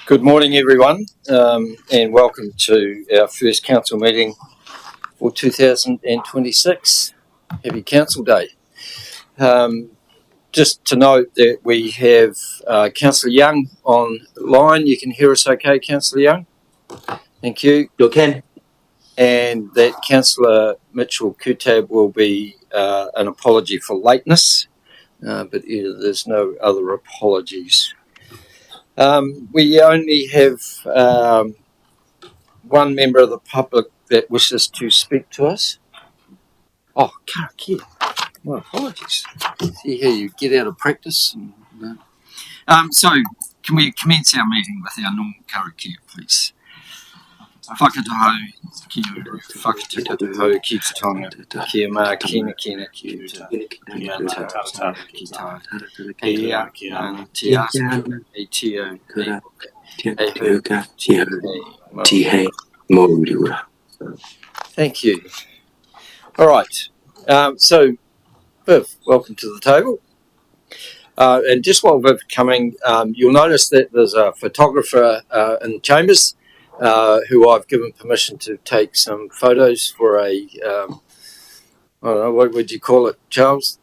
Good morning, everyone, and welcome to our first council meeting for 2026. Happy Council Day. Just to note that we have Councillor Young online. You can hear us okay, Councillor Young? Thank you. You can. And that Councillor Mitchell Kutab will be an apology for lateness, but there's no other apologies. We only have one member of the public that wishes to speak to us. Oh, Karakia. My apologies. See how you get out of practice. So, can we commence our meeting with our normal Karakia, please? Whakataho, kia uru, whakataho, ki te tonga, kia mā, kina, kia mā, ki tā, e a, te asa, e tio, e huka, Tihei, Mōuriura. Thank you. All right. So, Viv, welcome to the table. And just while Viv's coming, you'll notice that there's a photographer in the chambers who I've given permission to take some photos for a, I don't know, what would you call it, Charles?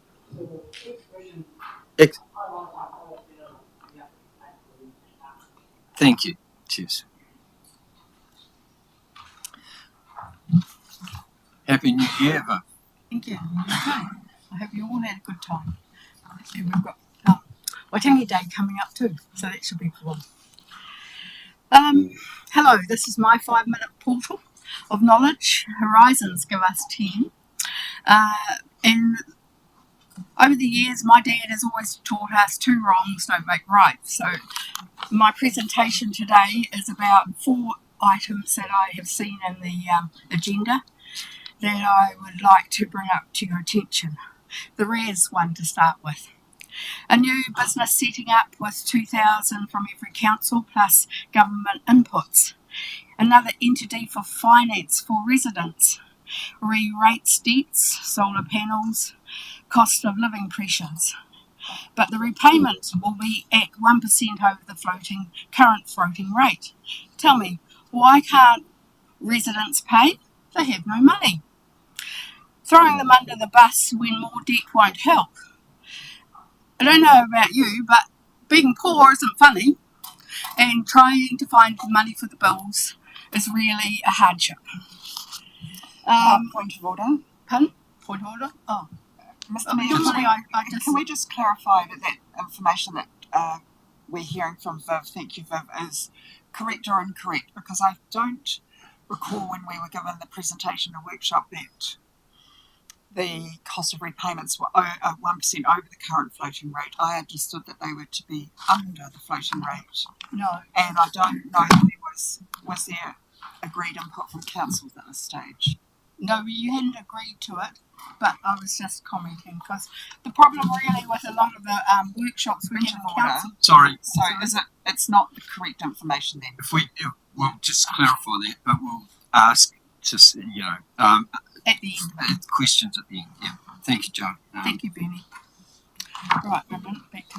Thank you. Cheers. Happy New Year, Viv. Thank you. I hope you all had a good time. And we've got Waitangi Day coming up too, so that should be cool. Hello, this is my 5-minute portal of knowledge. Horizons give us 10. And over the years, my dad has always taught us 2 wrongs don't make right. So my presentation today is about 4 items that I have seen in the agenda that I would like to bring up to your attention. The RES one to start with. A new business setting up with 2,000 from every council plus government inputs. Another entity for finance for residents. Re-rates debts, solar panels, cost of living pressures. But the repayment will be at 1% over the current floating rate. Tell me, why can't residents pay? They have no money. Throwing them under the bus when more debt won't help. I don't know about you, but being poor isn't funny, and trying to find money for the bills is really a hardship. Point of order. Pardon? Point of order? Oh. Mr. Mayor, can we just clarify that information that we're hearing from Viv, thank you Viv, is correct or incorrect? Because I don't recall when we were given the presentation and workshop that the cost of repayments were 1% over the current floating rate. I understood that they were to be under the floating rate. No. And I don't know if was there agreed input from council at this stage. No, you hadn't agreed to it, but I was just commenting because the problem really with a lot of the workshops we have in council. Sorry. So it's not the correct information then? We'll just clarify that, but we'll ask just, at the end. Questions at the end. Yeah. Thank you, Joe. Thank you, Benny. Right, back to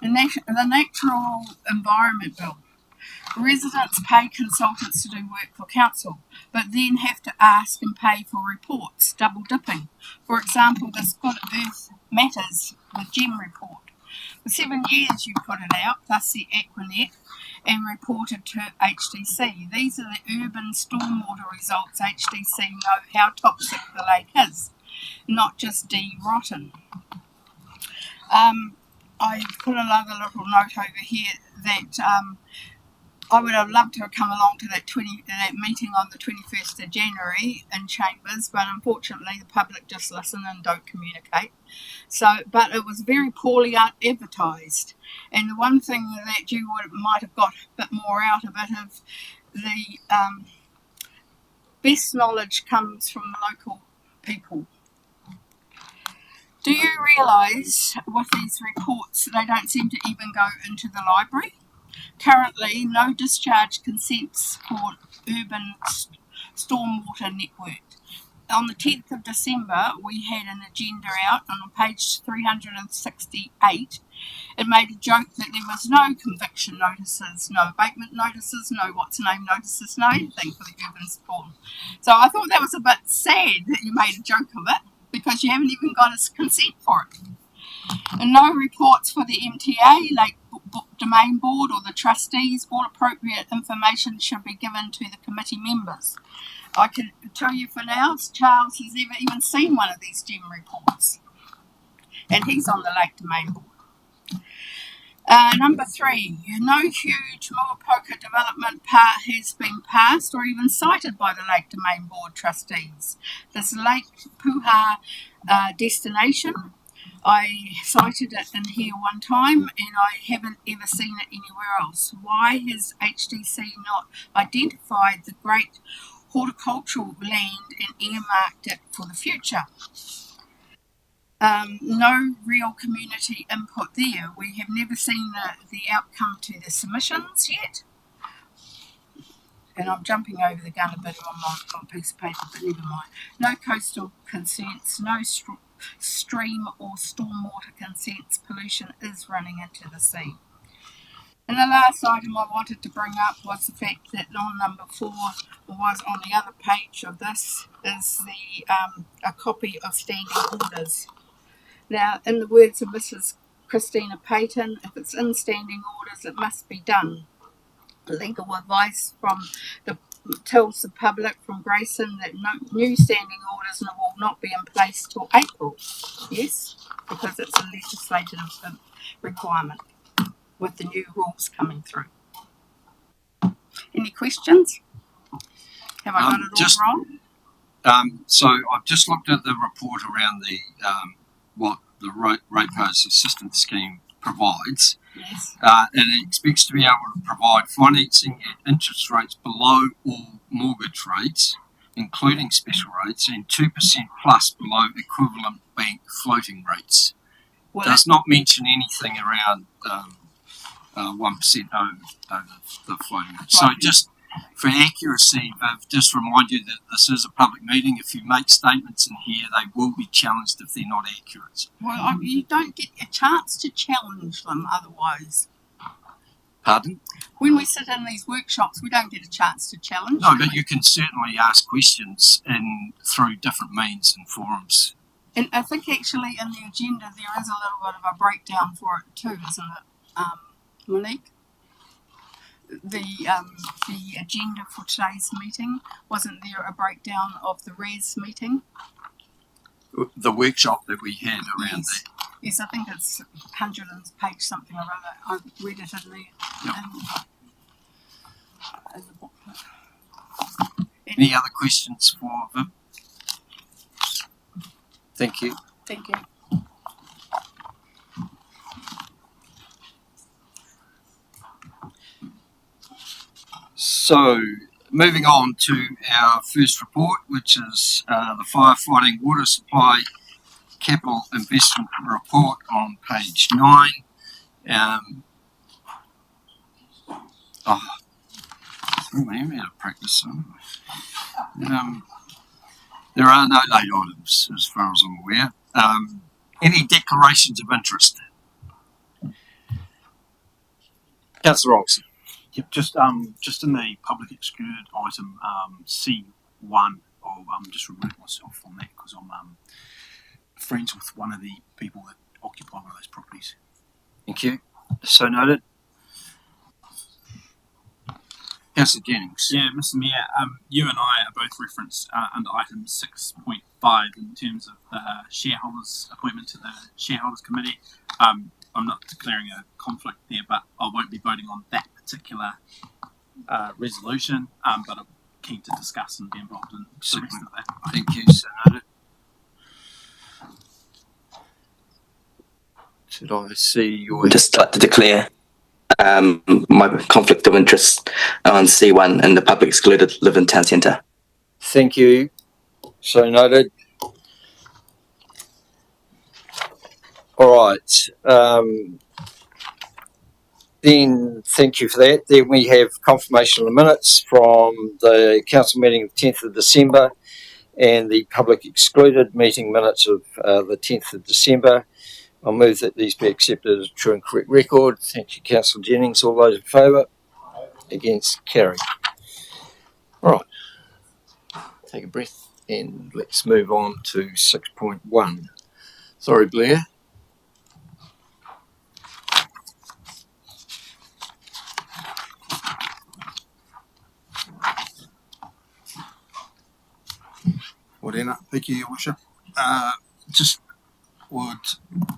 the Natural Environment Bill. Residents pay consultants to do work for council, but then have to ask and pay for reports, double dipping. For example, the Good Earth Matters, the GEM report. For 7 years you put it out, plus the Aquanet, and reported to HDC. These are the urban stormwater results. HDC know how toxic the lake is, not just rotten. I put another little note over here that I would have loved to have come along to that meeting on the 21st of January in Chambers, but unfortunately the public just listen and don't communicate. But it was very poorly advertised. And the one thing that you might have got a bit more out of it, of the best knowledge comes from the local people. Do you realise with these reports they don't seem to even go into the library? Currently, no discharge consents for urban stormwater network. on the 10th of December, we had an agenda out on page 368. It made a joke that there was no conviction notices, no abatement notices, no what's-name notices, no anything for the urban spawn. So I thought that was a bit sad that you made a joke of it, because you haven't even got a consent for it. And no reports for the MTA, Lake Domain Board or the trustees. All appropriate information should be given to the committee members. I can tell you for now, Charles has never even seen one of these GEM reports. And he's on the Lake Domain Board. Number 3, no huge Moapoka development part has been passed or even cited by the Lake Domain Board trustees. This Lake Puha destination, I cited it in here one time and I haven't ever seen it anywhere else. Why has HDC not identified the great horticultural land and earmarked it for the future? No real community input there. We have never seen the outcome to the submissions yet. And I'm jumping over the gun a bit on a piece of paper, but never mind. No coastal consents, no stream or stormwater consents. Pollution is running into the sea. And the last item I wanted to bring up was the fact that on number 4 was on the other page of this is the a copy of standing orders. Now, in the words of Mrs. Christina Payton, if it's in standing orders, it must be done. Legal advice tells the public from Grayson that no new standing orders will not be in place till April. Yes, because it's a legislative requirement with the new rules coming through. Any questions? Have I got it all wrong? So I've just looked at the report around the what the Ratepayers Assistance Scheme provides. Yes. And it expects to be able to provide financing at interest rates below all mortgage rates, including special rates, and 2% plus below equivalent bank floating rates. Well, Does not mention anything around 1% over the floating rate. So just for accuracy, Viv, just remind you that this is a public meeting. If you make statements in here, they will be challenged if they're not accurate. well, you don't get a chance to challenge them otherwise. Pardon? When we sit in these workshops, we don't get a chance to challenge. No, do but we? you can certainly ask questions through different means and forums. And I think actually in the agenda there is a little bit of a breakdown for it too, isn't it, Monique? The agenda for today's meeting, wasn't there a breakdown of the RES meeting? The workshop that we had around Yes. Yes, I think it's 100 page something or other. I read it in the booklet. Any other questions for Viv? Thank you. Thank you. So, moving on to our first report, which is the firefighting water supply capital investment report on page 9. I'm out of practice. There are no late items, as far as I'm aware. Any declarations of interest? Councillor Robson. Yep, just in the public excluded item C1, I'm just removing myself from that because I'm friends with one of the people that occupy one of those properties. Thank you. So noted. Councillor Jennings. Yeah, Mr. Mayor, you and I are both referenced under item 6.5 in terms of the shareholders' appointment to the shareholders' committee. I'm not declaring a conflict there, but I won't be voting on that particular resolution, but I'm keen to discuss and be involved in the rest of that. Thank you. So noted. Should I see your... I'd just like to declare my conflict of interest on C1 in the public excluded live in town centre. Thank you. So noted. All right. Then thank you for that. Then we have confirmation of the minutes from the council meeting of 10th of December. and the public excluded meeting minutes of the 10th of December. I'll move that these be accepted as a true and correct record. Thank you, Councillor Jennings. All those in favour? Against? Carried. All right. Take a breath and let's move on to 6.1. Sorry, Blair. Morena, thank you, Your Worship. Just would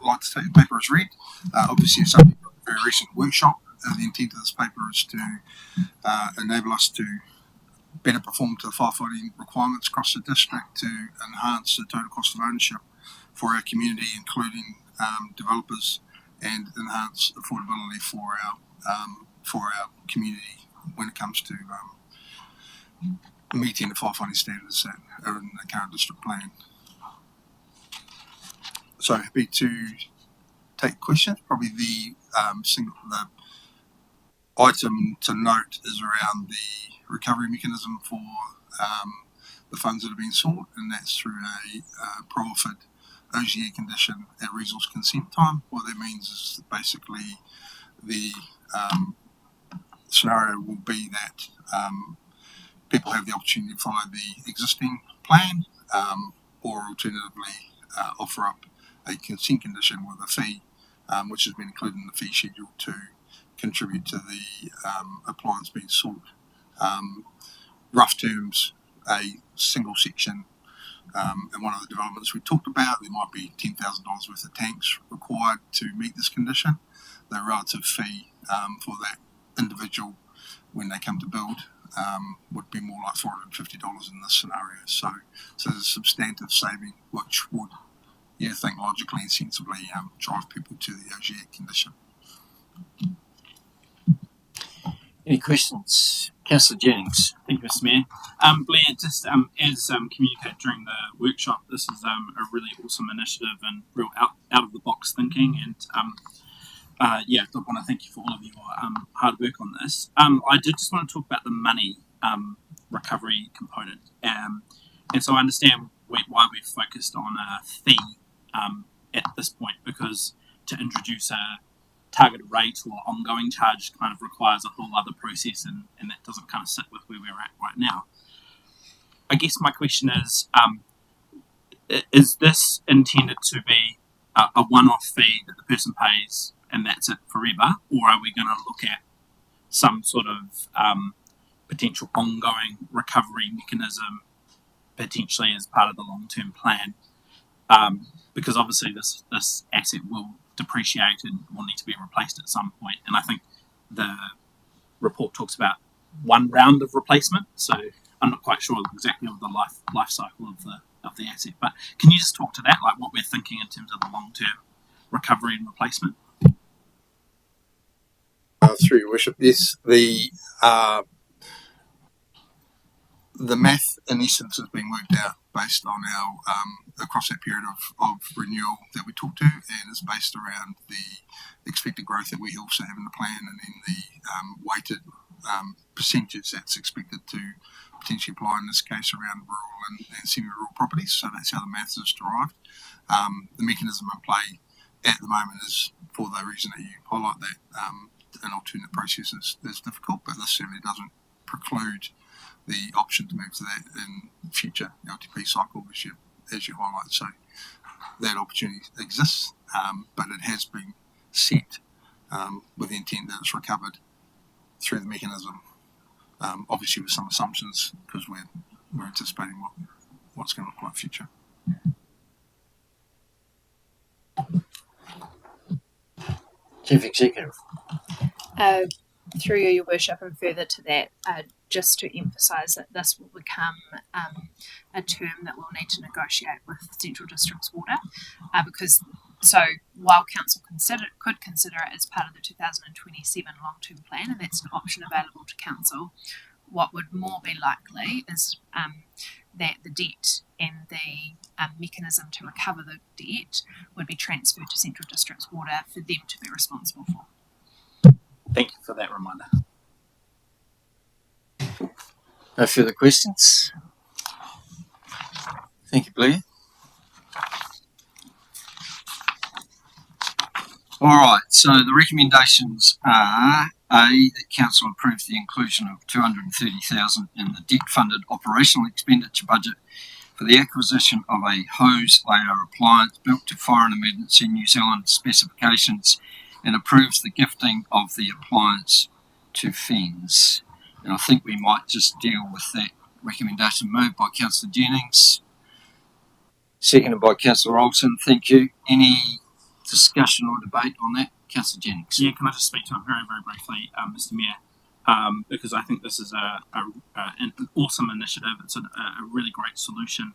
like to take the paper as read. Obviously, it's something a very recent workshop. The intent of this paper is to enable us to better perform to the firefighting requirements across the district, to enhance the total cost of ownership for our community, including developers, and enhance affordability for our community when it comes to meeting the firefighting standards that are in the current district plan. So happy to take questions. Probably the item to note is around the recovery mechanism for the funds that have been sought, and that's through a pro-offered OGA condition at resource consent time. What that means is basically the scenario will be that people have the opportunity to follow the existing plan, or alternatively offer up a consent condition with a fee, which has been included in the fee schedule to contribute to the appliance being sought. Rough terms, a single section in one of the developments we talked about, there might be $10,000 worth of tanks required to meet this condition. The relative fee for that individual when they come to build would be more like $450 in this scenario. So there's a substantive saving, which would, you think, logically and sensibly drive people to the OGA condition. Any questions? Councillor Jennings. Thank you, Mr. Mayor. Blair, just as communicated during the workshop, this is a really awesome initiative and real out of the box thinking. And I want to thank you for all of your hard work on this. I did just want to talk about the money recovery component. And so I understand why we've focused on a fee at this point, because to introduce a targeted rate or ongoing charge kind of requires a whole other process, and that doesn't kind of sit with where we're at right now. I guess my question is this intended to be a one-off fee that the person pays and that's it forever, or are we going to look at some sort of potential ongoing recovery mechanism, potentially as part of the long-term plan? Because obviously this asset will depreciate and will need to be replaced at some point, and I think the report talks about one round of replacement, so I'm not quite sure exactly of the life cycle of the asset. But can you just talk to that, like what we're thinking in terms of the long-term recovery and replacement? Through your worship, yes, the math in essence has been worked out based on our across that period of renewal that we talked to, and it's based around the expected growth that we also have in the plan, and then the weighted percentage that's expected to potentially apply in this case around rural and semi-rural properties. So that's how the maths is derived. The mechanism in play at the moment is for the reason that you highlight, that an alternate process is difficult, but this certainly doesn't preclude the option to move to that in future LTP cycle, as you highlight. So that opportunity exists, but it has been set with the intent that it's recovered through the mechanism, obviously with some assumptions, because we're anticipating what's going to look like future. Chief Executive. Through your worship, and further to that, just to emphasise that this will become a term that we'll need to negotiate with Central Districts Water, because while council could consider it as part of the 2027 long-term plan, and that's an option available to council, what would more be likely is that the debt and the mechanism to recover the debt would be transferred to Central Districts Water for them to be responsible for. Thank you for that reminder. No further questions? Thank you, Blair. All right, so the recommendations are A, that Council approves the inclusion of $230,000 in the debt-funded operational expenditure budget for the acquisition of a hose layer appliance built to Fire and Emergency New Zealand specifications and approves the gifting of the appliance to FENZ. And I think we might just deal with that recommendation moved by Councillor Jennings, seconded by Councillor Olsen. Thank you. Any discussion or debate on that? Councillor Jennings. Yeah, can I just speak to it very, very briefly, Mr. Mayor? Because I think this is an awesome initiative. It's a really great solution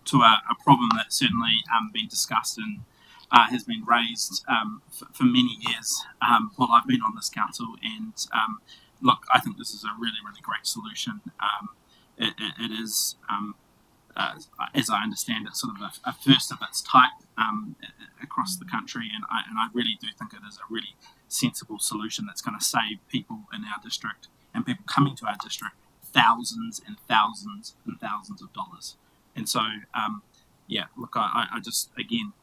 to a problem that's certainly been discussed and has been raised for many years while I've been on this council. And look, I think this is a really, really great solution. It is, as I understand it, sort of a first of its type across the country, and I really do think it is a really sensible solution that's going to save people in our district and people coming to our district thousands and thousands and thousands of dollars. And so, yeah, look, I just again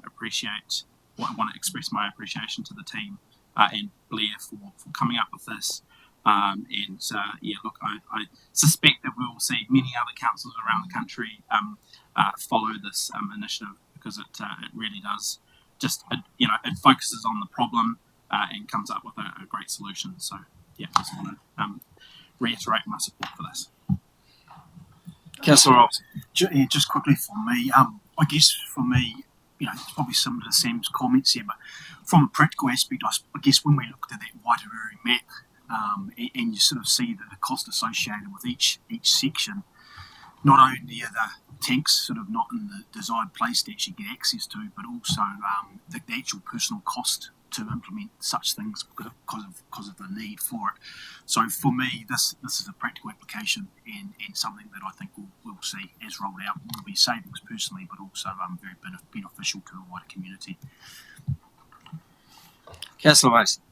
appreciate. I want to express my appreciation to the team and Blair for coming up with this. Yeah, look, I suspect that we will see many other councils around the country follow this initiative, because it really does just, it focuses on the problem and comes up with a great solution. So, yeah, I just want to reiterate my support for this. Councillor Olsen. Yeah, just quickly for me, I guess for me, it's probably similar to Sam's comments here, but from a practical aspect, I guess when we looked at that Waitaruri map, and you sort of see that the cost associated with each section, not only are the tanks sort of not in the desired place to actually get access to, but also the actual personal cost to implement such things because of the need for it. So for me, this is a practical application and something that I think we'll see as rolled out. Will be savings personally, but also very beneficial to the wider community. Councillor Mason.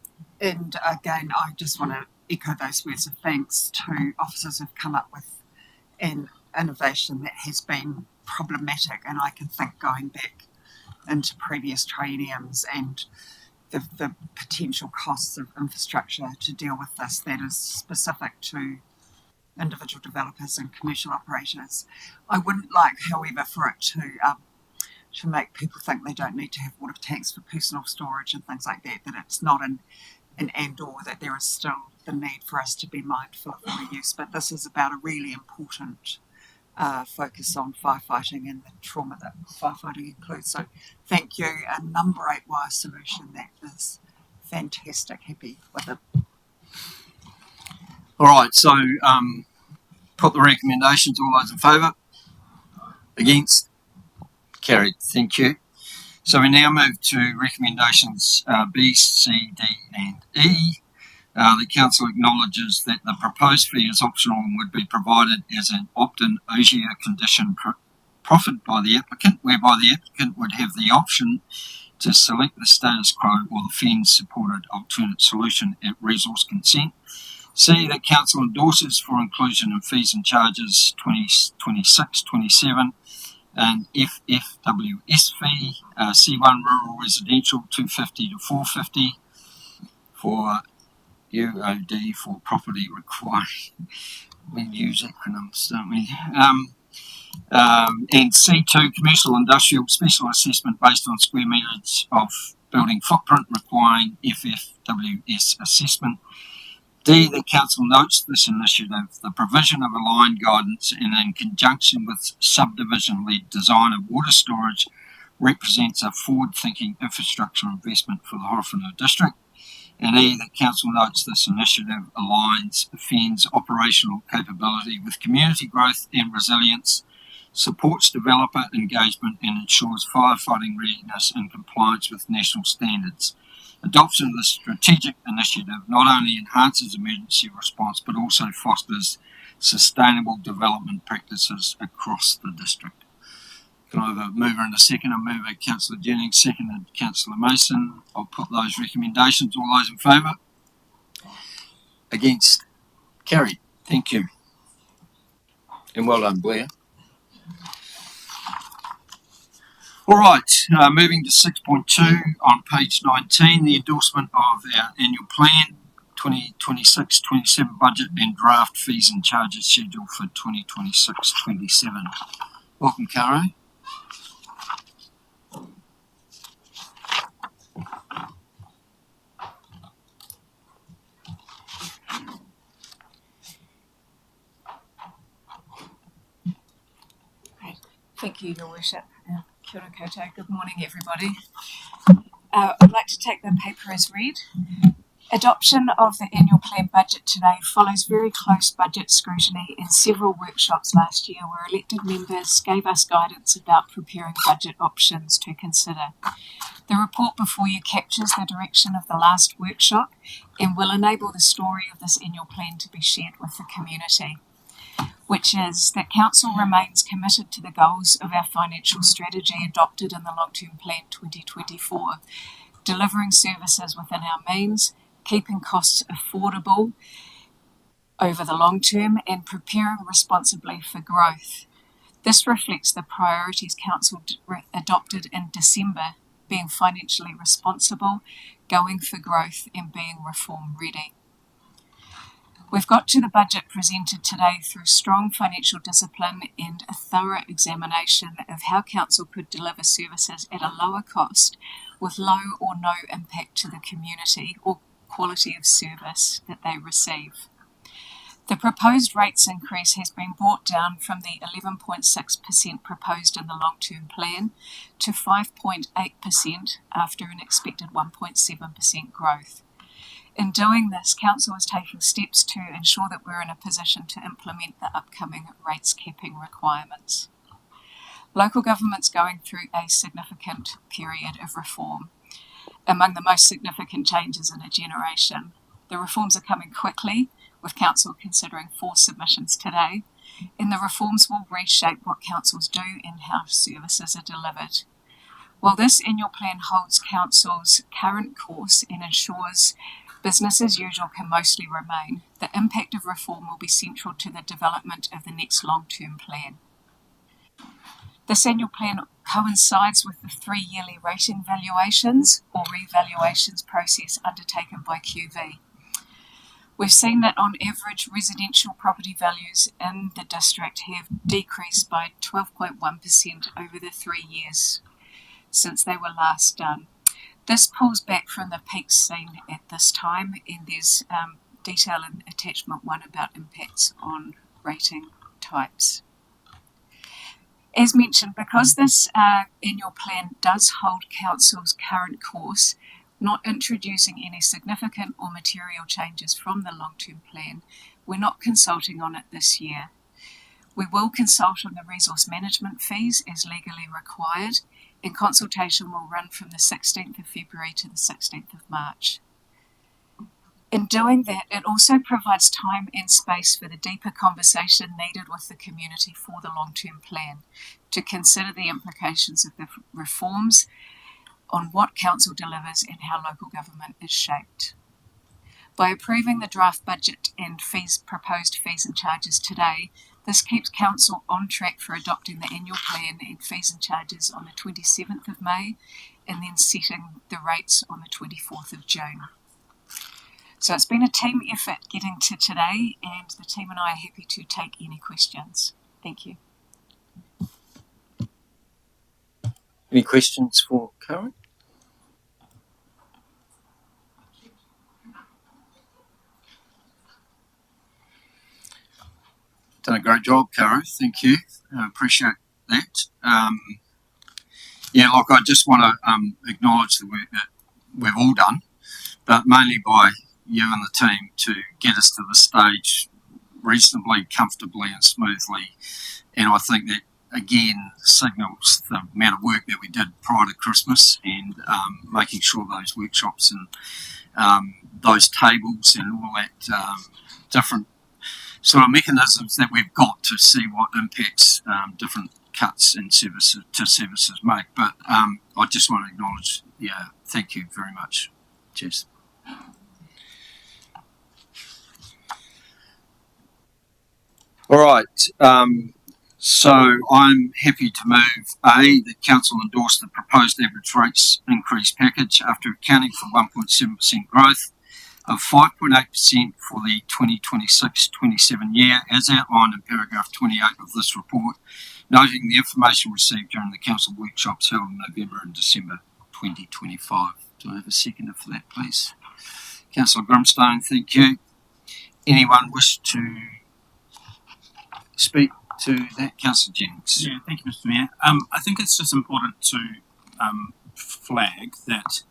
And again, I just want to echo those words of thanks to officers who've come up with an innovation that has been problematic, and I can think going back into previous trienniums and the potential costs of infrastructure to deal with this that is specific to individual developers and commercial operators. I wouldn't like, however, for it to make people think they don't need to have water tanks for personal storage and things like that, that it's not an and/or, that there is still the need for us to be mindful of water use. But this is about a really important focus on firefighting and the trauma that firefighting includes. So thank you. A number 8 wire solution that is fantastic. Happy with it. All right, so put the recommendations. All those in favour? Against? Carried. Thank you. So we now move to recommendations B, C, D and E. The Council acknowledges that the proposed fee is optional and would be provided as an opt-in OSIA condition proffered by the applicant, whereby the applicant would have the option to select the status quo or the FENZ-supported alternate solution at resource consent. C, that Council endorses for inclusion in fees and charges 2026-27 and FFWS fee, C1 rural residential 250 to 450 for UOD for property requiring. We use acronyms, don't we? And C2 commercial industrial special assessment based on square metres of building footprint requiring FFWS assessment. D, the Council notes this initiative, the provision of aligned guidance and in conjunction with subdivision-led design of water storage represents a forward-thinking infrastructure investment for the Horowhenua district. And E, the Council notes this initiative aligns FENZ operational capability with community growth and resilience, supports developer engagement and ensures firefighting readiness in compliance with national standards. Adoption of the strategic initiative not only enhances emergency response but also fosters sustainable development practices across the district. Can I have a mover and a second? A mover, Councillor Jennings, seconded Councillor Mason. I'll put those recommendations. All those in favour? Against? Carried. Thank you. And well done, Blair. All right, moving to 6.2 on page 19, the endorsement of our annual plan, 2026-27 budget and draft fees and charges schedule for 2026-27. Welcome, Caro. Thank you, Your Worship. Kia ora koutou. Good morning, everybody. I'd like to take the paper as read. Adoption of the annual plan budget today follows very close budget scrutiny in several workshops last year where elected members gave us guidance about preparing budget options to consider. The report before you captures the direction of the last workshop and will enable the story of this annual plan to be shared with the community, which is that Council remains committed to the goals of our financial strategy adopted in the Long-Term Plan 2024, delivering services within our means, keeping costs affordable over the long term, and preparing responsibly for growth. This reflects the priorities Council adopted in December, being financially responsible, going for growth, and being reform ready. We've got to the budget presented today through strong financial discipline and a thorough examination of how Council could deliver services at a lower cost with low or no impact to the community or quality of service that they receive. The proposed rates increase has been brought down from the 11.6% proposed in the long-term plan to 5.8% after an expected 1.7% growth. In doing this, Council is taking steps to ensure that we're in a position to implement the upcoming rates capping requirements. Local government's going through a significant period of reform, among the most significant changes in a generation. The reforms are coming quickly, with Council considering 4 submissions today, and the reforms will reshape what councils do and how services are delivered. While this annual plan holds Council's current course and ensures business as usual can mostly remain, the impact of reform will be central to the development of the next long-term plan. This annual plan coincides with the 3 yearly rating valuations or revaluations process undertaken by QV. We've seen that on average residential property values in the district have decreased by 12.1% over the 3 years since they were last done. This pulls back from the peaks seen at this time, and there's detail in attachment 1 about impacts on rating types. As mentioned, because this annual plan does hold Council's current course, not introducing any significant or material changes from the long-term plan, we're not consulting on it this year. We will consult on the resource management fees as legally required, and consultation will run from the 16th of February to the 16th of March. In doing that, it also provides time and space for the deeper conversation needed with the community for the long-term plan to consider the implications of the reforms on what Council delivers and how local government is shaped. By approving the draft budget and proposed fees and charges today, this keeps Council on track for adopting the annual plan and fees and charges on the 27th of May and then setting the rates on the 24th of June. So it's been a team effort getting to today, and the team and I are happy to take any questions. Thank you. Any questions for Karen? Done a great job, Caro. Thank you. Appreciate that. I just want to acknowledge the work that we've all done, but mainly by you and the team to get us to the stage reasonably comfortably and smoothly. And I think that, again, signals the amount of work that we did prior to Christmas and making sure those workshops and those tables and all that different sort of mechanisms that we've got to see what impacts different cuts in services make. But I just want to acknowledge, thank you very much. Cheers. All right. So I'm happy to move A, that Council endorse the proposed average rates increase package after accounting for 1.7% growth of 5.8% for the 2026-27 year, as outlined in paragraph 28 of this report, noting the information received during the Council workshops held in November and December 2025. Do I have a seconder for that, please? Councillor Grimstone, thank you. Anyone wish to speak to that? Councillor Jennings. Yeah, thank you, Mr. Mayor. I think it's just important to flag that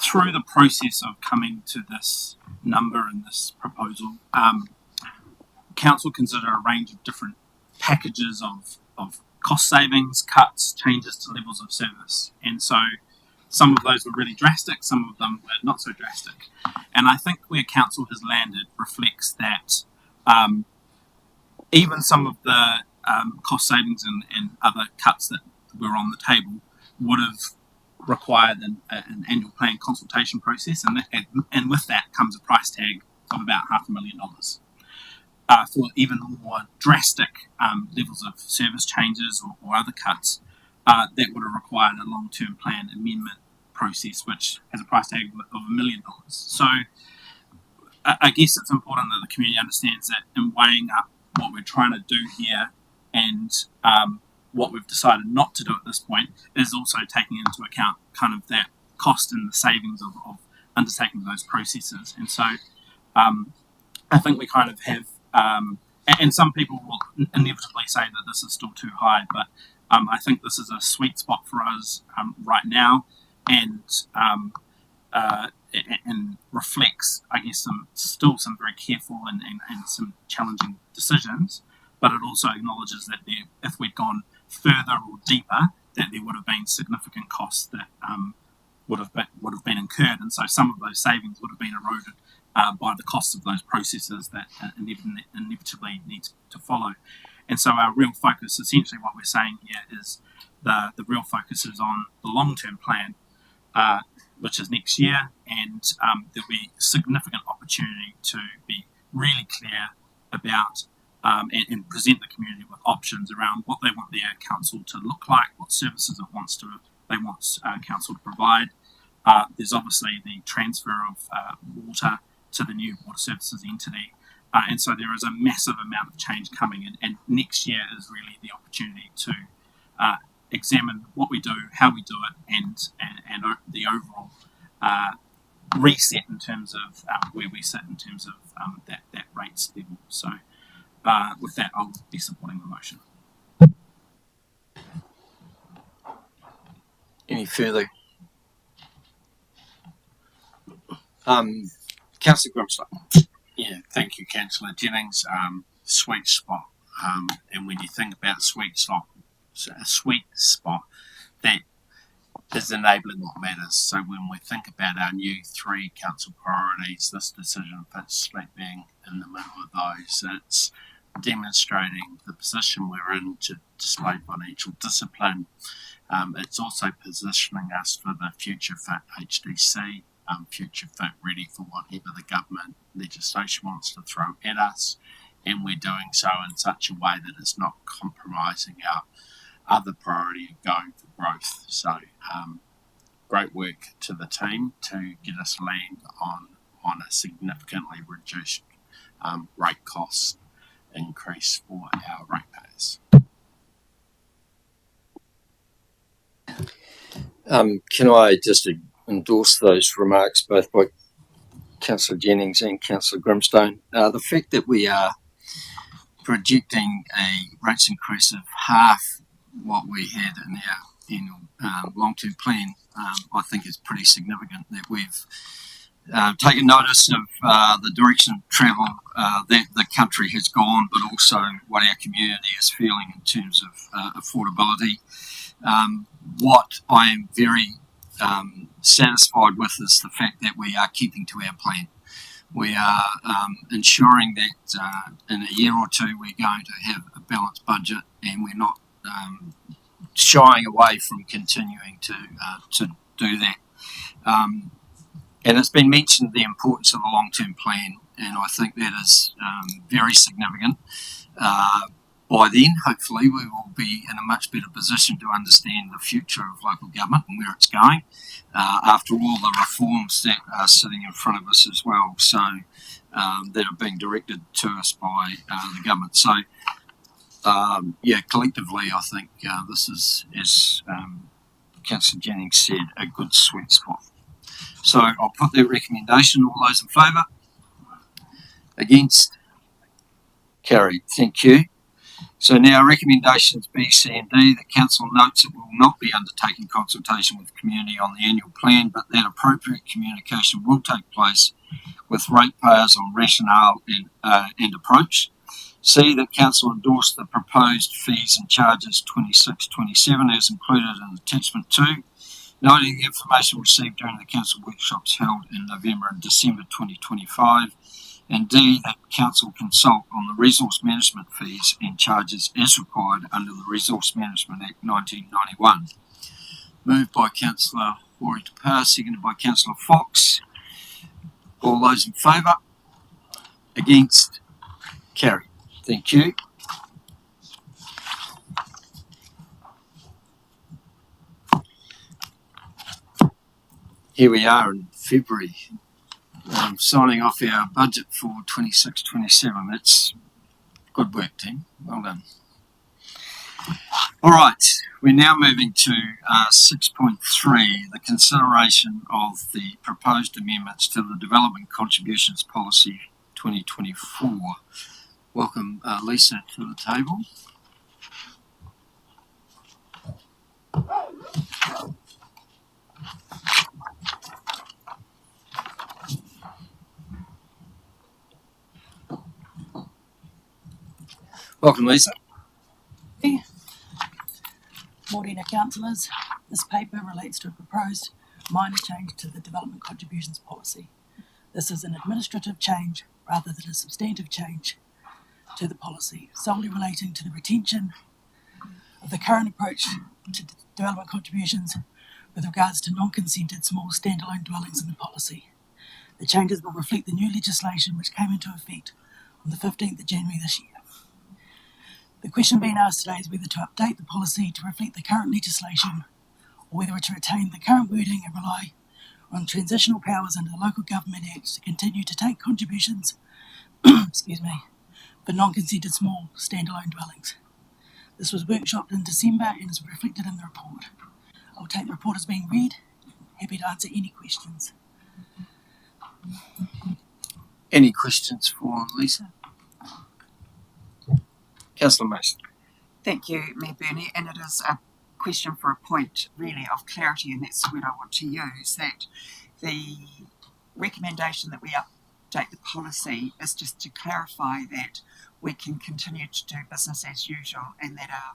through the process of coming to this number and this proposal, Council consider a range of different packages of cost savings, cuts, changes to levels of service. And so some of those were really drastic, some of them were not so drastic. And I think where Council has landed reflects that even some of the cost savings and other cuts that were on the table would have required an annual plan consultation process, and with that comes a price tag of about $500,000. For even more drastic levels of service changes or other cuts, that would have required a long-term plan amendment process, which has a price tag of $1 million. So I guess it's important that the community understands that in weighing up what we're trying to do here and what we've decided not to do at this point is also taking into account kind of that cost and the savings of undertaking those processes. And so I think we kind of have, and some people will inevitably say that this is still too high, but I think this is a sweet spot for us right now, and reflects, I guess, still some very careful and some challenging decisions, but it also acknowledges that if we'd gone further or deeper, that there would have been significant costs that would have been incurred, and so some of those savings would have been eroded by the costs of those processes that inevitably need to follow. And so our real focus, essentially what we're saying here, is the real focus is on the long-term plan, which is next year, and there'll be significant opportunity to be really clear about and present the community with options around what they want their council to look like, what services they want council to provide. There's obviously the transfer of water to the new water services entity, and so there is a massive amount of change coming, and next year is really the opportunity to examine what we do, how we do it, and the overall reset in terms of where we sit in terms of that rates level. So with that, I'll be supporting the motion. Any further? Councillor Grimstone. Yeah, thank you, Councillor Jennings. Sweet spot. And when you think about a sweet spot, that is enabling what matters. So when we think about our new 3 council priorities, this decision fits like being in the middle of those. It's demonstrating the position we're in to display financial discipline. It's also positioning us for the future fit HDC, future fit ready for whatever the government legislation wants to throw at us, and we're doing so in such a way that it's not compromising our other priority of going for growth. So great work to the team to get us land on a significantly reduced rate cost increase for our ratepayers. Can I just endorse those remarks both by Councillor Jennings and Councillor Grimstone? The fact that we are projecting a rates increase of half what we had in our annual long-term plan, I think is pretty significant. That we've taken notice of the direction of travel that the country has gone, but also what our community is feeling in terms of affordability. What I am very satisfied with is the fact that we are keeping to our plan. We are ensuring that in a year or two we're going to have a balanced budget, and we're not shying away from continuing to do that. And it's been mentioned the importance of a long-term plan, and I think that is very significant. by then, hopefully, we will be in a much better position to understand the future of local government and where it's going, after all the reforms that are sitting in front of us as well, so that are being directed to us by the government. So, collectively, I think this is, as Councillor Jennings said, a good sweet spot. So I'll put that recommendation. All those in favour? Against? Carried. Thank you. So now recommendations B, C and D. The Council notes it will not be undertaking consultation with the community on the annual plan, but that appropriate communication will take place with ratepayers on rationale and approach. C, that Council endorsed the proposed fees and charges 26-27 as included in attachment 2, noting the information received during the Council workshops held in November and December 2025. And D, that Council consult on the resource management fees and charges as required under the Resource Management Act 1991. Moved by Councillor Hori Te Pā, seconded by Councillor Fox. All those in favour? Against? Carried. Thank you. Here we are in February. Signing off our budget for 26-27. That's good work, team. Well done. All right, we're now moving to 6.3, the consideration of the proposed amendments to the Development Contributions Policy 2024. Welcome, Lisa, to the table. Welcome, Lisa. Morena councillors, this paper relates to a proposed minor change to the Development Contributions Policy. This is an administrative change rather than a substantive change to the policy, solely relating to the retention of the current approach to development contributions with regards to non-consented small standalone dwellings in the policy. The changes will reflect the new legislation which came into effect on the 15th of January this year. The question being asked today is whether to update the policy to reflect the current legislation or whether to retain the current wording and rely on transitional powers under the Local Government Act to continue to take contributions for non-consented small standalone dwellings. This was workshopped in December and is reflected in the report. I will take the report as being read. Happy to answer any questions. Any questions for Lisa? Councillor Mason. Thank you, Mayor Burney, and it is a question for a point really of clarity, and that's the word I want to use, that the recommendation that we update the policy is just to clarify that we can continue to do business as usual and that our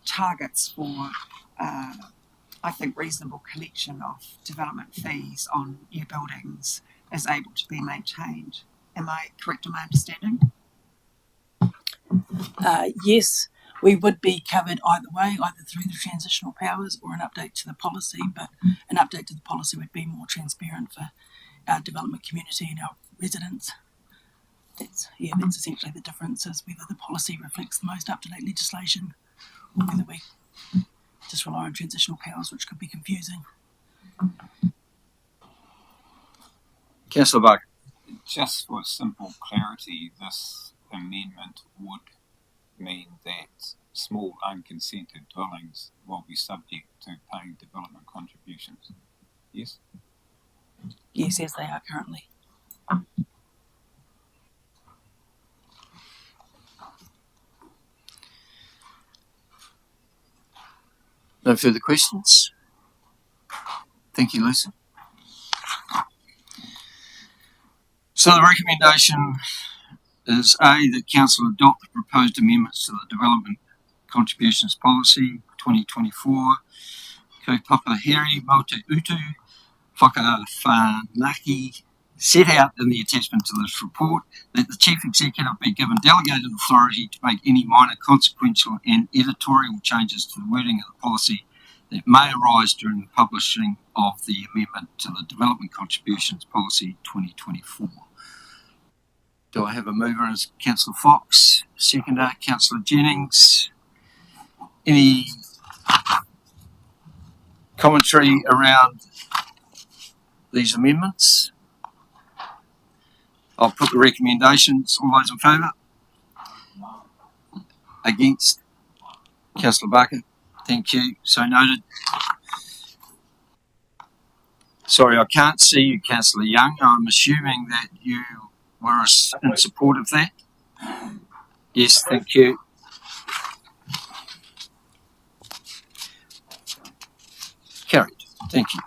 targets for, I think, reasonable collection of development fees on new buildings is able to be maintained. Am I correct in my understanding? Yes, we would be covered either way, either through the transitional powers or an update to the policy, but an update to the policy would be more transparent for our development community and our residents. That's essentially the difference, is whether the policy reflects the most up-to-date legislation or whether we just rely on transitional powers, which could be confusing. Councillor Barker. Just for simple clarity, this amendment would mean that small unconsented dwellings will be subject to paying development contributions. Yes? Yes, as they are currently. No further questions? Thank you, Lisa. So the recommendation is A, that Council adopt the proposed amendments to the Development Contributions Policy 2024, Ko Papaheri Maute Utu Whakawhanaki, set out in the attachment to this report, that the Chief Executive be given delegated authority to make any minor consequential and editorial changes to the wording of the policy that may arise during the publishing of the amendment to the Development Contributions Policy 2024. Do I have a mover as Councillor Fox, seconder, Councillor Jennings. Any commentary around these amendments? I'll put the recommendations. All those in favour? Against? Councillor Barker. Thank you. So noted. Sorry, I can't see you, Councillor Young. I'm assuming that you were in support of that. Yes, thank you. Carried. Thank you.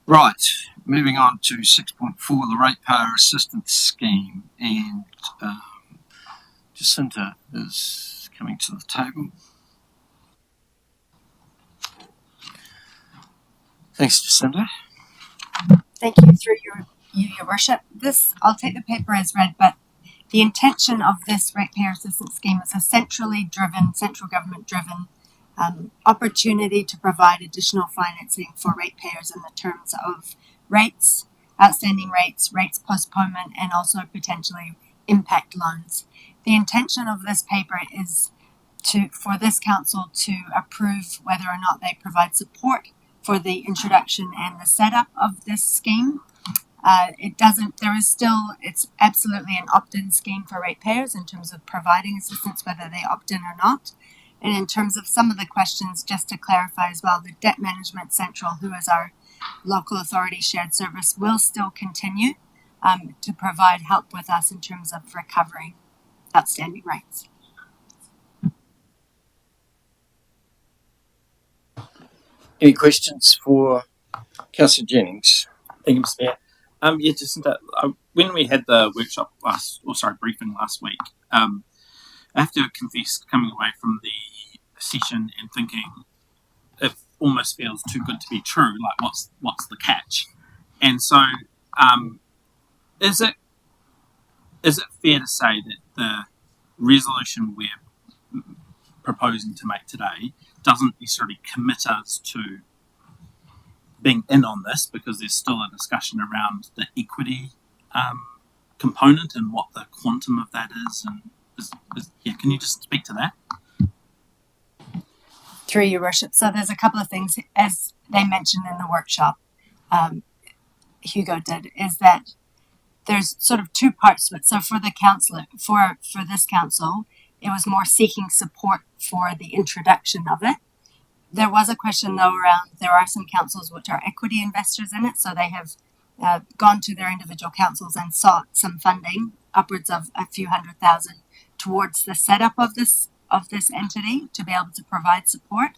Right, moving on to 6.4, the Ratepayer Assistance Scheme, and Jacinta is coming to the table. Thanks, Jacinta. Thank you, through your worship. I'll take the paper as read, but the intention of this Ratepayer Assistance Scheme is a central government driven opportunity to provide additional financing for ratepayers in the terms of rates, outstanding rates, rates postponement, and also potentially impact loans. The intention of this paper is for this council to approve whether or not they provide support for the introduction and the setup of this scheme. It's absolutely an opt-in scheme for ratepayers in terms of providing assistance, whether they opt in or not. And in terms of some of the questions, just to clarify as well, the Debt Management Central, who is our local authority shared service, will still continue to provide help with us in terms of recovering outstanding rates. Any questions for Councillor Jennings? Thank you, Mr. Mayor. Jacinta, when we had the workshop briefing last week, I have to confess, coming away from the session and thinking it almost feels too good to be true. Like, what's the catch? And so, is it fair to say that the resolution we're proposing to make today doesn't necessarily commit us to being in on this, because there's still a discussion around the equity component and what the quantum of that is? And can you just speak to that? Through your worship. So there's a couple of things, as they mentioned in the workshop, Hugo did, is that there's sort of two parts to it. So for the council, for this council, it was more seeking support for the introduction of it. There was a question though around, there are some councils which are equity investors in it, so they have gone to their individual councils and sought some funding, upwards of a few $100,000, towards the setup of this entity to be able to provide support.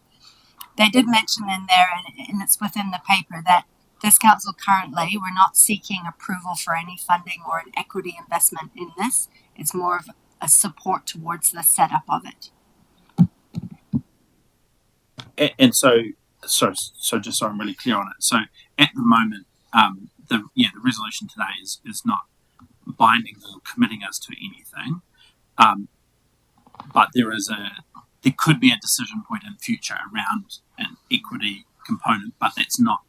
They did mention in there, and it's within the paper, that this council currently, we're not seeking approval for any funding or an equity investment in this. It's more of a support towards the setup of it. And so just so I'm really clear on it. So at the moment, the resolution today is not binding or committing us to anything. But there could be a decision point in future around an equity component, but that's not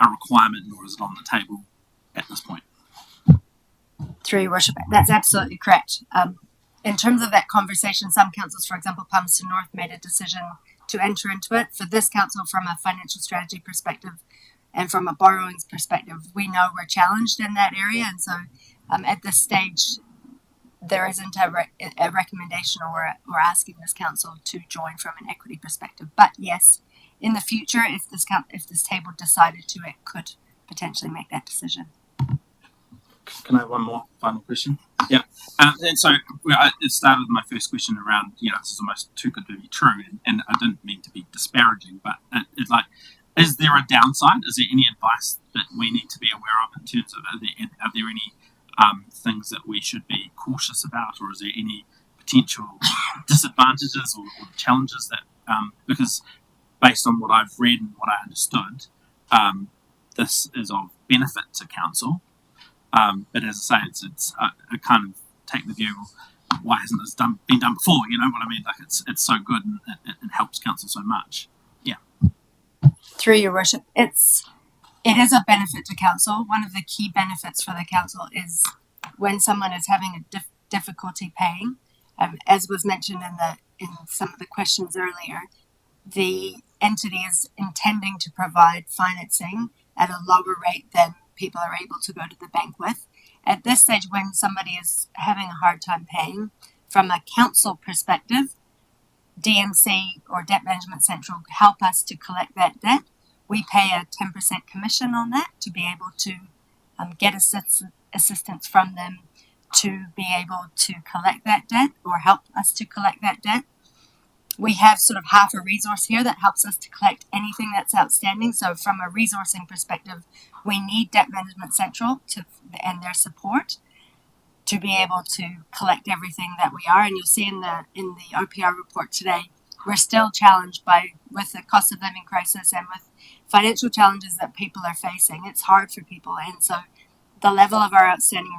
a requirement, nor is it on the table at this point. Through your worship, that's absolutely correct. In terms of that conversation, some councils, for example, Palmerston North, made a decision to enter into it. For this council, from a financial strategy perspective and from a borrowings perspective, we know we're challenged in that area, and so at this stage, there isn't a recommendation or we're asking this council to join from an equity perspective. But yes, in the future, if this table decided to, it could potentially make that decision. Can I have one more final question? Yeah. And so it started with my first question around, this is almost too good to be true, and I didn't mean to be disparaging, but it's like, is there a downside? Is there any advice that we need to be aware of in terms of, are there any things that we should be cautious about, or is there any potential disadvantages or challenges that, because based on what I've read and what I understood, this is of benefit to council. But as I say, it's I kind of take the view, why hasn't this been done before? You know what I mean? Like it's so good and it helps council so much. Yeah. Through your worship, it is a benefit to council. One of the key benefits for the council is when someone is having a difficulty paying, as was mentioned in some of the questions earlier, the entity is intending to provide financing at a lower rate than people are able to go to the bank with. At this stage, when somebody is having a hard time paying, from a council perspective, DMC or Debt Management Central help us to collect that debt. We pay a 10% commission on that to be able to get assistance from them to be able to collect that debt or help us to collect that debt. We have sort of half a resource here that helps us to collect anything that's outstanding. So from a resourcing perspective, we need Debt Management Central and their support to be able to collect everything that we are. And you'll see in the OPR report today, we're still challenged with the cost of living crisis and with financial challenges that people are facing. It's hard for people, and so the level of our outstanding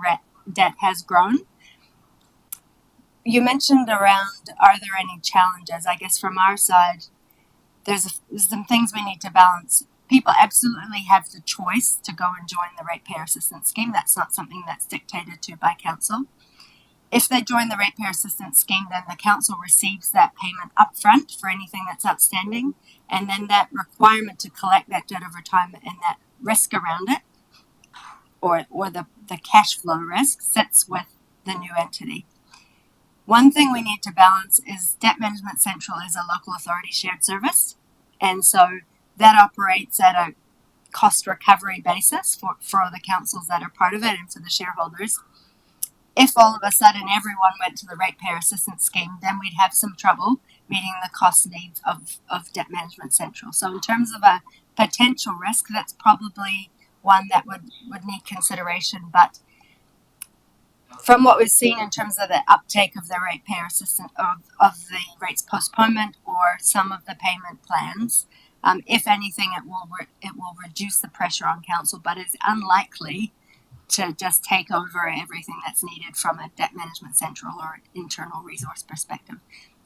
debt has grown. You mentioned around, are there any challenges? I guess from our side, there's some things we need to balance. People absolutely have the choice to go and join the Ratepayer Assistance Scheme. That's not something that's dictated to by council. If they join the Ratepayer Assistance Scheme, then the council receives that payment upfront for anything that's outstanding, and then that requirement to collect that debt over time and that risk around it, or the cash flow risk, sits with the new entity. One thing we need to balance is Debt Management Central is a local authority shared service, and so that operates at a cost recovery basis for the councils that are part of it and for the shareholders. If all of a sudden everyone went to the Ratepayer Assistance Scheme, then we'd have some trouble meeting the cost needs of Debt Management Central. So in terms of a potential risk, that's probably one that would need consideration. But from what we've seen in terms of the uptake of the Ratepayer Assistance, of the rates postponement or some of the payment plans, if anything, it will reduce the pressure on council, but it's unlikely to just take over everything that's needed from a Debt Management Central or internal resource perspective.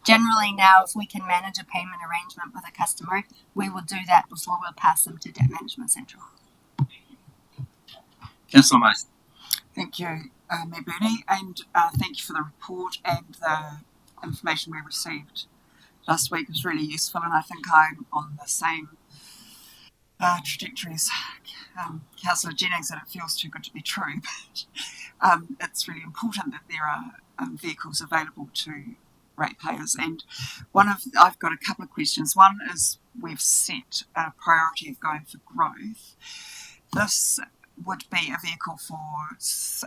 Generally now, if we can manage a payment arrangement with a customer, we will do that before we'll pass them to Debt Management Central. Councillor Mace. Thank you, Mayor Burney, and thank you for the report and the information we received last week. It was really useful, and I think I'm on the same trajectory as Councillor Jennings, and it feels too good to be true. But it's really important that there are vehicles available to ratepayers. And I've got a couple of questions. One is, we've set a priority of going for growth. This would be a vehicle for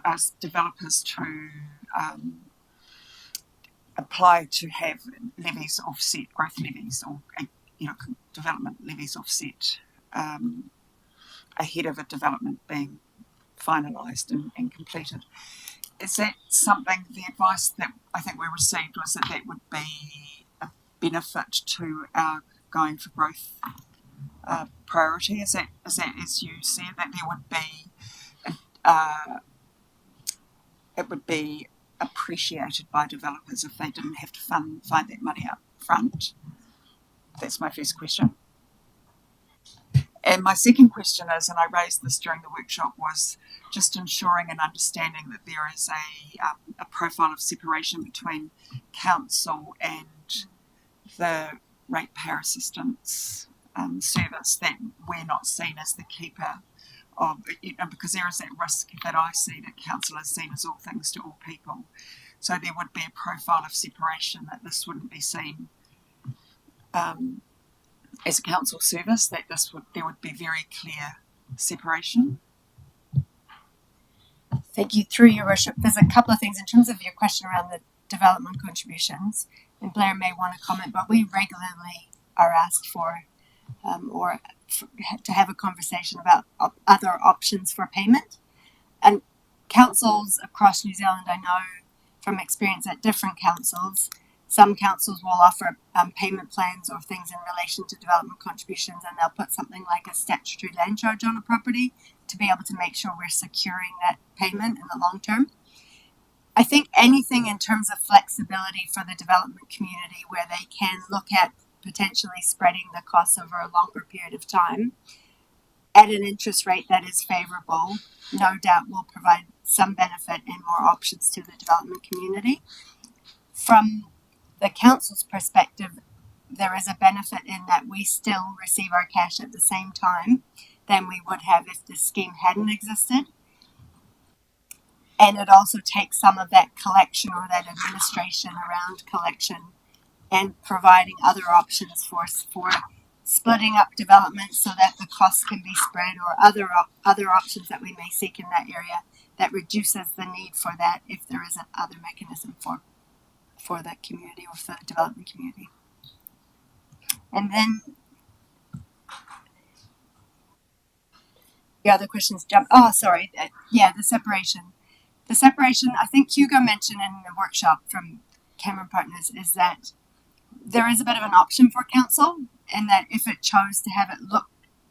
us developers to apply to have levies offset, growth levies, or development levies offset ahead of a development being finalised and completed. Is that something, the advice that I think we received was that would be a benefit to our going for growth priority? Is that as you said, that there would be it would be appreciated by developers if they didn't have to find that money up front? That's my first question. And my second question is, and I raised this during the workshop, was just ensuring and understanding that there is a profile of separation between council and the ratepayer assistance service, that we're not seen as the keeper of, because there is that risk that I see that council is seen as all things to all people. So there would be a profile of separation, that this wouldn't be seen as a council service, that there would be very clear separation. Thank you. Through your worship, there's a couple of things in terms of your question around the development contributions, and Blair may want to comment, but we regularly are asked to have a conversation about other options for payment. And councils across New Zealand, I know from experience at different councils, some councils will offer payment plans or things in relation to development contributions, and they'll put something like a statutory land charge on a property to be able to make sure we're securing that payment in the long term. I think anything in terms of flexibility for the development community, where they can look at potentially spreading the costs over a longer period of time at an interest rate that is favourable, no doubt will provide some benefit and more options to the development community. From the council's perspective, there is a benefit in that we still receive our cash at the same time than we would have if the scheme hadn't existed. And it also takes some of that collection or that administration around collection and providing other options for splitting up development so that the costs can be spread, or other options that we may seek in that area that reduces the need for that if there is another mechanism for that community or for the development community. And then the other questions jump. Oh, sorry. The separation. The separation, I think Hugo mentioned in the workshop from Cameron Partners, is that there is a bit of an option for council, and that if it chose to have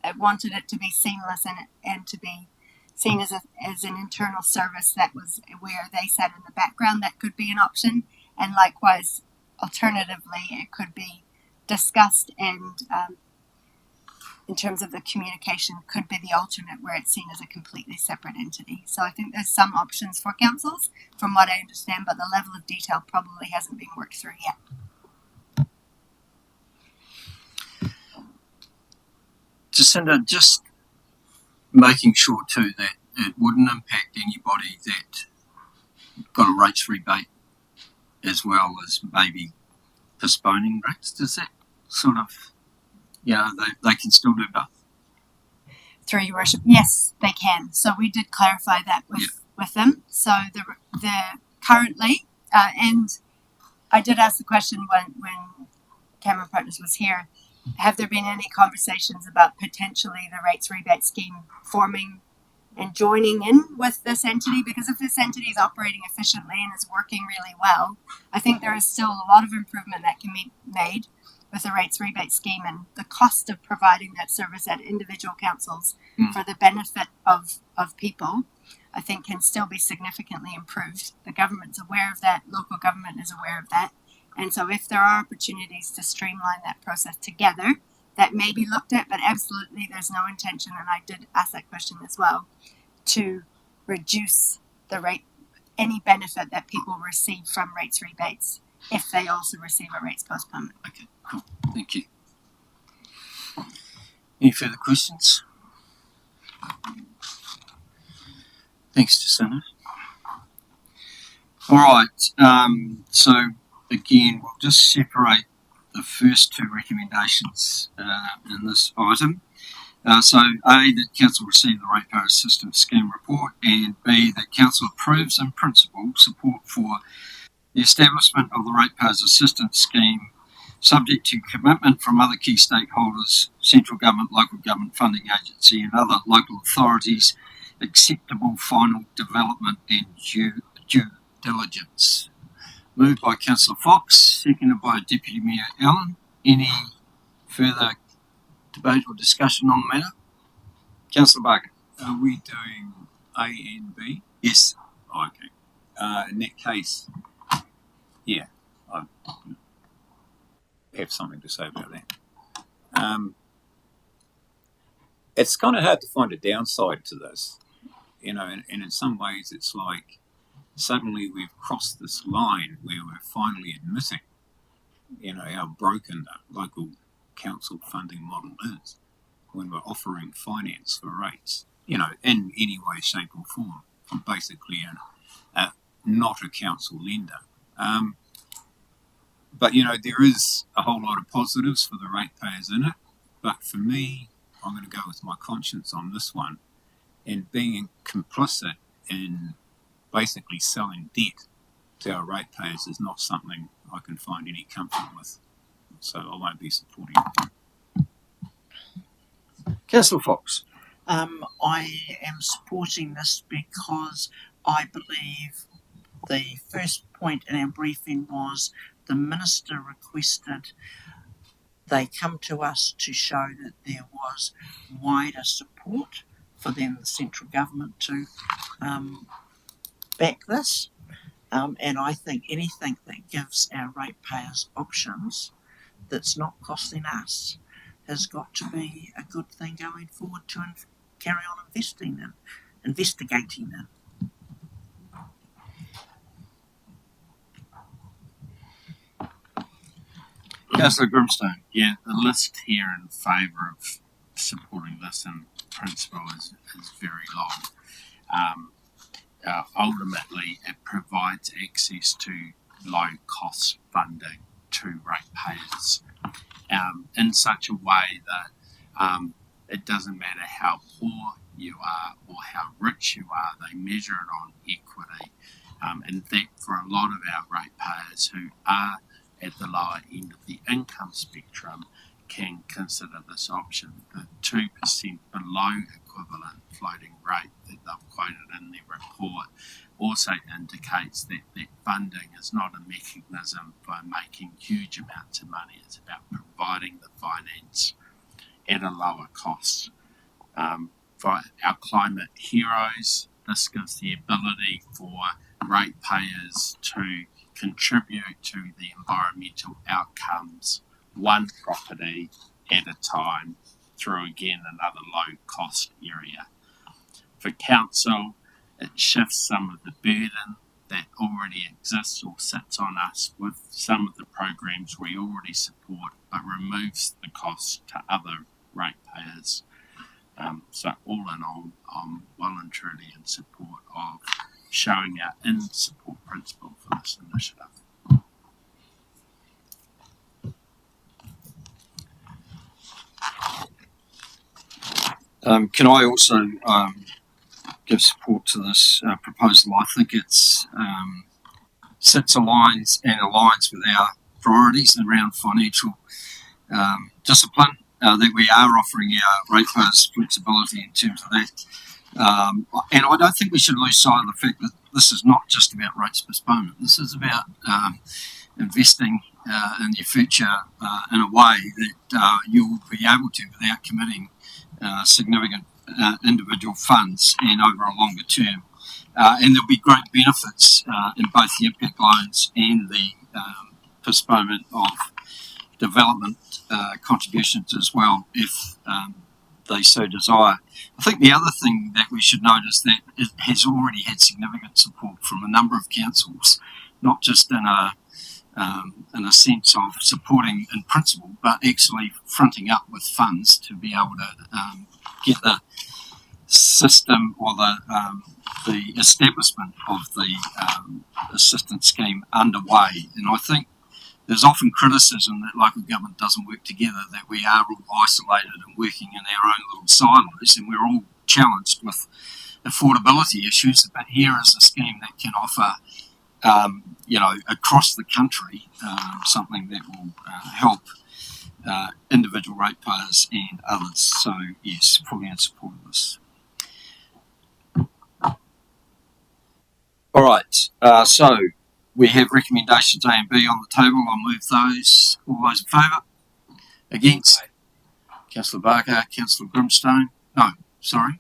it wanted it to be seamless and to be seen as an internal service that was where they sat in the background, that could be an option. And likewise, alternatively, it could be discussed and in terms of the communication could be the alternate where it's seen as a completely separate entity. So I think there's some options for councils from what I understand, but the level of detail probably hasn't been worked through yet. Jacinda, just making sure too that it wouldn't impact anybody that got a rates rebate as well as maybe postponing rates. Does that sort of, they can still do both? Through your worship, yes, they can. So we did clarify that with them. So the currently, and I did ask the question when Cameron Partners was here, have there been any conversations about potentially the rates rebate scheme forming and joining in with this entity? Because if this entity is operating efficiently and is working really well, I think there is still a lot of improvement that can be made with the rates rebate scheme, and the cost of providing that service at individual councils for the benefit of people, I think can still be significantly improved. The government's aware of that, local government is aware of that. And so if there are opportunities to streamline that process together, that may be looked at, but absolutely there's no intention, and I did ask that question as well, to reduce the rate, any benefit that people receive from rates rebates if they also receive a rates postponement. Okay, cool. Thank you. Any further questions? Thanks, Jacinda. All right, so again, we'll just separate the first two recommendations in this item. So A, that Council receive the Ratepayer Assistance Scheme report, and B, that Council approves in principle support for the establishment of the Ratepayers Assistance Scheme, subject to commitment from other key stakeholders, central government, local government funding agency and other local authorities, acceptable final development and due diligence. Moved by Councillor Fox, seconded by Deputy Mayor Allen. Any further debate or discussion on the matter? Councillor Barker. Are we doing A and B? Yes. Oh, okay. In that case, yeah, I have something to say about that. It's kind of hard to find a downside to this, and in some ways it's like suddenly we've crossed this line where we're finally admitting, how broken the local council funding model is when we're offering finance for rates, in any way, shape or form from basically not a council lender. But, there is a whole lot of positives for the ratepayers in it. But for me, I'm going to go with my conscience on this one. And being complicit in basically selling debt to our ratepayers is not something I can find any comfort with. So I won't be supporting it. Councillor Fox. I am supporting this because I believe the first point in our briefing was the Minister requested they come to us to show that there was wider support for them, the central government, to back this. And I think anything that gives our ratepayers options that's not costing us has got to be a good thing going forward to carry on investing in, investigating in. Councillor Grimstone. Yeah, the list here in favour of supporting this in principle is very long. Ultimately, it provides access to low-cost funding to ratepayers in such a way that it doesn't matter how poor you are or how rich you are, they measure it on equity. In fact, for a lot of our ratepayers who are at the lower end of the income spectrum can consider this option. The 2% below equivalent floating rate that they've quoted in their report also indicates that that funding is not a mechanism for making huge amounts of money. It's about providing the finance at a lower cost. For our climate heroes, this gives the ability for ratepayers to contribute to the environmental outcomes one property at a time through again another low cost area. For council, it shifts some of the burden that already exists or sits on us with some of the programs we already support, but removes the cost to other ratepayers. So all in all, I'm well and truly in support of showing our in-support principle for this initiative. Can I also give support to this proposal? I think it's aligns with our priorities around financial discipline, that we are offering our ratepayers flexibility in terms of that. And I don't think we should lose sight of the fact that this is not just about rates postponement. This is about investing in your future in a way that you will be able to without committing significant individual funds and over a longer term. And there'll be great benefits in both the impact loans and the postponement of development contributions as well, if they so desire. I think the other thing that we should note is that it has already had significant support from a number of councils, not just in a sense of supporting in principle, but actually fronting up with funds to be able to get the system or the establishment of the assistance scheme underway. And I think there's often criticism that local government doesn't work together, that we are all isolated and working in our own little silos, and we're all challenged with affordability issues. But here is a scheme that can offer, across the country, something that will help individual ratepayers and others. So yes, fully in support of this. All right, so we have recommendations A and B on the table. I'll move those. All those in favour? Against? Councillor Barker, Councillor Grimstone. No, sorry.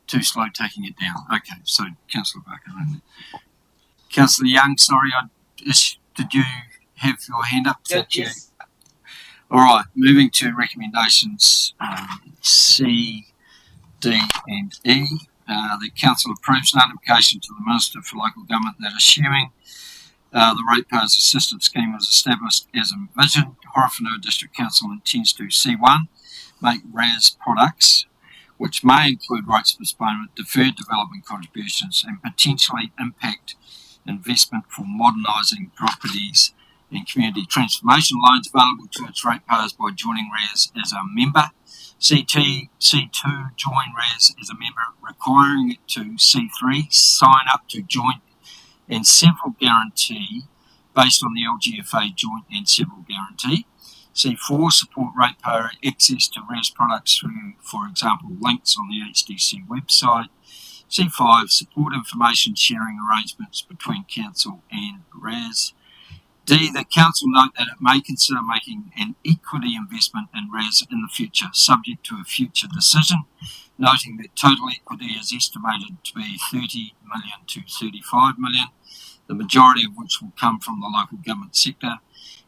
Too slow taking it down. Okay, so Councillor Barker only. Councillor Young, sorry, did you have your hand up? Yes. All right, moving to recommendations C, D and E. The Council approves notification to the Minister for Local Government that assuming the Ratepayers Assistance Scheme is established as envisioned, Horowhenua District Council intends to C1, make RAS products, which may include rates postponement, deferred development contributions and potentially impact investment for modernising properties and community transformation loans available to its ratepayers by joining RAS as a member. C2, join RAS as a member, requiring it to C3, sign up to joint and several guarantee based on the LGFA joint and several guarantee. C4, support ratepayer access to RAS products through, for example, links on the HDC website. C5, support information sharing arrangements between council and RAS. D, the council note that it may consider making an equity investment in RAS in the future, subject to a future decision, noting that total equity is estimated to be 30 million to 35 million, the majority of which will come from the local government sector.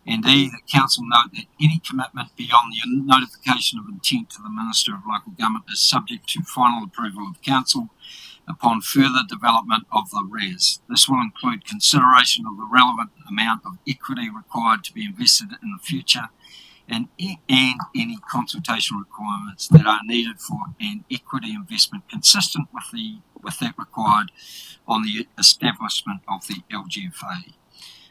And E, the council note that any commitment beyond the notification of intent to the Minister of Local Government is subject to final approval of council, upon further development of the RES. This will include consideration of the relevant amount of equity required to be invested in the future and any consultation requirements that are needed for an equity investment consistent with that required on the establishment of the LGFA.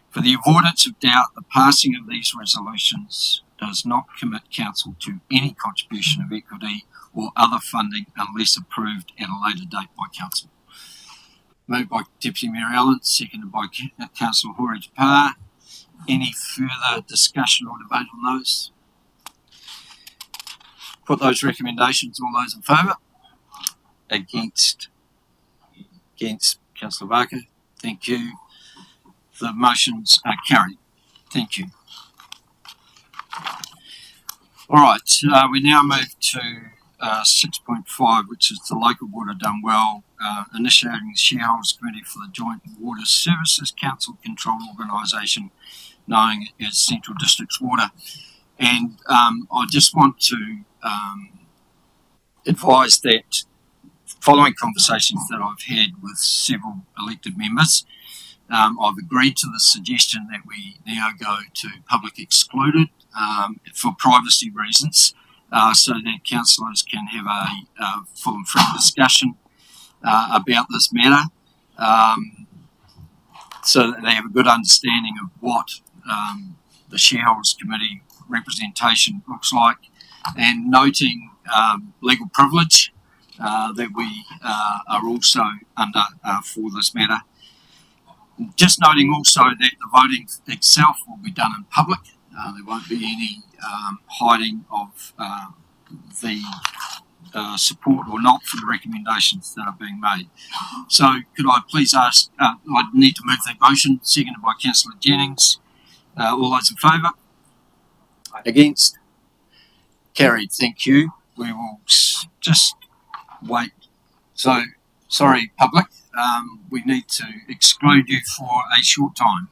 For the avoidance of doubt, the passing of these resolutions does not commit Council to any contribution of equity or other funding unless approved at a later date by Council. Moved by Deputy Mayor Allen, seconded by Councillor Hori Te Pa. Any further discussion or debate on those? Put those recommendations. All those in favour? Against? Against. Councillor Barker. Thank you. The motions are carried. Thank you. All right, we now move to 6.5, which is the Local Water Done Well, initiating the Shareholders Committee for the Joint Water Services Council Control Organisation, known as Central Districts Water. And I just want to advise that following conversations that I've had with several elected members, I've agreed to the suggestion that we now go to public excluded for privacy reasons, so that councillors can have a full and frank discussion about this matter, so that they have a good understanding of what the Shareholders Committee representation looks like, and noting legal privilege that we are also under for this matter. Just noting also that the voting itself will be done in public. There won't be any hiding of the support or not for the recommendations that are being made. So could I please ask, I need to move that motion, seconded by Councillor Jennings. All those in favour? Against? Carried, thank you. We will just wait. So, sorry public, we need to exclude you for a short time.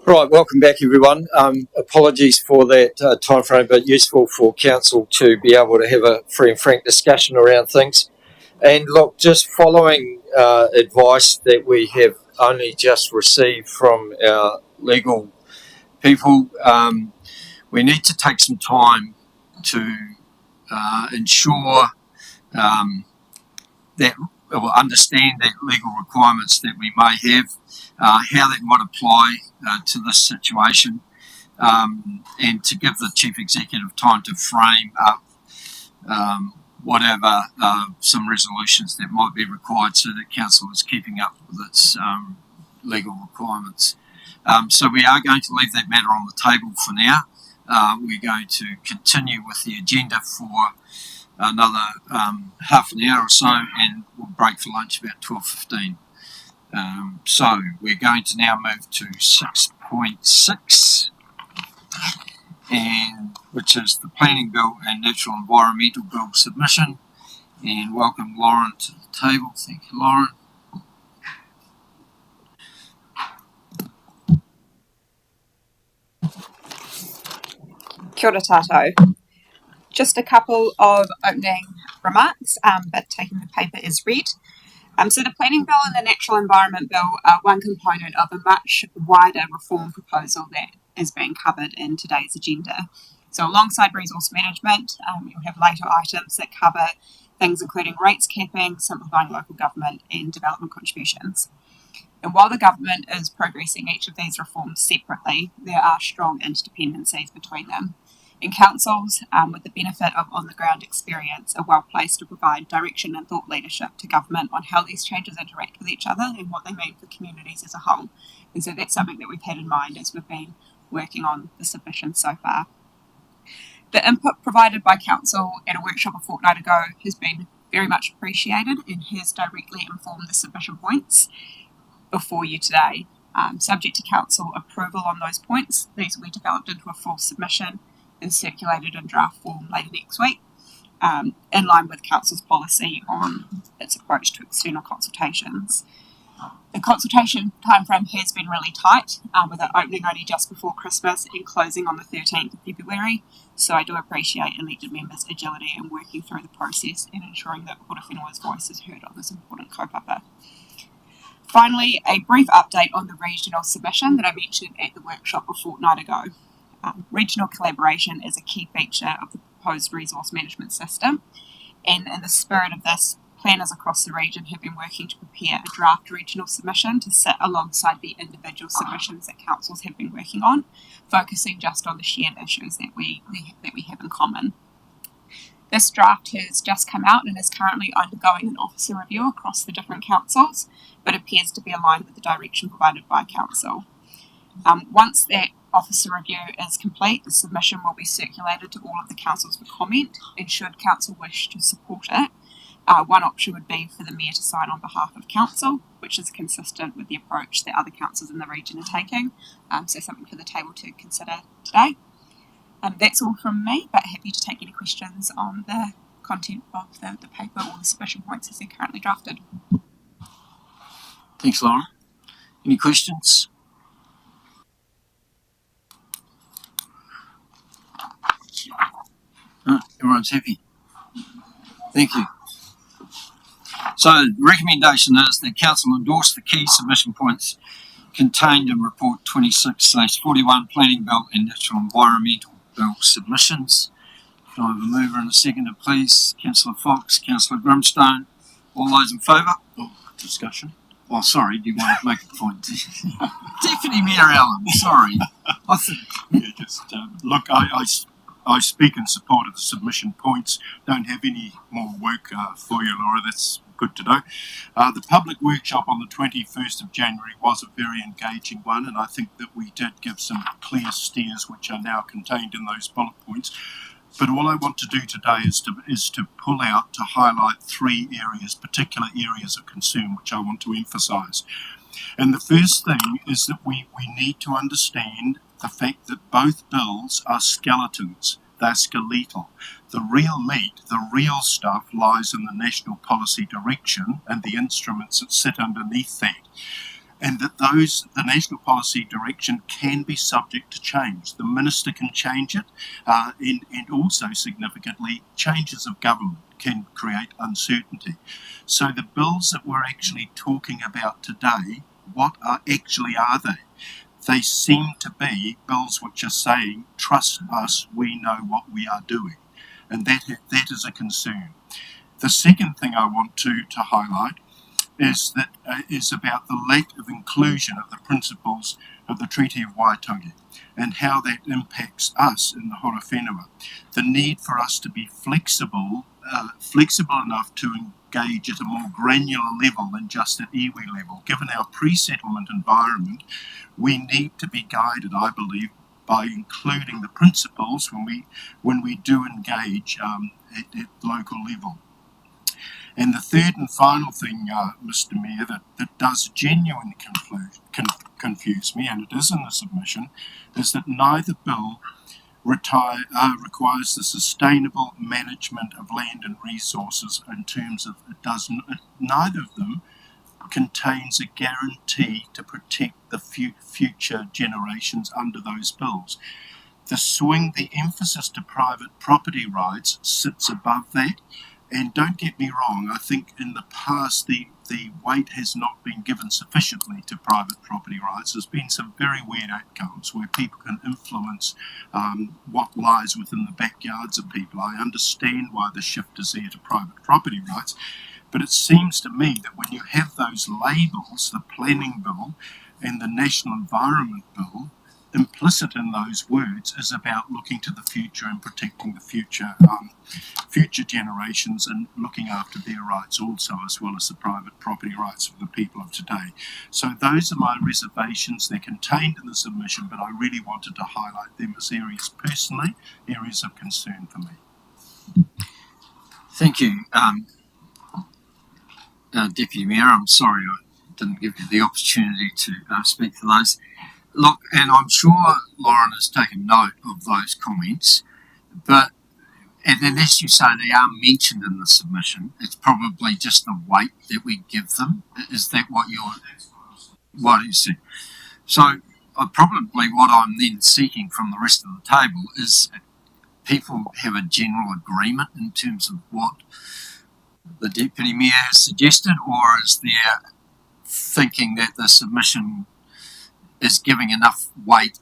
Right, welcome back everyone. Apologies for that time frame, but useful for council to be able to have a free and frank discussion around things. And look, just following advice that we have only just received from our legal people, we need to take some time to ensure that we'll understand the legal requirements that we may have, how that might apply to this situation, and to give the Chief Executive time to frame up whatever some resolutions that might be required so that Council is keeping up with its legal requirements. So we are going to leave that matter on the table for now. We're going to continue with the agenda for another half an hour or so, and we'll break for lunch about 12:15. So we're going to now move to 6.6, and which is the Planning Bill and Natural Environmental Bill submission. And welcome Lauren to the table. Thank you, Lauren. Kia ora tātou. Just a couple of opening remarks, but taking the paper as read. So the Planning Bill and the Natural Environment Bill are one component of a much wider reform proposal that is being covered in today's agenda. So alongside resource management, you'll have later items that cover things including rates capping, simplifying local government and development contributions. And while the government is progressing each of these reforms separately, there are strong interdependencies between them. And councils, with the benefit of on-the-ground experience, are well placed to provide direction and thought leadership to government on how these changes interact with each other and what they mean for communities as a whole. And so that's something that we've had in mind as we've been working on the submission so far. The input provided by council at a workshop a fortnight ago has been very much appreciated and has directly informed the submission points before you today. Subject to council approval on those points, these will be developed into a full submission and circulated in draft form later next week, in line with council's policy on its approach to external consultations. The consultation timeframe has been really tight, with it opening only just before Christmas and closing on the 13th of February, so I do appreciate elected members' agility in working through the process and ensuring that Horowhenua voice is heard on this important kaupapa. Finally, a brief update on the regional submission that I mentioned at the workshop a fortnight ago. Regional collaboration is a key feature of the proposed resource management system, and in the spirit of this, planners across the region have been working to prepare a draft regional submission to sit alongside the individual submissions that councils have been working on, focusing just on the shared issues that we have in common. This draft has just come out and is currently undergoing an officer review across the different councils, but appears to be aligned with the direction provided by council. Once that officer review is complete, the submission will be circulated to all of the councils for comment, and should council wish to support it, one option would be for the mayor to sign on behalf of council, which is consistent with the approach that other councils in the region are taking, so something for the table to consider today. That's all from me, but happy to take any questions on the content of the paper or the submission points as they're currently drafted. Thanks, Lauren. Any questions? Everyone's happy. Thank you. So the recommendation is that council endorse the key submission points contained in report 26/41 Planning Bill and Natural Environmental Bill submissions. Can I have a mover and a seconder, please? Councillor Fox, Councillor Grimstone. All those in favour? Oh, discussion. Oh, sorry, do you want to make a point? Deputy Mayor Allen, sorry. Look, I speak in support of the submission points. Don't have any more work for you, Laura. That's good to know. The public workshop on the 21st of January was a very engaging one, and I think that we did give some clear steers which are now contained in those bullet points. But all I want to do today is to pull out, to highlight three areas, particular areas of concern, which I want to emphasise. And the first thing is that we need to understand the fact that both bills are skeletons. They're skeletal. The real meat, the real stuff, lies in the national policy direction and the instruments that sit underneath that. and that the national policy direction can be subject to change. The minister can change it, and also significantly, changes of government can create uncertainty. So the bills that we're actually talking about today, what are they? They seem to be bills which are saying, trust us, we know what we are doing. And that is a concern. The second thing I want to highlight is about the lack of inclusion of the principles of the Treaty of Waitangi and how that impacts us in the Hora Whenua. The need for us to be flexible enough to engage at a more granular level than just at iwi level. Given our pre-settlement environment, we need to be guided, I believe, by including the principles when we do engage at local level. And the third and final thing, Mr. Mayor, that does genuinely confuse me, and it is in the submission, is that neither bill requires the sustainable management of land and resources in terms of neither of them contains a guarantee to protect the future generations under those bills. The emphasis to private property rights sits above that. And don't get me wrong, I think in the past the weight has not been given sufficiently to private property rights. There's been some very weird outcomes where people can influence what lies within the backyards of people. I understand why the shift is there to private property rights, but it seems to me that when you have those labels, the Planning Bill and the National Environment Bill, implicit in those words is about looking to the future and protecting the future generations and looking after their rights also, as well as the private property rights of the people of today. So those are my reservations. They're contained in the submission, but I really wanted to highlight them as areas of concern for me. Thank you, Deputy Mayor. I'm sorry I didn't give you the opportunity to speak for those. Look, and I'm sure Lauren has taken note of those comments, but and as you say, they are mentioned in the submission. It's probably just the weight that we give them. Is that what you see? So probably what I'm then seeking from the rest of the table is people have a general agreement in terms of what the Deputy Mayor has suggested, or is there thinking that the submission is giving enough weight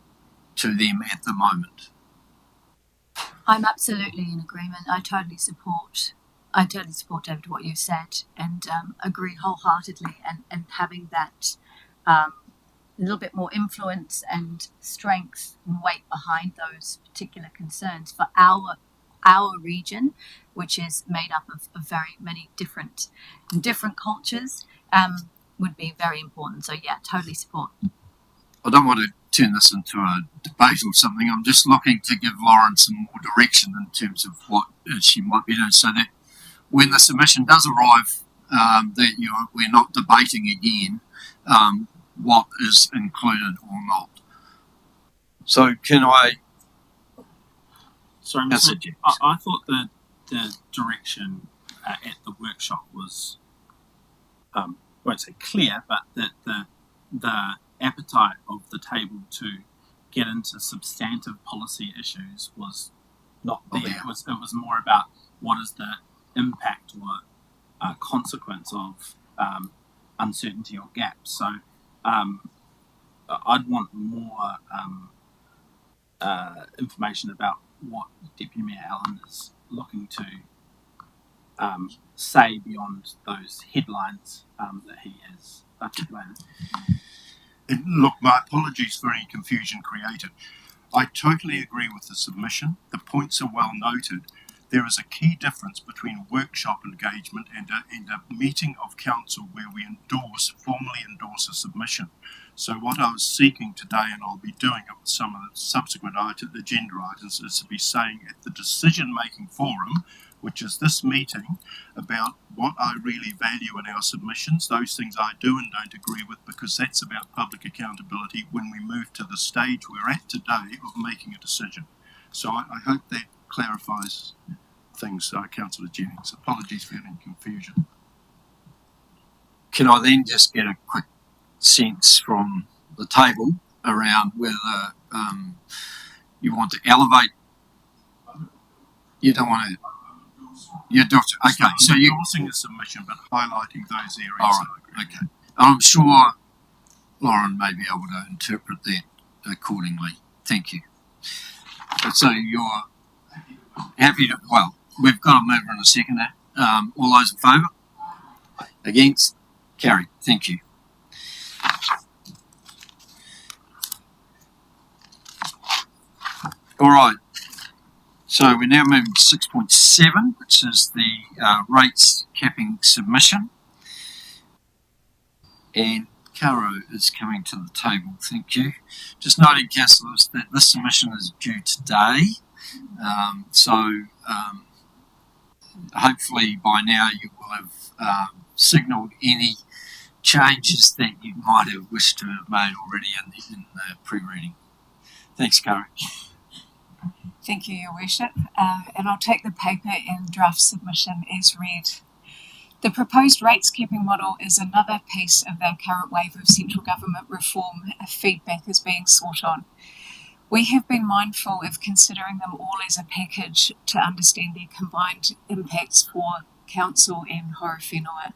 to them at the moment? I'm absolutely in agreement. I totally support David what you said, and agree wholeheartedly. And having that little bit more influence and strength and weight behind those particular concerns for our region, which is made up of very many different cultures, would be very important. So yeah, totally support. I don't want to turn this into a debate or something. I'm just looking to give Lauren some more direction in terms of what she might be doing, so that when the submission does arrive, that we're not debating again what is included or not. So can I? Sorry, Mr. I thought the direction at the workshop was, I won't say clear, but that the appetite of the table to get into substantive policy issues was not there. It was more about what is the impact or consequence of uncertainty or gaps. So I'd want more information about what Deputy Mayor Allen is looking to say beyond those headlines that he has articulated. And look, my apologies for any confusion created. I totally agree with the submission. The points are well noted. There is a key difference between workshop engagement and a meeting of council where we formally endorse a submission. So what I was seeking today, and I'll be doing it with some of the subsequent agenda items, is to be saying at the decision-making forum, which is this meeting, about what I really value in our submissions, those things I do and don't agree with, because that's about public accountability when we move to the stage we're at today of making a decision. So I hope that clarifies things, Councillor Jennings. Apologies for any confusion. Can I then just get a quick sense from the table around whether you want to elevate. You don't want to. You don't. Okay, so you endorsing a submission, but highlighting those areas. All right. Okay. I'm sure Lauren may be able to interpret that accordingly. Thank you. So you're happy to. Well, we've got a mover and a seconder. All those in favour? Against? Carried. Thank you. All right. So we're now moving to 6.7, which is the rates capping submission. And Caro is coming to the table. Thank you. Just noting, councillors, that this submission is due today. Hopefully by now you will have signalled any changes that you might have wished to have made already in the pre-reading. Thanks, Caro. Thank you, Your Worship. And I'll take the paper in draft submission as read. The proposed rates keeping model is another piece of the current wave of central government reform. Feedback is being sought on. We have been mindful of considering them all as a package to understand their combined impacts for Council and Horowhenua.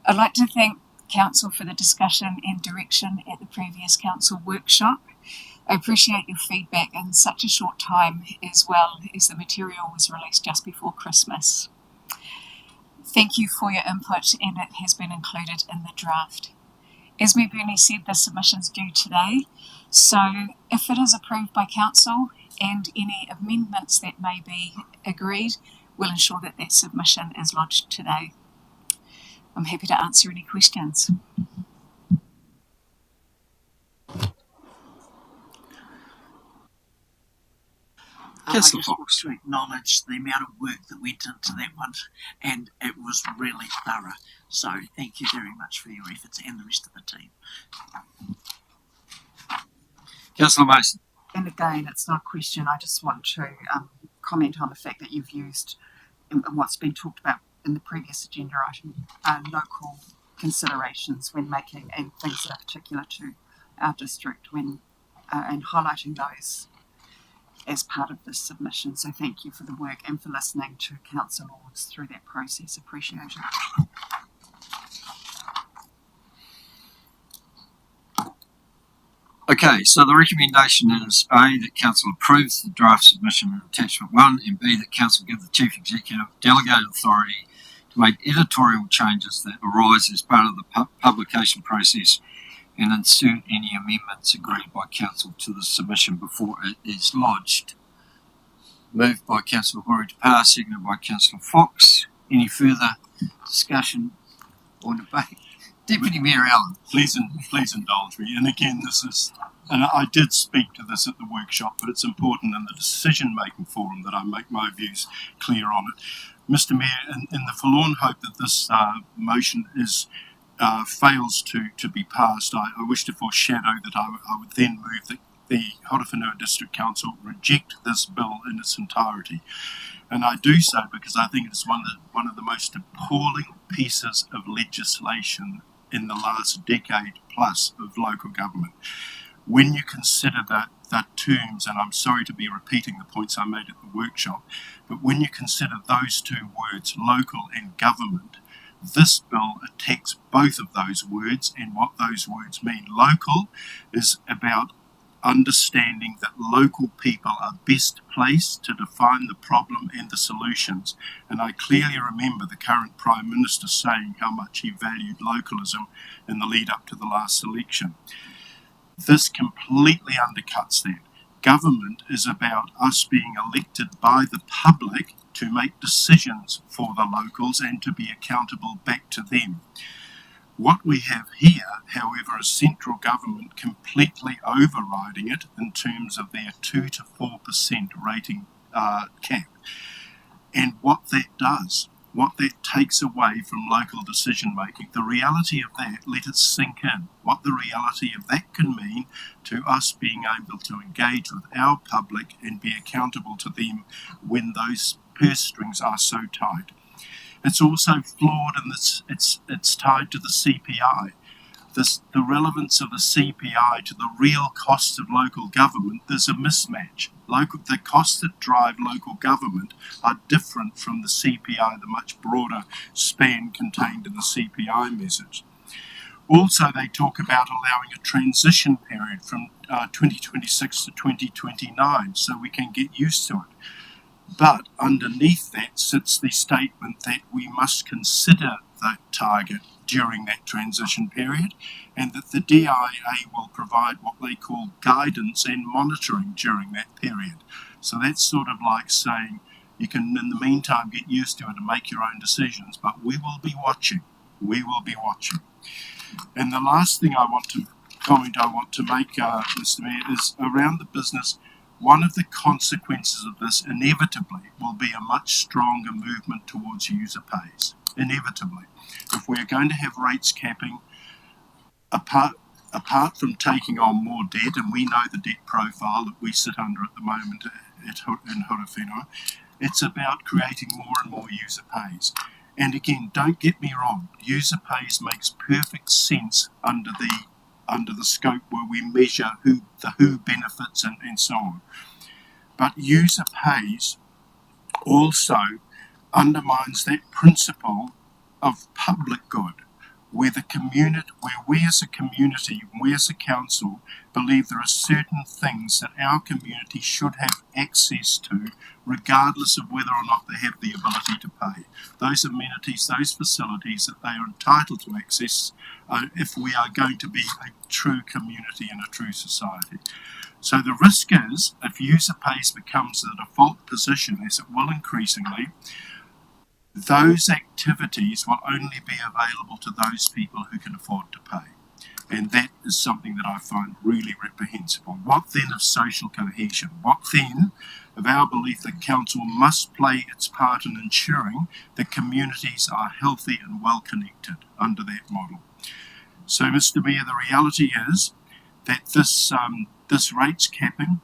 I'd like to thank Council for the discussion and direction at the previous Council workshop. I appreciate your feedback in such a short time, as well as the material was released just before Christmas. Thank you for your input, and it has been included in the draft. As Mebuni said, the submission's due today, so if it is approved by Council and any amendments that may be agreed, we'll ensure that that submission is lodged today. I'm happy to answer any questions. I just want to acknowledge the amount of work that went into that one, and it was really thorough. So thank you very much for your efforts and the rest of the team. Councillor Mason. And again, it's not a question. I just want to comment on the fact that you've used, and what's been talked about in the previous agenda item, local considerations when making, and things that are particular to our district, when and highlighting those as part of this submission. So thank you for the work and for listening to Council Lords through that process. Appreciate it. Okay, so the recommendation is A, that Council approves the draft submission in attachment 1, and B, that Council give the Chief Executive delegated authority to make editorial changes that arise as part of the publication process and insert any amendments agreed by Council to the submission before it is lodged. Moved by Councillor Hori to pass, seconded by Councillor Fox. Any further discussion or debate? Deputy Mayor Allen. Please indulge me. And again, and I did speak to this at the workshop, but it's important in the decision-making forum that I make my views clear on it. Mr. Mayor, in the forlorn hope that this motion fails to be passed, I wish to foreshadow that I would then move that the Horowhenua District Council reject this bill in its entirety. And I do so because I think it is one of the most appalling pieces of legislation in the last decade plus of local government. When you consider that terms, and I'm sorry to be repeating the points I made at the workshop, but when you consider those two words, local and government, this bill attacks both of those words and what those words mean. Local is about understanding that local people are best placed to define the problem and the solutions. And I clearly remember the current Prime Minister saying how much he valued localism in the lead up to the last election. This completely undercuts that. Government is about us being elected by the public to make decisions for the locals and to be accountable back to them. What we have here, however, is central government completely overriding it in terms of their 2 to 4% rating cap. And what that does, what that takes away from local decision making, the reality of that, let it sink in, what the reality of that can mean to us being able to engage with our public and be accountable to them when those purse strings are so tight. It's also flawed in this, it's tied to the CPI. the relevance of a CPI to the real cost of local government, there's a mismatch. The costs that drive local government are different from the CPI, the much broader span contained in the CPI message. Also, they talk about allowing a transition period from 2026 to 2029 so we can get used to it. But underneath that sits the statement that we must consider that target during that transition period, and that the DIA will provide what they call guidance and monitoring during that period. So that's sort of like saying you can in the meantime get used to it and make your own decisions, but we will be watching. We will be watching. And the last thing I want to make, Mr. Mayor, is around the business. One of the consequences of this inevitably will be a much stronger movement towards user pays. Inevitably. If we're going to have rates capping, apart from taking on more debt, and we know the debt profile that we sit under at the moment in Horowhenua, it's about creating more and more user pays. And again, don't get me wrong, user pays makes perfect sense under the scope where we measure who benefits and so on. But user pays also undermines that principle of public good, where we as a community, we as a council, believe there are certain things that our community should have access to, regardless of whether or not they have the ability to pay. Those amenities, those facilities that they are entitled to access if we are going to be a true community and a true society. So the risk is, if user pays becomes the default position, as it will increasingly, those activities will only be available to those people who can afford to pay. And that is something that I find really reprehensible. What then of social cohesion? What then of our belief that council must play its part in ensuring that communities are healthy and well connected under that model? So, Mr. Mayor, the reality is that this rates capping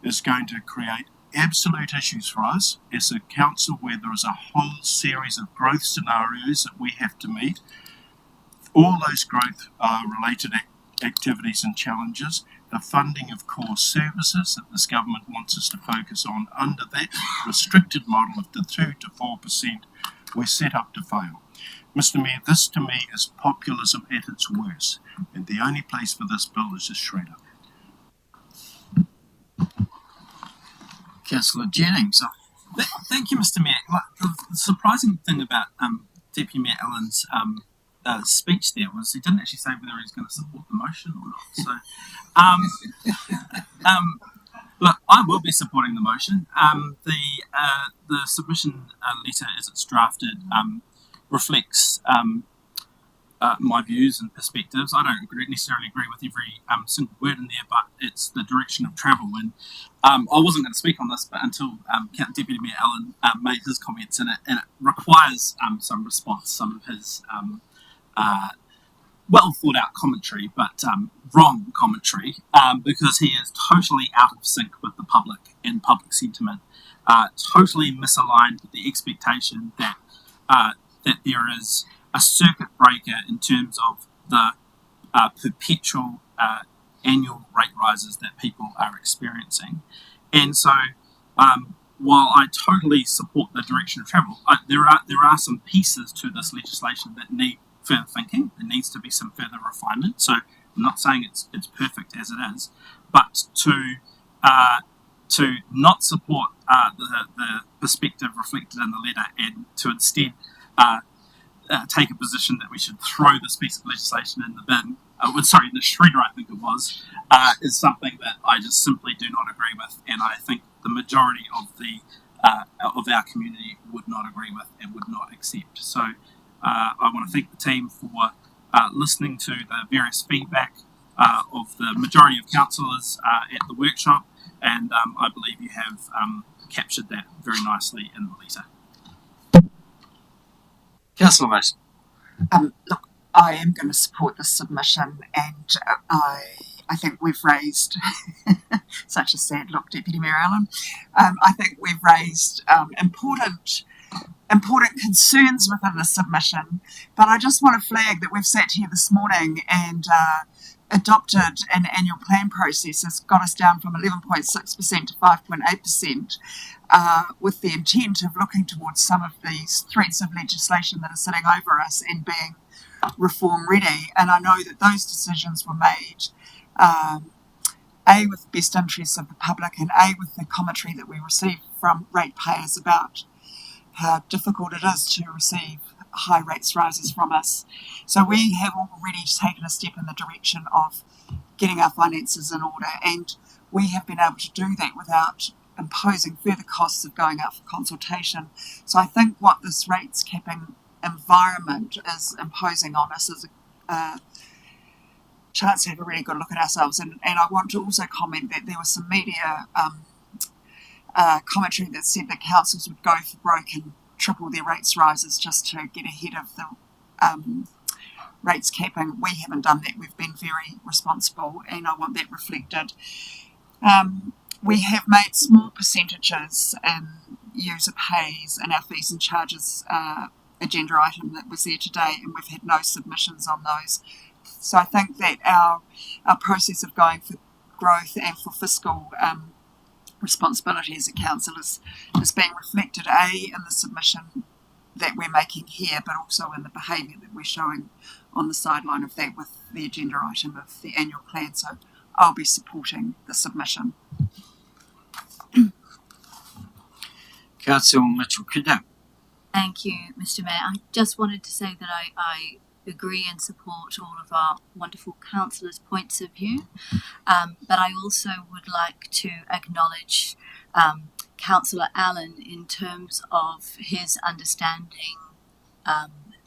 is going to create absolute issues for us as a council, where there is a whole series of growth scenarios that we have to meet. All those growth related activities and challenges, the funding of core services that this government wants us to focus on under that restricted model of the 2 to 4%, we're set up to fail. Mr. Mayor, this to me is populism at its worst, and the only place for this bill is a shredder. Councillor Jennings. Thank you, Mr. Mayor. The surprising thing about Deputy Mayor Allen's speech there was he didn't actually say whether he's going to support the motion or not. So, look, I will be supporting the motion. The submission letter, as it's drafted, reflects my views and perspectives. I don't necessarily agree with every single word in there, but it's the direction of travel. And I wasn't going to speak on this, but until Deputy Mayor Allen made his comments, and it requires some response, some of his well thought out commentary, but wrong commentary, because he is totally out of sync with the public and public sentiment, totally misaligned with the expectation that that there is a circuit breaker in terms of the perpetual annual rate rises that people are experiencing. And so while I totally support the direction of travel, there are some pieces to this legislation that need further thinking. There needs to be some further refinement. So I'm not saying it's perfect as it is, but to not support the perspective reflected in the letter, and to instead take a position that we should throw this piece of legislation in the bin, the shredder, I think it was, is something that I just simply do not agree with, and I think the majority of of our community would not agree with and would not accept. So I want to thank the team for listening to the various feedback of the majority of councillors at the workshop, and I believe you have captured that very nicely in the letter. Councillor Mason. Look, I am going to support this submission, and I think we've raised such a sad look, Deputy Mayor Allen. I think we've raised important important concerns within the submission, but I just want to flag that we've sat here this morning and adopted an annual plan process that's got us down from 11.6% to 5.8%, with the intent of looking towards some of these threats of legislation that are sitting over us and being reform ready. And I know that those decisions were made, A, with the best interests of the public, and A, with the commentary that we receive from ratepayers about how difficult it is to receive high rates rises from us. So we have already taken a step in the direction of getting our finances in order, and we have been able to do that without imposing further costs of going out for consultation. So I think what this rates capping environment is imposing on us is a chance to have a really good look at ourselves. And I want to also comment that there was some media commentary that said that councils would go for broke and triple their rates rises just to get ahead of the rates capping. We haven't done that. We've been very responsible, and I want that reflected. We have made small percentages in user pays and our fees and charges agenda item that was there today, and we've had no submissions on those. So I think that our process of going for growth and for fiscal responsibility as a council is being reflected, A, in the submission that we're making here, but also in the behaviour that we're showing on the sideline of that with the agenda item of the annual plan. So I'll be supporting the submission. Councillor Mitchell-Kidder. Thank you, Mr. Mayor. I just wanted to say that I agree and support all of our wonderful councillors' points of view, but I also would like to acknowledge Councillor Allen in terms of his understanding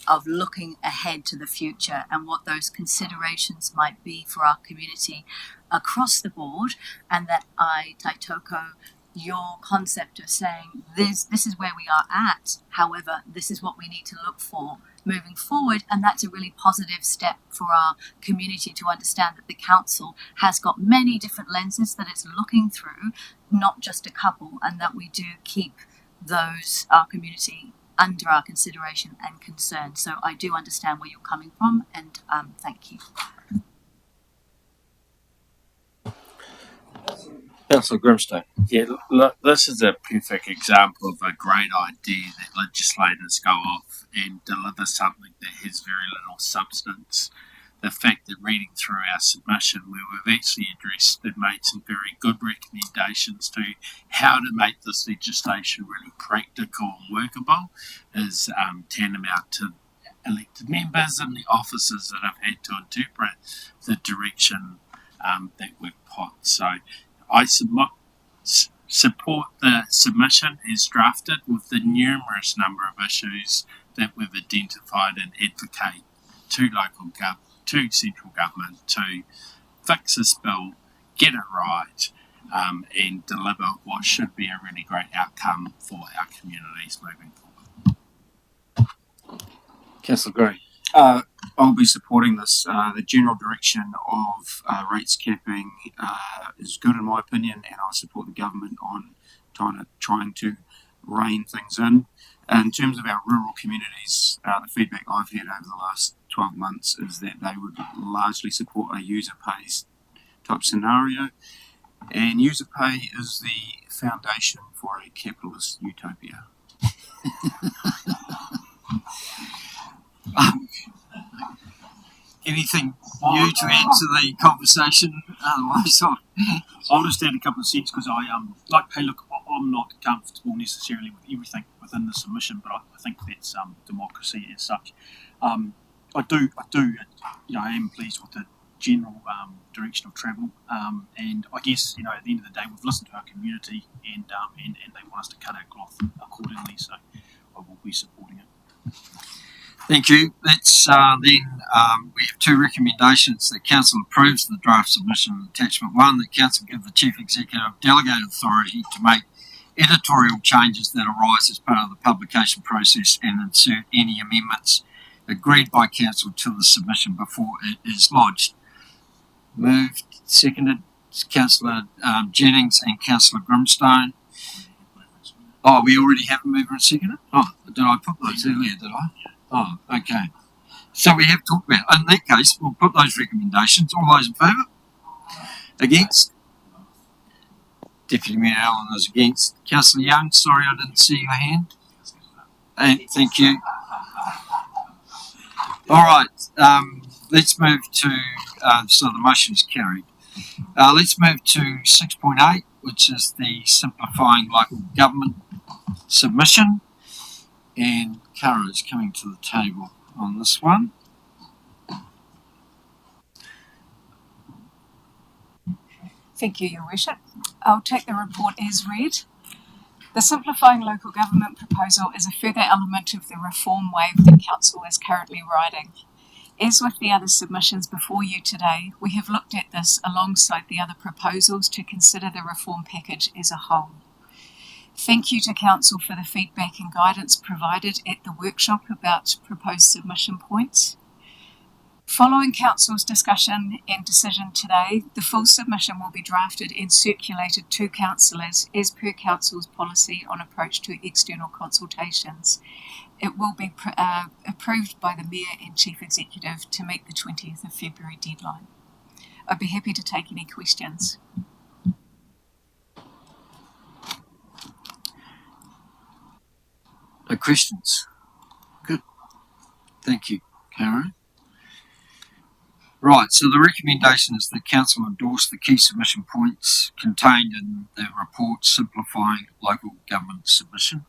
of looking ahead to the future and what those considerations might be for our community across the board, and that I taitoko your concept of saying this is where we are at, however this is what we need to look for moving forward, and that's a really positive step for our community to understand that the council has got many different lenses that it's looking through, not just a couple, and that we do keep those, our community, under our consideration and concern. So I do understand where you're coming from, and thank you. Councillor Grimstone. Yeah, look, this is a perfect example of a great idea that legislators go off and deliver something that has very little substance. The fact that reading through our submission, where we've actually addressed and made some very good recommendations to how to make this legislation really practical and workable, is tantamount to elected members and the officers that have had to interpret the direction that we've put. So I support the submission as drafted, with the numerous number of issues that we've identified and advocate to central government to fix this bill, get it right, and deliver what should be a really great outcome for our communities moving forward. Councillor Gray. I'll be supporting this. The general direction of rates capping is good in my opinion, and I support the government on trying to rein things in. In terms of our rural communities, the feedback I've had over the last 12 months is that they would largely support a user pays type scenario, and user pay is the foundation for a capitalist utopia. Anything new to add to the conversation? Otherwise, I'll just add a couple of cents because I'm not comfortable necessarily with everything within the submission, but I think that's democracy as such. I am pleased with the general direction of travel, and I guess at the end of the day we've listened to our community, and they want us to cut our cloth accordingly, so I will be supporting it. Thank you. Let's then we have two recommendations. The council approves the draft submission attachment 1. The council give the chief executive delegated authority to make editorial changes that arise as part of the publication process and insert any amendments agreed by council to the submission before it is lodged. Moved, seconded, Councillor Jennings and Councillor Grimstone. Oh, we already have a mover and seconder? Oh, did I put those earlier, did I? Oh, okay. So we have talked about, in that case, we'll put those recommendations. All those in favour? Against? Deputy Mayor Allen is against. Councillor Young, sorry I didn't see your hand. And thank you. All right, let's move to, so the motion is carried. Let's move to 6.8, which is the simplifying local government submission. And Cara is coming to the table on this one. Thank you, Your Worship. I'll take the report as read. The simplifying local government proposal is a further element of the reform wave that Council is currently riding. As with the other submissions before you today, we have looked at this alongside the other proposals to consider the reform package as a whole. Thank you to Council for the feedback and guidance provided at the workshop about proposed submission points. Following Council's discussion and decision today, the full submission will be drafted and circulated to councillors as per Council's policy on approach to external consultations. It will be approved by the Mayor and Chief Executive to meet the 20th of February deadline. I'd be happy to take any questions. No questions? Good. Thank you, Karen. Right, so the recommendation is that Council endorse the key submission points contained in the report simplifying local government submission.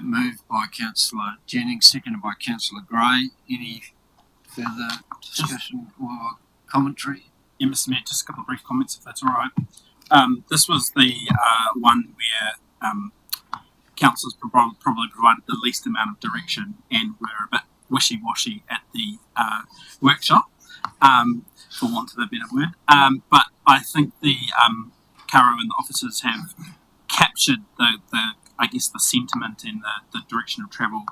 Moved by Councillor Jennings, seconded by Councillor Gray. Any further discussion or commentary? Yeah, Mr. Mayor, just a couple of brief comments, if that's all right. This was the one where councillors probably provided the least amount of direction and were a bit wishy-washy at the workshop, for want of a better word. But I think the Caro and the officers have captured the I guess the sentiment and the direction of travel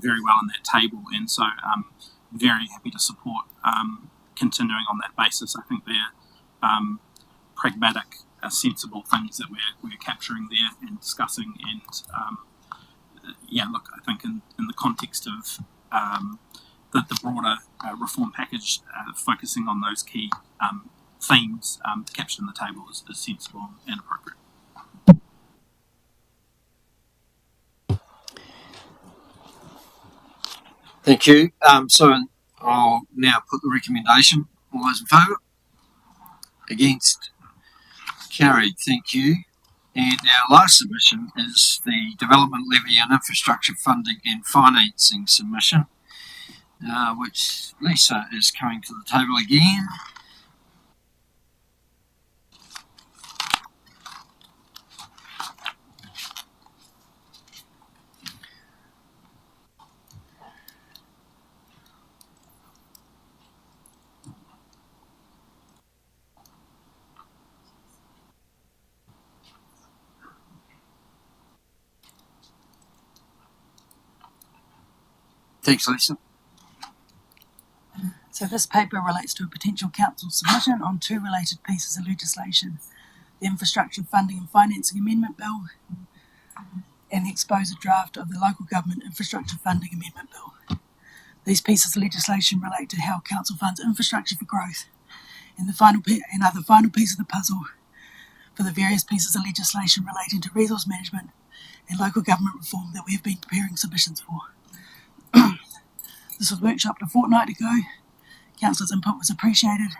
very well in that table, and so I'm very happy to support continuing on that basis. I think they're pragmatic, sensible things that we're capturing there and discussing, and look, I think in the context of the broader reform package, focusing on those key themes captured in the table is sensible and appropriate. Thank you. So I'll now put the recommendation. All those in favour? Against? Carried. Thank you. And our last submission is the Development Levy and Infrastructure Funding and Financing submission, which Lisa is coming to the table again. Thanks, Lisa. So this paper relates to a potential council submission on two related pieces of legislation: the Infrastructure Funding and Financing Amendment Bill and the exposed draft of the Local Government Infrastructure Funding Amendment Bill. These pieces of legislation relate to how council funds infrastructure for growth, and are the final piece of the puzzle for the various pieces of legislation relating to resource management and local government reform that we have been preparing submissions for. This was workshopped a fortnight ago. Councillors' input was appreciated,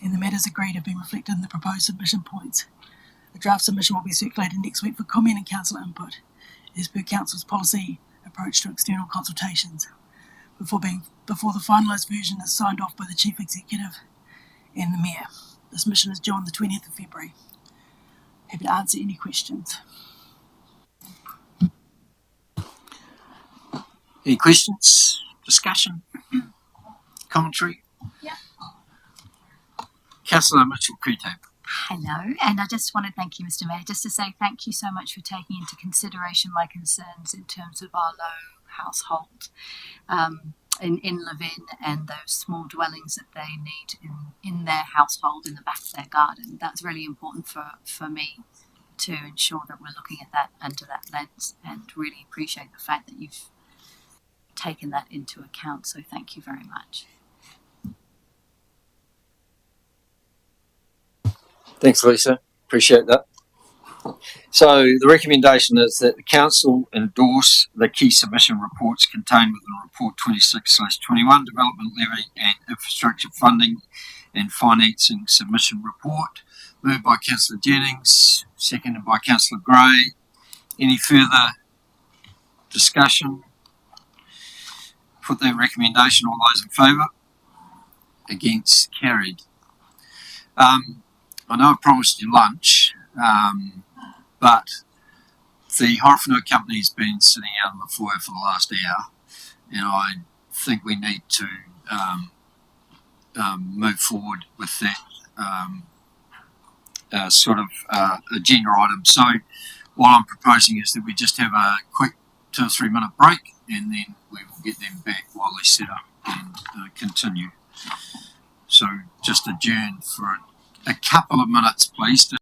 and the matters agreed have been reflected in the proposed submission points. A draft submission will be circulated next week for comment and councillor input, as per Council's policy approach to external consultations, before the finalised version is signed off by the Chief Executive and the Mayor. The submission is due on the 20th of February. Happy to answer any questions. Any questions? Discussion? Commentary? Yeah. Councillor Mitchell-Creto. Hello, and I just want to thank you, Mr. Mayor, just to say thank you so much for taking into consideration my concerns in terms of our low household in Levin and those small dwellings that they need in their household in the back of their garden. That's really important for me to ensure that we're looking at that under that lens, and really appreciate the fact that you've taken that into account. So thank you very much. Thanks, Lisa. Appreciate that. So the recommendation is that the council endorse the key submission reports contained within report 26/21 development levy and infrastructure funding and financing submission report. Moved by Councillor Jennings, seconded by Councillor Gray. Any further discussion? Put that recommendation. All those in favour? Against? Carried. I know I promised you lunch, but the Horowhenua Company has been sitting out in the foyer for the last hour, and I think we need to move forward with that agenda item. So what I'm proposing is that we just have a quick 2 or 3 minute break, and then we will get them back while they set up and continue. So just adjourn for a couple of minutes, please.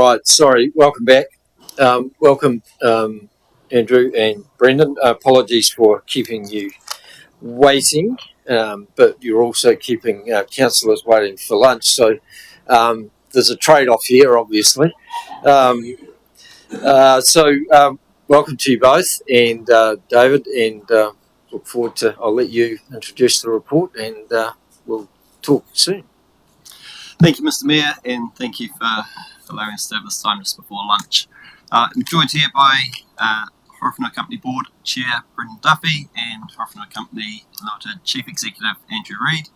right, sorry, welcome back. Welcome, Andrew and Brendan. Apologies for keeping you waiting, but you're also keeping councillors waiting for lunch, so there's a trade-off here, obviously. Welcome to you both, and David, and look forward to, I'll let you introduce the report, and we'll talk soon. Thank you, Mr. Mayor, and thank you for allowing us to have this time just before lunch. I'm joined here by Horowhenua Company Board Chair Brendan Duffy and Horowhenua Company Limited Chief Executive Andrew Reid.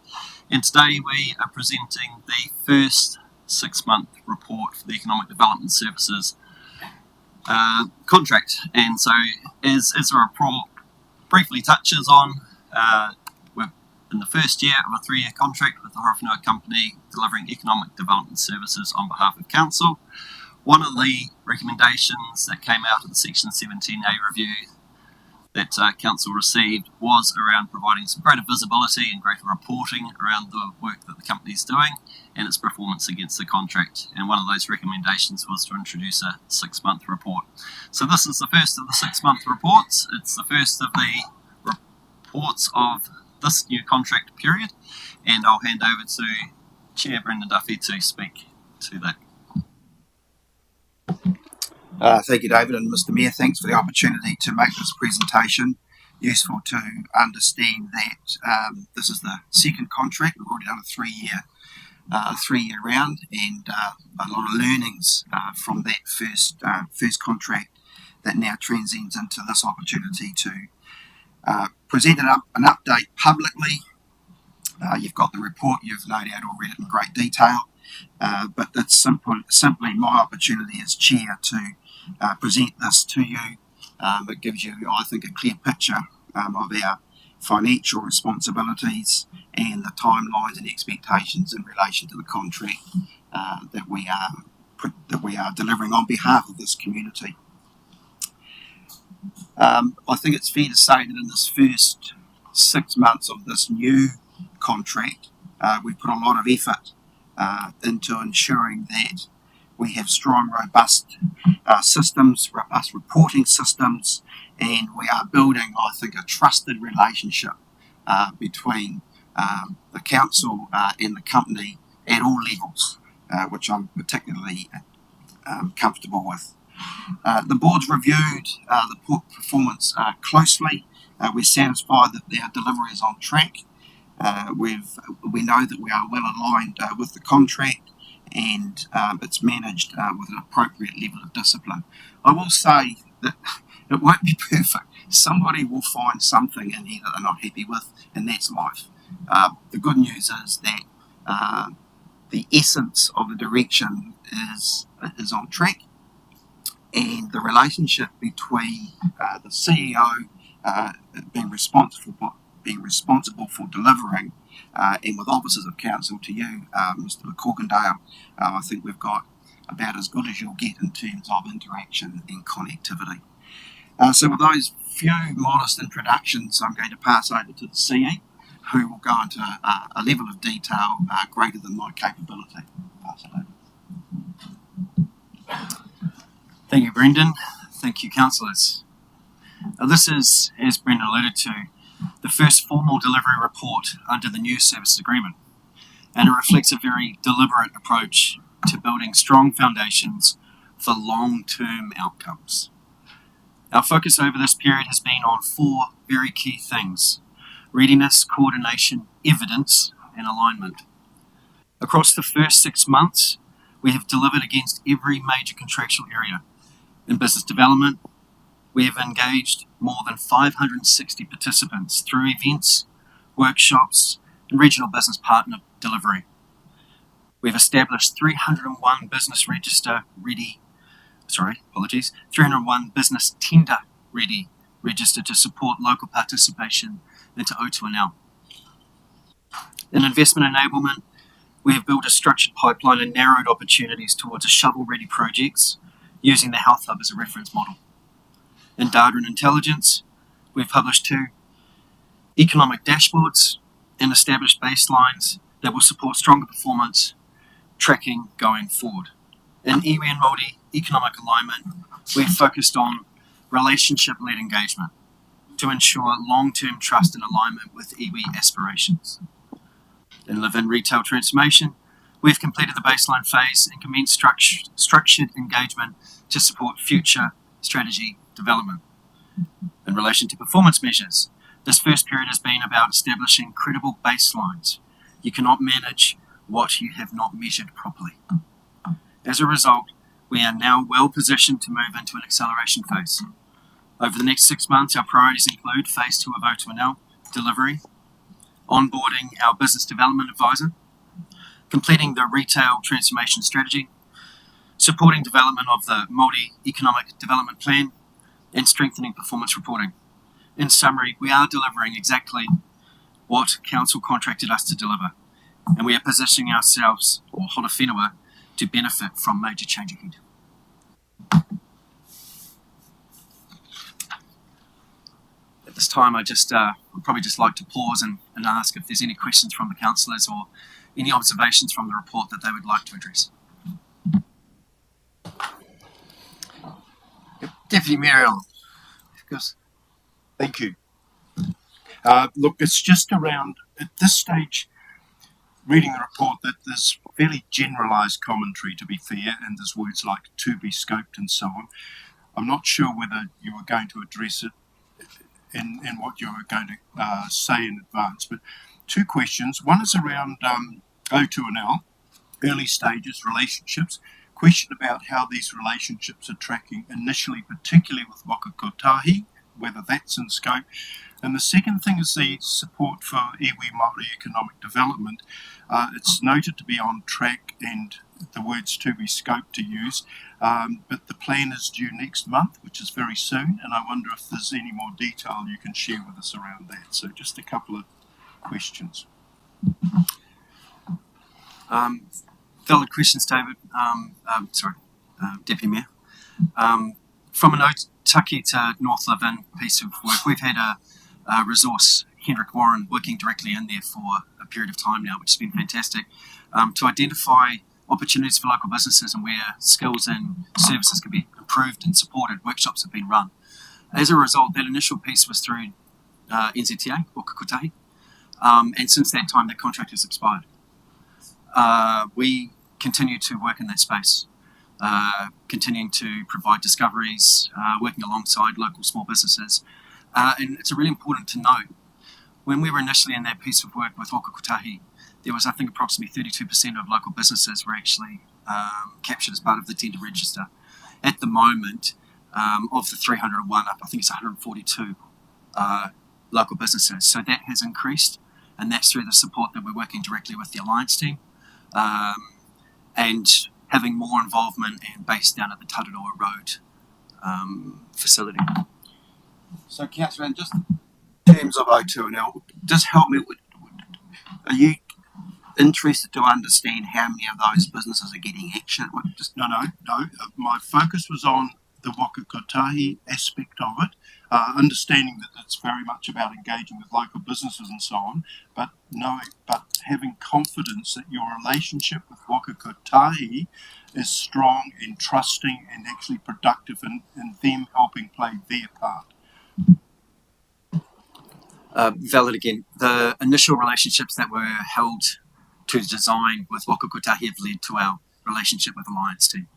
And today we are presenting the first 6-month report for the Economic Development Services contract. And so, as the report briefly touches on, we're in the first year of a 3-year contract with the Horowhenua Company delivering economic development services on behalf of Council. One of the recommendations that came out of the Section 17A review that Council received was around providing some greater visibility and greater reporting around the work that the company is doing and its performance against the contract. And one of those recommendations was to introduce a 6-month report. So this is the first of the 6-month reports. It's the first of the reports of this new contract period, and I'll hand over to Chair Brendan Duffy to speak to that. Thank you, David, and Mr. Mayor. Thanks for the opportunity to make this presentation. Useful to understand that this is the second contract. We've already done a 3-year round, and a lot of learnings from that first contract that now transcends into this opportunity to present an update publicly. You've got the report. You've no doubt all read it in great detail. But it's simply my opportunity as chair to present this to you. It gives you, I think, a clear picture of our financial responsibilities and the timelines and expectations in relation to the contract that we are delivering on behalf of this community. I think it's fair to say that in this first 6 months of this new contract, we put a lot of effort into ensuring that we have strong, robust systems, robust reporting systems, and we are building, I think, a trusted relationship between the council and the company at all levels, which I'm particularly comfortable with. The board's reviewed the performance closely. We're satisfied that their delivery is on track. We know that we are well aligned with the contract, and it's managed with an appropriate level of discipline. I will say that it won't be perfect. Somebody will find something in here that they're not happy with, and that's life. The good news is that the essence of the direction is on track, and the relationship between the CEO being responsible for delivering, and with officers of council to you, Mr. McCorkindale, I think we've got about as good as you'll get in terms of interaction and connectivity. So with those few modest introductions, I'm going to pass over to the CE, who will go into a level of detail greater than my capability. Pass it over. Thank you, Brendan. Thank you, councillors. This is, as Brendan alluded to, the first formal delivery report under the new services agreement, and it reflects a very deliberate approach to building strong foundations for long-term outcomes. Our focus over this period has been on 4 very key things: readiness, coordination, evidence, and alignment. Across the first 6 months, we have delivered against every major contractual area. In business development, we have engaged more than 560 participants through events, workshops, and regional business partner delivery. We've established 301 business 301 business tender ready register to support local participation into O2NL. In investment enablement, we have built a structured pipeline and narrowed opportunities towards a shovel-ready projects using the Health Hub as a reference model. In data and intelligence, we've published 2 economic dashboards and established baselines that will support stronger performance tracking going forward. In iwi and Māori economic alignment, we've focused on relationship-led engagement to ensure long-term trust and alignment with iwi aspirations. In live-in retail transformation, we've completed the baseline phase and commenced structured engagement to support future strategy development. In relation to performance measures, this first period has been about establishing credible baselines. You cannot manage what you have not measured properly. As a result, we are now well positioned to move into an acceleration phase. Over the next 6 months, our priorities include phase 2 of O2NL delivery, onboarding our business development advisor, completing the retail transformation strategy, supporting development of the Māori Economic Development Plan, and strengthening performance reporting. In summary, we are delivering exactly what Council contracted us to deliver, and we are positioning ourselves, or Hona Whenua, to benefit from major change ahead. At this time, I'd probably just like to pause and ask if there's any questions from the councillors or any observations from the report that they would like to address. Deputy Mayor Allen. Thank you. Look, it's just around, at this stage, reading the report, that there's fairly generalised commentary, to be fair, and there's words like to be scoped and so on. I'm not sure whether you were going to address it in what you were going to say in advance, but 2 questions. One is around O2NL, early stages, relationships. Question about how these relationships are tracking initially, particularly with Waka Kotahi, whether that's in scope. And the second thing is the support for iwi Māori economic development. It's noted to be on track and the words to be scoped to use, but the plan is due next month, which is very soon, and I wonder if there's any more detail you can share with us around that. So just a couple of questions. Valid questions, David. Deputy Mayor. From an Otaki to North Live-in piece of work, we've had a resource, Hendrik Warren, working directly in there for a period of time now, which has been fantastic, to identify opportunities for local businesses and where skills and services can be improved and supported. Workshops have been run. As a result, that initial piece was through NZTA, Waka Kotahi, and since that time, that contract has expired. We continue to work in that space, continuing to provide discoveries, working alongside local small businesses. And it's really important to note, when we were initially in that piece of work with Waka Kotahi, there was, I think, approximately 32% of local businesses were actually captured as part of the tender register. At the moment, of the 301 up, I think it's 142 local businesses. So that has increased, and that's through the support that we're working directly with the Alliance team, and having more involvement and based down at the Tararoa Road facility. So, Councillor, just in terms of O2NL, just help me with, are you interested to understand how many of those businesses are getting action? No. My focus was on the Waka Kotahi aspect of it, understanding that it's very much about engaging with local businesses and so on, but having confidence that your relationship with Waka Kotahi is strong and trusting and actually productive in them helping play their part. Valid again. The initial relationships that were held to design with Waka Kotahi have led to our relationship with the Alliance team.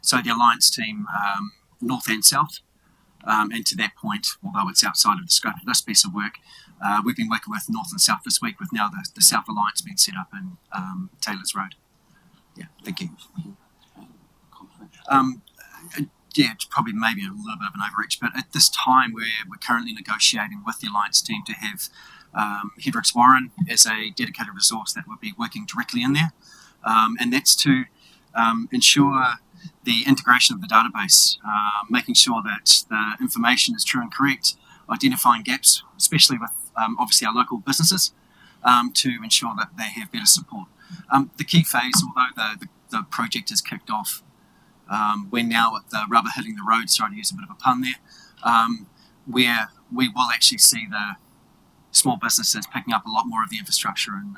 So the Alliance team, North and South, and to that point, although it's outside of the scope of this piece of work, we've been working with North and South this week, with now the South Alliance being set up in Taylor's Road. Yeah, thank you. Yeah, it's probably maybe a little bit of an overreach, but at this time we're currently negotiating with the Alliance team to have Hendrik Warren as a dedicated resource that would be working directly in there, and that's to ensure the integration of the database, making sure that the information is true and correct, identifying gaps, especially with obviously our local businesses, to ensure that they have better support. The key phase, although the project has kicked off, we're now at the rubber hitting the road, sorry to use a bit of a pun there, where we will actually see the small businesses picking up a lot more of the infrastructure and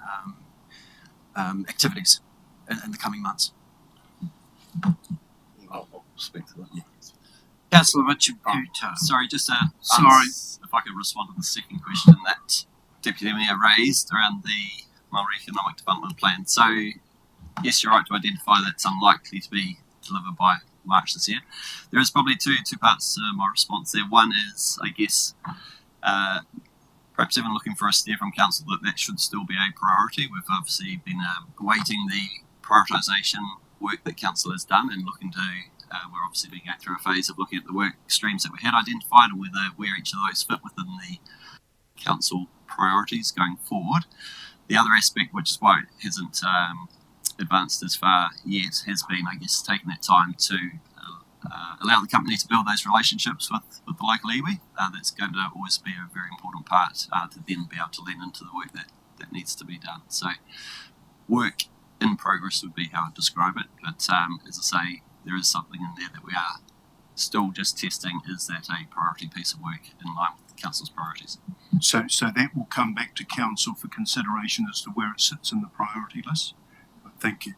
activities in the coming months. I'll speak to that. Councillor Mitchell. Sorry, just Sorry. if I could respond to the second question that Deputy Mayor raised around the Māori Economic Development Plan. So, yes, you're right to identify that it's unlikely to be delivered by March this year. There is probably two parts to my response there. One is, I guess, perhaps even looking for a steer from council that should still be a priority. We've obviously been awaiting the prioritisation work that council has done and looking to. We're obviously being going through a phase of looking at the work streams that we had identified and where each of those fit within the council priorities going forward. The other aspect, which is why it hasn't advanced as far yet, has been, I guess, taking that time to allow the company to build those relationships with the local iwi. That's going to always be a very important part to then be able to lean into the work that needs to be done. So work in progress would be how I'd describe it. But as I say, there is something in there that we are still just testing. Is that a priority piece of work in line with the council's priorities? So that will come back to council for consideration as to where it sits in the priority list. Thank you.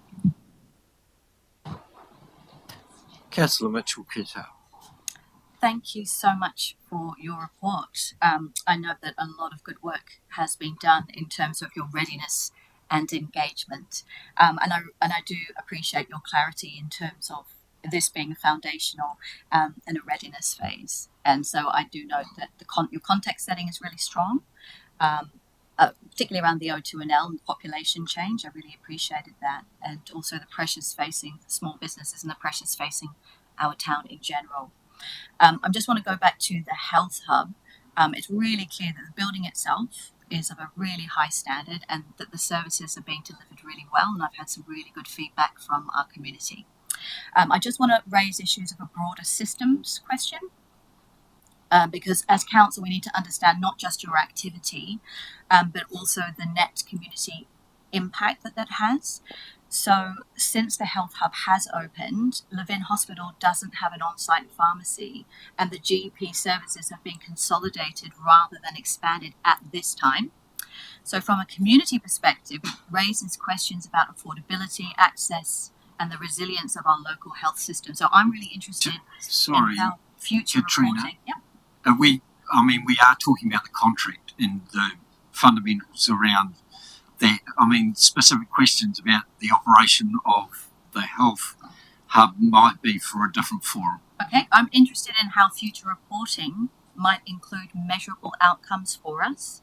Councillor Mitchell-Kettle. Thank you so much for your report. I know that a lot of good work has been done in terms of your readiness and engagement, and I do appreciate your clarity in terms of this being a foundational and a readiness phase. And so I do note that your context setting is really strong, particularly around the O2NL and population change. I really appreciated that, and also the pressures facing small businesses and the pressures facing our town in general. I just want to go back to the health hub. It's really clear that the building itself is of a really high standard and that the services are being delivered really well, and I've had some really good feedback from our community. I just want to raise issues of a broader systems question, because as council we need to understand not just your activity, but also the net community impact that has. So since the health hub has opened, Levin Hospital doesn't have an on-site pharmacy, and the GP services have been consolidated rather than expanded at this time. So from a community perspective, it raises questions about affordability, access, and the resilience of our local health system. So I'm really interested in how future Katrina, reporting. Yep. we are talking about the contract and the fundamentals around that. Specific questions about the operation of the health hub might be for a different forum. Okay, I'm interested in how future reporting might include measurable outcomes for us,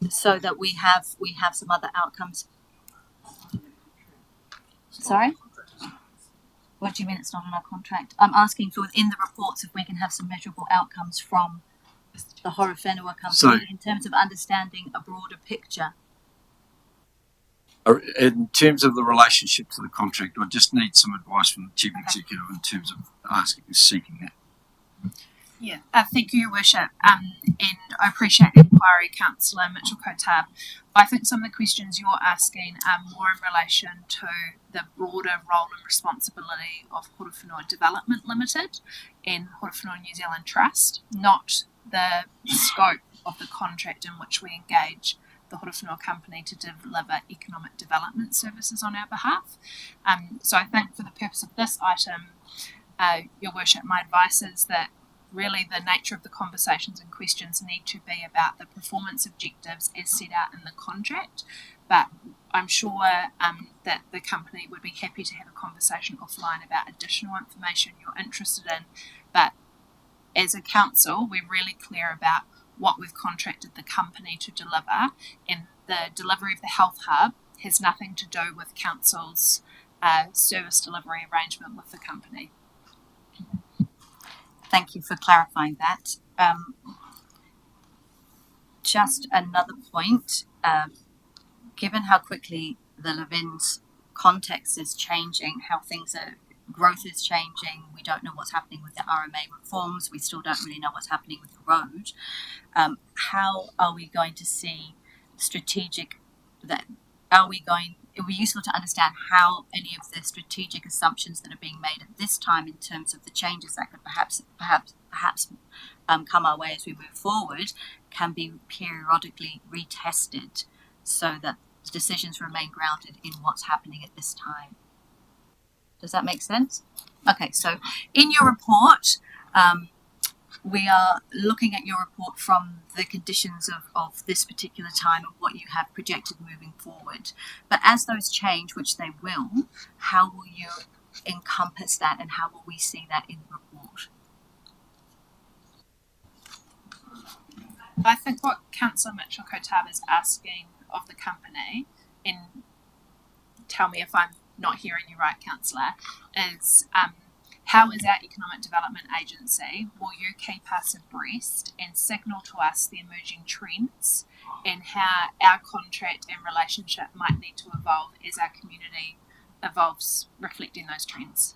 so that we have some other outcomes. Sorry? What do you mean it's not in our contract? I'm asking for within the reports if we can have some measurable outcomes from the Horowhenua company in terms of understanding a broader picture. In terms of the relationship to the contract, I just need some advice from the Chief Executive in terms of seeking that. Yeah, thank you, Your Worship, and I appreciate the inquiry, Councillor Mitchell-Kotab. I think some of the questions you're asking are more in relation to the broader role and responsibility of Horowhenua Development Limited in Horowhenua New Zealand Trust, not the scope of the contract in which we engage the Horowhenua company to deliver economic development services on our behalf. So I think for the purpose of this item, Your Worship, my advice is that really the nature of the conversations and questions need to be about the performance objectives as set out in the contract, but I'm sure that the company would be happy to have a conversation offline about additional information you're interested in. But as a council, we're really clear about what we've contracted the company to deliver, and the delivery of the health hub has nothing to do with council's service delivery arrangement with the company. Thank you for clarifying that. Just another point, given how quickly the Levin's context is changing, how growth is changing, we don't know what's happening with the RMA reforms, we still don't really know what's happening with the road. How are we going to see it would be useful to understand how any of the strategic assumptions that are being made at this time in terms of the changes that could perhaps come our way as we move forward can be periodically retested so that decisions remain grounded in what's happening at this time. Does that make sense? Okay, so in your report, we are looking at your report from the conditions of this particular time of what you have projected moving forward. But as those change, which they will, how will you encompass that and how will we see that in the report? I think what Councillor Mitchell-Kotaba is asking of the company, tell me if I'm not hearing you right, Councillor, is how is our Economic Development Agency, will you keep us abreast and signal to us the emerging trends and how our contract and relationship might need to evolve as our community evolves, reflecting those trends?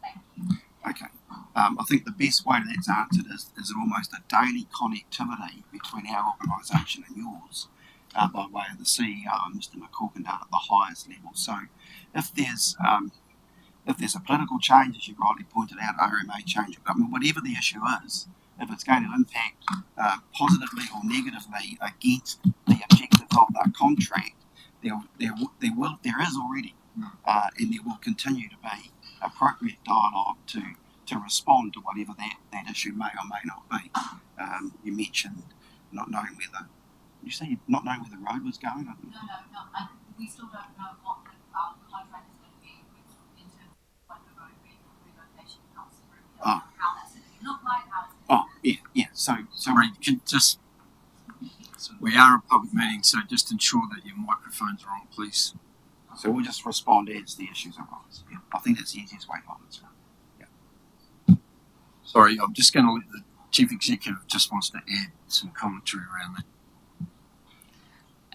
Okay. I think the best way that's answered is almost a daily connectivity between our organisation and yours by way of the CEO and Mr McCorkindale at the highest level. So if there's a political change, as you rightly pointed out, RMA change of government, whatever the issue is, if it's going to impact positively or negatively against the objectives of that contract, there is already and there will continue to be appropriate dialogue to respond to whatever that issue may or may not be. You mentioned not knowing where the road was going. No. We still don't know what the contract is going to be in terms of what the road relocation comes through. How that's going to look like. Yeah. So Sorry, we are a public meeting, so just ensure that your microphones are on, please. So we'll just respond as the issues arise. Yeah, I think that's the easiest way to answer. Sorry, I'm just going to let the Chief Executive just wants to add some commentary around that.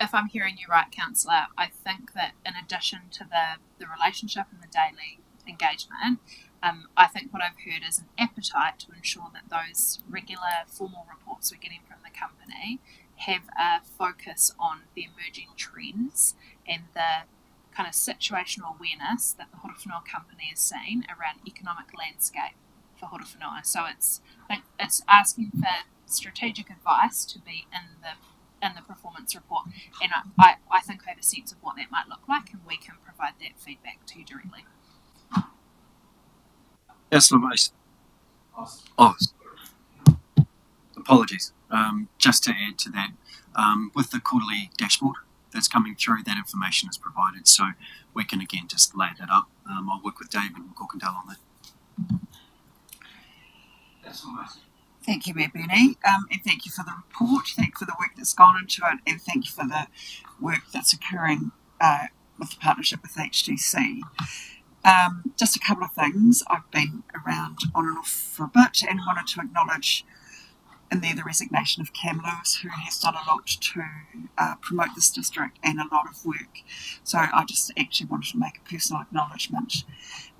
If I'm hearing you right, Councillor, I think that in addition to the relationship and the daily engagement, I think what I've heard is an appetite to ensure that those regular formal reports we're getting from the company have a focus on the emerging trends and the kind of situational awareness that the Horowhenua company is seeing around economic landscape for Horowhenua. So it's asking for strategic advice to be in the performance report, and I think I have a sense of what that might look like, and we can provide that feedback to you directly. Councillor Mason. Apologies. Just to add to that, with the quarterly dashboard that's coming through, that information is provided, so we can again just lay that up. I'll work with David McCorkindale on that. Thank you, Mayor Bernie, and thank you for the report. Thank you for the work that's gone into it, and thank you for the work that's occurring with the partnership with HDC. Just a couple of things. I've been around on and off for a bit and wanted to acknowledge in there the resignation of Cam Lewis, who has done a lot to promote this district and a lot of work. So I just actually wanted to make a personal acknowledgement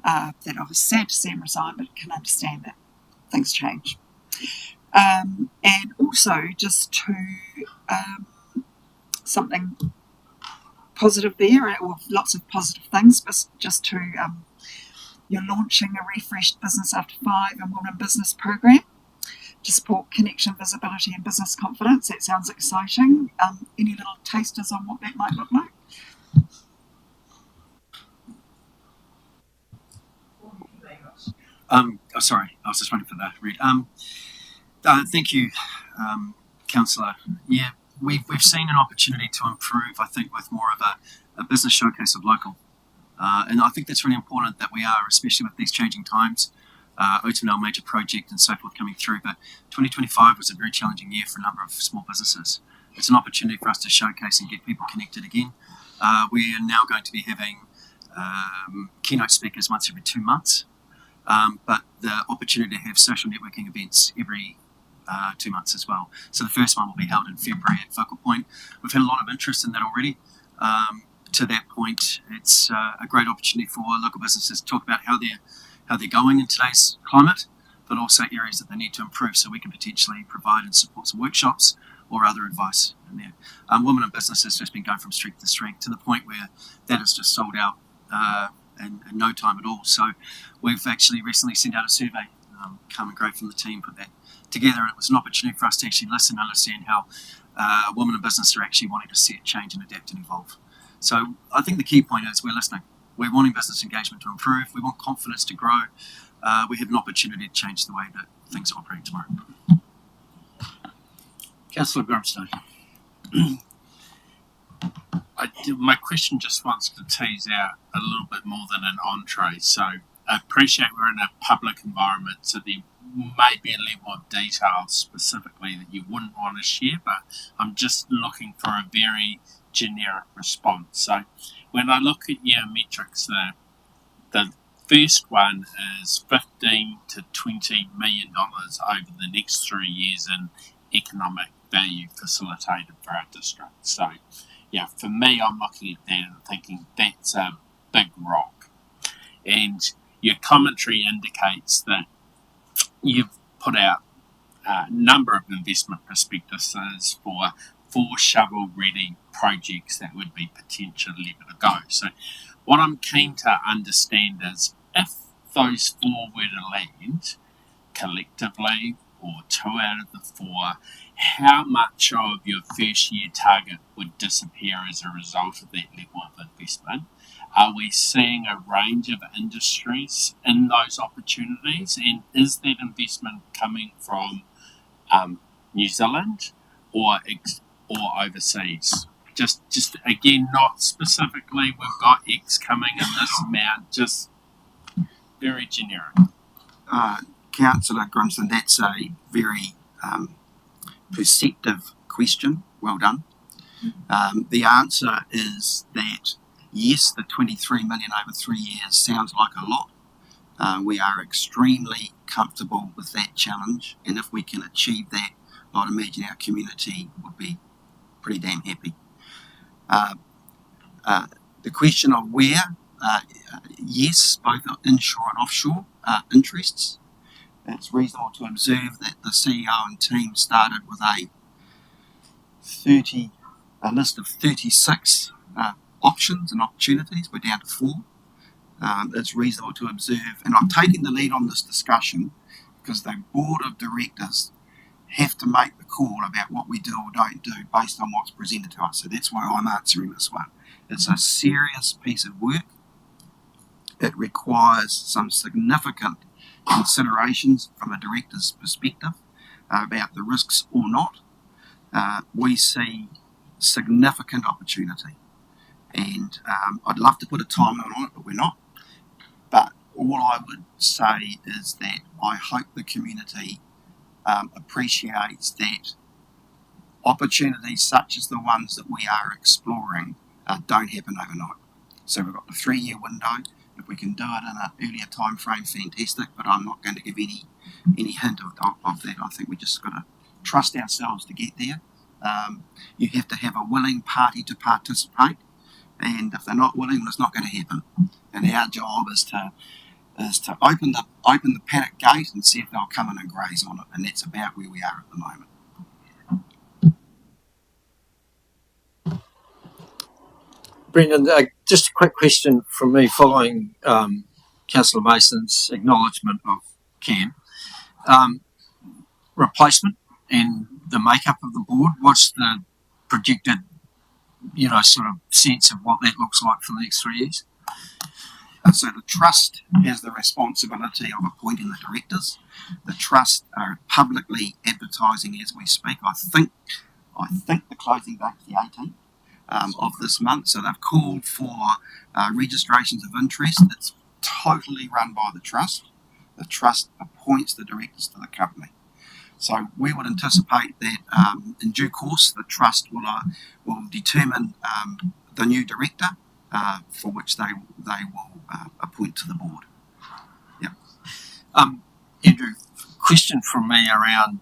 that I was sad to see him resign, but can understand that things change. And also just to something positive there, or lots of positive things, but just to you're launching a refreshed Business After 5 and Women Business program to support connection, visibility and business confidence. That sounds exciting. Any little tasters on what that might look like? Sorry, I was just waiting for that read. Thank you, Councillor. Yeah, we've seen an opportunity to improve, I think, with more of a business showcase of local. And I think that's really important that we are, especially with these changing times, Otamanel major project and so forth coming through. But 2025 was a very challenging year for a number of small businesses. It's an opportunity for us to showcase and get people connected again. We are now going to be having keynote speakers once every 2 months. But the opportunity to have social networking events every 2 months as well. So the first one will be held in February at Focal Point. We've had a lot of interest in that already. To that point, it's a great opportunity for local businesses to talk about how they're going in today's climate, but also areas that they need to improve, so we can potentially provide and support some workshops or other advice in there. Women in Business has just been going from strength to strength to the point where that is just sold out in no time at all. So we've actually recently sent out a survey. Carmen Gray from the team put that together, and it was an opportunity for us to actually listen and understand how women in business are actually wanting to see it change and adapt and evolve. So I think the key point is we're listening. We're wanting business engagement to improve. We want confidence to grow. We have an opportunity to change the way that things operate tomorrow. Councillor Grimstone. My question just wants to tease out a little bit more than an entree. So I appreciate we're in a public environment, so there may be a level of detail specifically that you wouldn't want to share, but I'm just looking for a very generic response. So when I look at your metrics, the first one is $15 to $20 million over the next 3 years in economic value facilitated for our district. So yeah, for me, I'm looking at that and thinking that's a big rock. And your commentary indicates that you've put out a number of investment prospectuses for 4 shovel-ready projects that would be potentially able to go. So what I'm keen to understand is if those 4 were to land collectively, or 2 out of the 4, how much of your first year target would disappear as a result of that level of investment? Are we seeing a range of industries in those opportunities? And is that investment coming from New Zealand or overseas? Just again, not specifically, we've got X coming in this amount, just very generic. Councillor Grimson, that's a very perceptive question. Well done. The answer is that yes, the 23 million over 3 years sounds like a lot. We are extremely comfortable with that challenge, and if we can achieve that, I'd imagine our community would be pretty damn happy. The question of where, yes, both onshore and offshore interests. It's reasonable to observe that the CEO and team started with a list of 36 options and opportunities. We're down to 4. It's reasonable to observe, and I'm taking the lead on this discussion because the board of directors have to make the call about what we do or don't do based on what's presented to us. So that's why I'm answering this one. It's a serious piece of work. It requires some significant considerations from a director's perspective about the risks or not. We see significant opportunity, and I'd love to put a timeline on it, but we're not. But all I would say is that I hope the community appreciates that opportunities such as the ones that we are exploring don't happen overnight. So we've got the 3-year window. If we can do it in an earlier time frame, fantastic, but I'm not going to give any hint of that. I think we just got to trust ourselves to get there. You have to have a willing party to participate, and if they're not willing, it's not going to happen. And our job is to open the paddock gate and see if they'll come in and graze on it, and that's about where we are at the moment. Brendan, just a quick question from me following Councillor Mason's acknowledgement of Cam. Replacement and the makeup of the board, what's the projected, sort of sense of what that looks like for the next 3 years? So the trust has the responsibility of appointing the directors. The trust are publicly advertising as we speak. I think the closing date is the 18th. Of this month, so they've called for registrations of interest. It's totally run by the trust. The trust appoints the directors to the company. So we would anticipate that in due course the trust will determine the new director for which they will appoint to the board. Yeah. Andrew, question from me around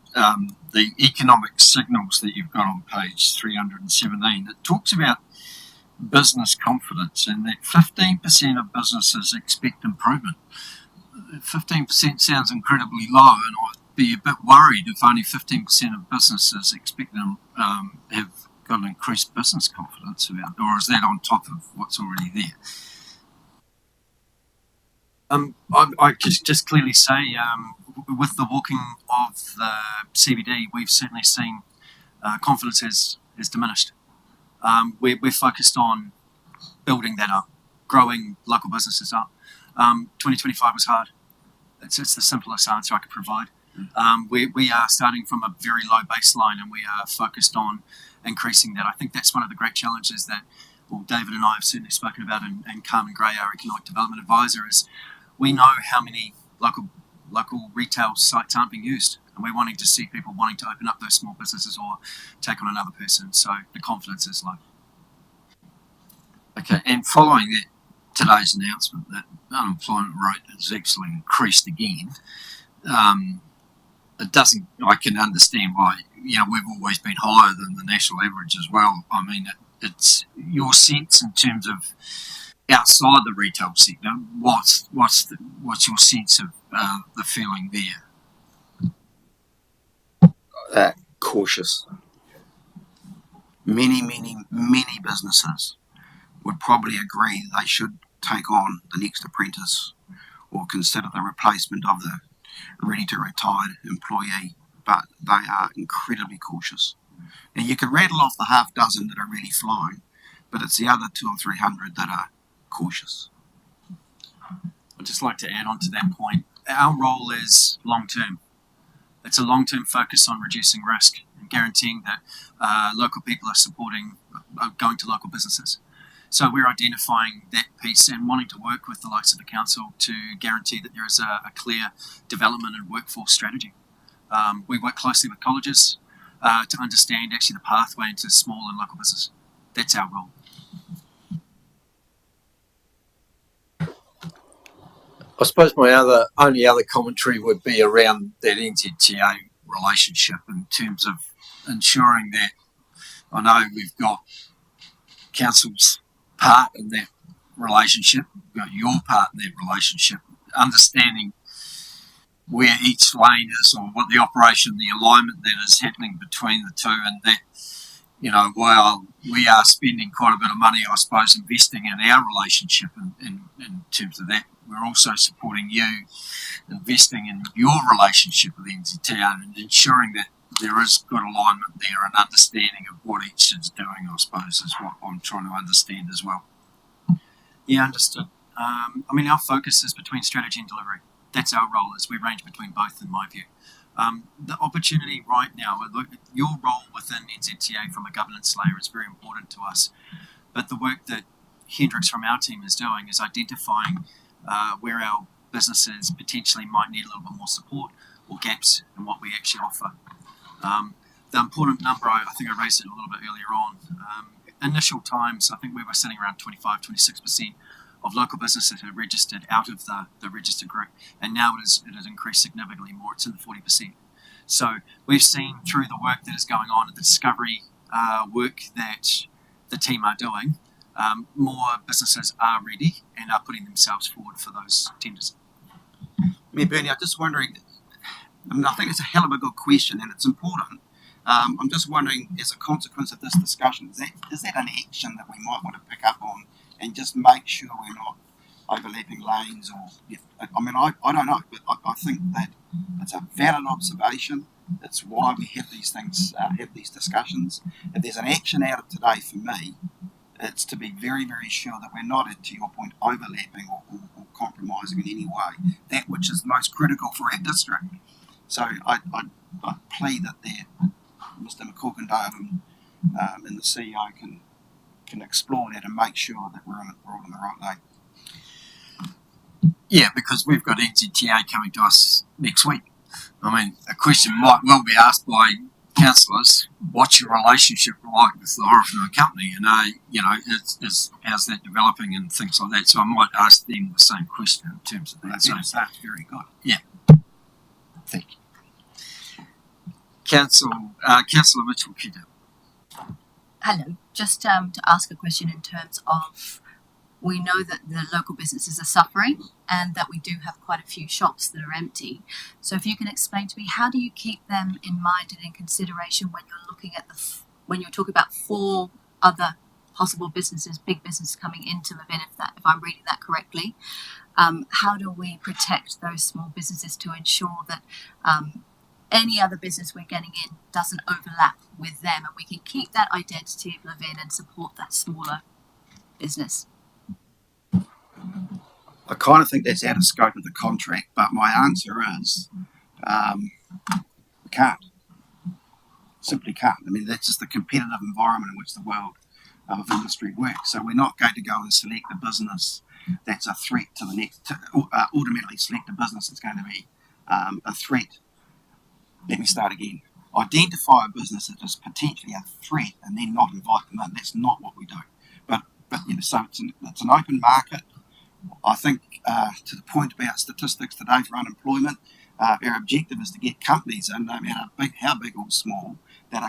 the economic signals that you've got on page 317. It talks about business confidence and that 15% of businesses expect improvement. 15% sounds incredibly low, and I'd be a bit worried if only 15% of businesses expect them have got an increased business confidence about, or is that on top of what's already there? I just clearly say, with the walking of the CBD, we've certainly seen confidence has diminished. We're focused on building that up growing local businesses up. 2025 was hard. It's the simplest answer I could provide. We are starting from a very low baseline, and we are focused on increasing that. I think that's one of the great challenges that David and I have certainly spoken about, and Carmen Gray, our economic development advisor, is we know how many local retail sites aren't being used, and we're wanting to see people wanting to open up those small businesses or take on another person. So the confidence is low. Okay, and following that, today's announcement that unemployment rate has actually increased again, I can understand why, we've always been higher than the national average as well. I mean, it's your sense in terms of outside the retail sector, what's your sense of the feeling there? Cautious. Many businesses would probably agree they should take on the next apprentice or consider the replacement of the ready-to-retire employee, but they are incredibly cautious. And you could rattle off the half dozen that are really flying, but it's the other 200 or 300 that are cautious. I'd just like to add on to that point. Our role is long-term. It's a long-term focus on reducing risk and guaranteeing that local people are going to local businesses. So we're identifying that piece and wanting to work with the likes of the council to guarantee that there is a clear development and workforce strategy. We work closely with colleges to understand actually the pathway into small and local business. That's our role. I suppose my only other commentary would be around that NZTA relationship in terms of ensuring that I know we've got council's part in that relationship, we've got your part in that relationship, understanding where each lane is or what the operation, the alignment that is happening between the two, and that, while we are spending quite a bit of money, I suppose, investing in our relationship in terms of that, we're also supporting you, investing in your relationship with NZTA and ensuring that there is good alignment there and understanding of what each is doing, I suppose, is what I'm trying to understand as well. Yeah, understood. Our focus is between strategy and delivery. That's our role, as we range between both, in my view. The opportunity right now, your role within NZTA from a governance layer is very important to us. But the work that Hendrix from our team is doing is identifying where our businesses potentially might need a little bit more support or gaps in what we actually offer. The important number, I think I raised it a little bit earlier on, initial times, I think we were sitting around 25-26% of local businesses that are registered out of the registered group, and now it has increased significantly more. It's in the 40%. So we've seen through the work that is going on, the discovery work that the team are doing, more businesses are ready and are putting themselves forward for those tenders. Bernie, I'm just wondering, I think it's a hell of a good question and it's important. I'm just wondering, as a consequence of this discussion, is that an action that we might want to pick up on and just make sure we're not overlapping lanes? Or, I don't know, but I think that it's a valid observation. It's why we have these things, have these discussions. If there's an action out of today for me, it's to be very, very sure that we're not, to your point, overlapping or compromising in any way that which is most critical for our district. So I plead that Mr. McCorkindale and the CEO can explore that and make sure that we're all on the right lane. Yeah, because we've got NZTA coming to us next week. A question might well be asked by councillors: what's your relationship like with the Horowhenua Company? And how's that developing and things like that? So I might ask them the same question in terms of that. That's very good. Yeah. Thank you. Councillor Mitchell-Kidder. Hello. Just to ask a question in terms of, we know that the local businesses are suffering and that we do have quite a few shops that are empty. So if you can explain to me, how do you keep them in mind and in consideration when you're looking at when you're talking about 4 other possible businesses, big businesses coming into the bin, if I'm reading that correctly? How do we protect those small businesses to ensure that any other business we're getting in doesn't overlap with them, and we can keep that identity of Levin and support that smaller business? I kind of think that's out of scope of the contract, but my answer is we can't. Simply can't. I mean, that's just the competitive environment in which the world of industry works. So we're not going to go and select a business that's a threat to the next, automatically select a business that's going to be a threat. Let me start again. Identify a business that is potentially a threat and then not invite them in. That's not what we do. But you know, so it's an open market. I think to the point about statistics today for unemployment, our objective is to get companies in, no matter how big or small, that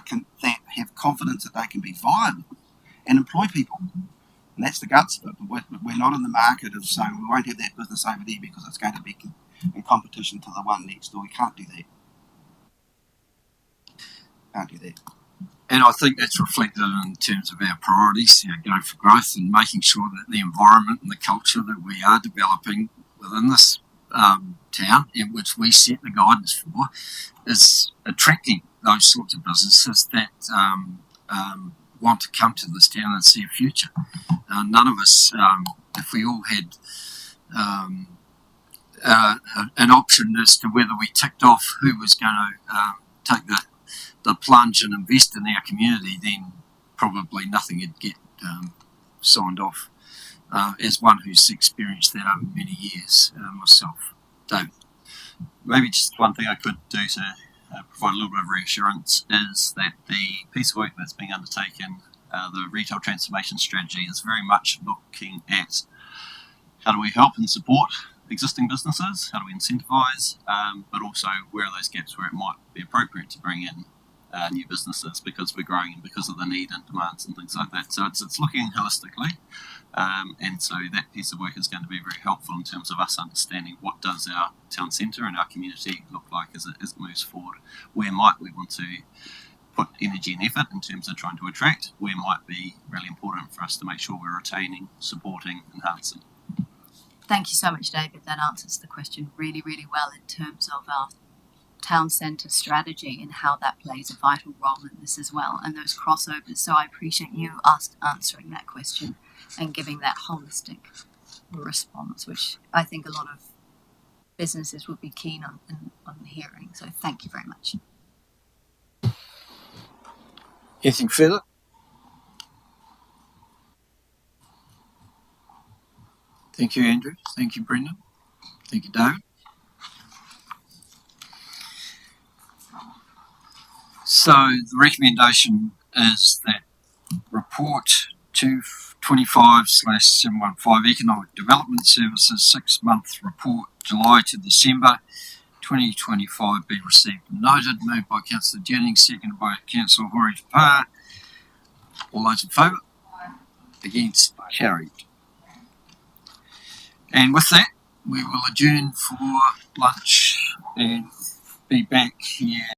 have confidence that they can be viable and employ people. And that's the guts of it. But we're not in the market of saying we won't have that business over there because it's going to be in competition to the one next door. We can't do that. Can't do that. And I think that's reflected in terms of our priorities, going for growth and making sure that the environment and the culture that we are developing within this town, in which we set the guidance for, is attracting those sorts of businesses that want to come to this town and see a future. None of us, if we all had an option as to whether we ticked off who was going to take the plunge and invest in our community, then probably nothing would get signed off. As one who's experienced that over many years myself. David? Maybe just one thing I could do to provide a little bit of reassurance is that the piece of work that's being undertaken, the retail transformation strategy, is very much looking at how do we help and support existing businesses, how do we incentivise, but also where are those gaps where it might be appropriate to bring in new businesses because we're growing and because of the need and demands and things like that. So it's looking holistically, and so that piece of work is going to be very helpful in terms of us understanding what does our town centre and our community look like as it moves forward. Where might we want to put energy and effort in terms of trying to attract? Where might be really important for us to make sure we're retaining, supporting, enhancing? Thank you so much, David. That answers the question really, really well in terms of our town centre strategy and how that plays a vital role in this as well, and those crossovers. So I appreciate you answering that question and giving that holistic response, which I think a lot of businesses would be keen on hearing. So thank you very much. Anything further? Thank you, Andrew. Thank you, Brendan. Thank you, David. So the recommendation is that report 225/715 Economic Development Services 6-month report July to December 2025 be received and noted. Moved by Councillor Jennings, seconded by Councillor Hori Tapar. All those in favour? Against? Carried. And with that, we will adjourn for lunch and be back here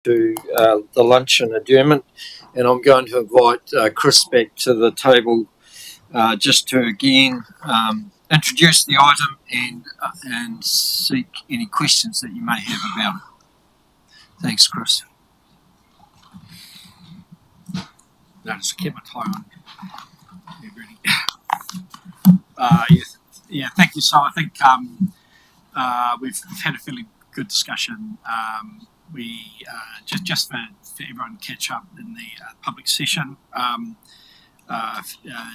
to the lunch and adjournment, and I'm going to invite Chris back to the table just to again Introduce the item and seek any questions that you may have about it. Thanks, Chris. No, just keep my tie on. Yeah, thank you. So I think we've had a fairly good discussion. We just for everyone to catch up in the public session.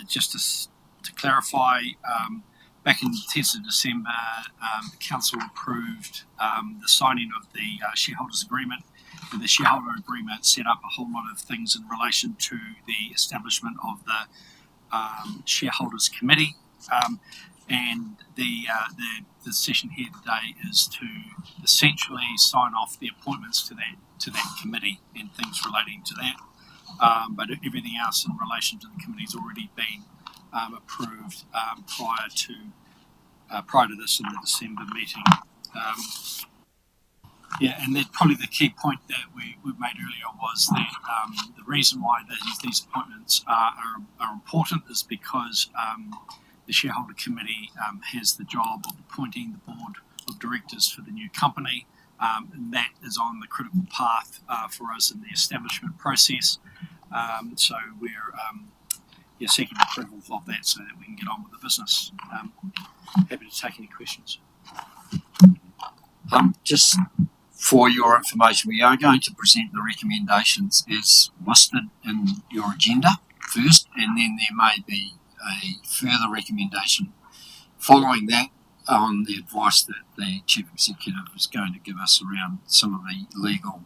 Just to clarify, back in the 10th of December, the council approved the signing of the shareholders agreement. And the shareholder agreement set up a whole lot of things in relation to the establishment of the shareholders committee. And the session here today is to essentially sign off the appointments to that committee and things relating to that. But everything else in relation to the committee has already been approved prior to this in the December meeting. And that probably the key point that we made earlier was that the reason why these appointments are important is because the shareholder committee has the job of appointing the board of directors for the new company, and that is on the critical path for us in the establishment process. So we're seeking approval of that so that we can get on with the business. Happy to take any questions. Just for your information, we are going to present the recommendations as listed in your agenda first, and then there may be a further recommendation following that on the advice that the Chief Executive is going to give us around some of the legal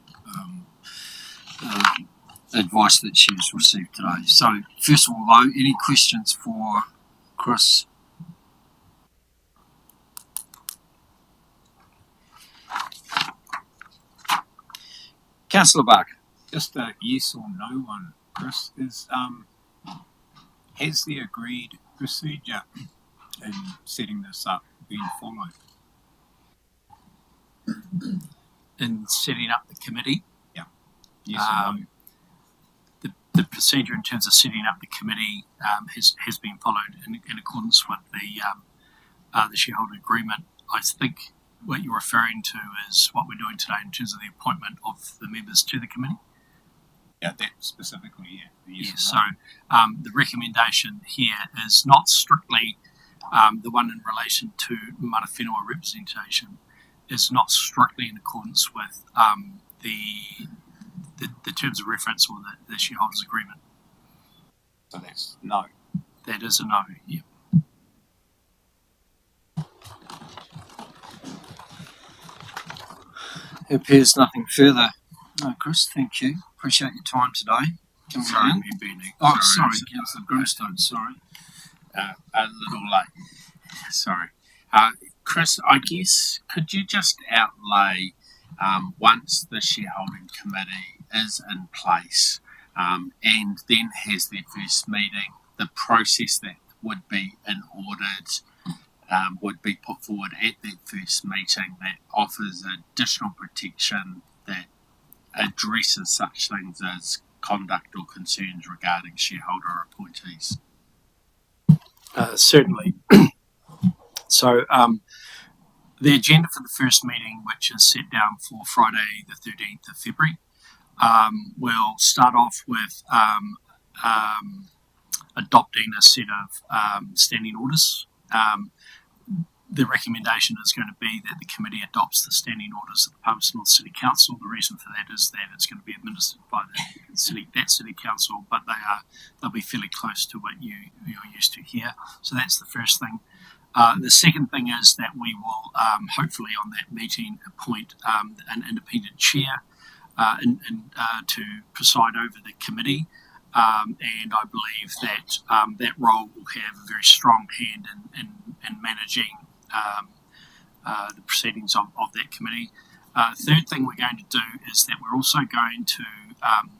advice that she's received today. So, first of all, though, any questions for Chris? Councillor Barker. Just a yes or no one, Chris. Has the agreed procedure in setting this up been followed? In setting up the committee? Yeah. Yes or no? The procedure in terms of setting up the committee has been followed in accordance with the shareholder agreement. I think what you're referring to is what we're doing today in terms of the appointment of the members to the committee. Yeah, that specifically, yeah. Yes, so the recommendation here is not strictly the one in relation to mana whenua representation, is not strictly in accordance with the terms of reference or the shareholders agreement. So that's no. That is a no, yeah. There appears nothing further. No, Chris, thank you. Appreciate your time today. Sorry, sorry, Councillor Grimstone, sorry. A little late. Sorry. Chris, I guess, could you just outlay, once the shareholding committee is in place and then has their first meeting, the process that would be would be put forward at that first meeting that offers additional protection that addresses such things as conduct or concerns regarding shareholder appointees? Certainly. So the agenda for the first meeting, which is set down for Friday the 13th of February, will start off with adopting a set of standing orders. The recommendation is going to be that the committee adopts the standing orders of the Palmerston North City Council. The reason for that is that it's going to be administered by that city council, but they'll be fairly close to what you're used to here. So that's the first thing. The second thing is that we will hopefully on that meeting appoint an independent chair to preside over the committee. And I believe that that role will have a very strong hand in managing the proceedings of that committee. Third thing we're going to do is that we're also going to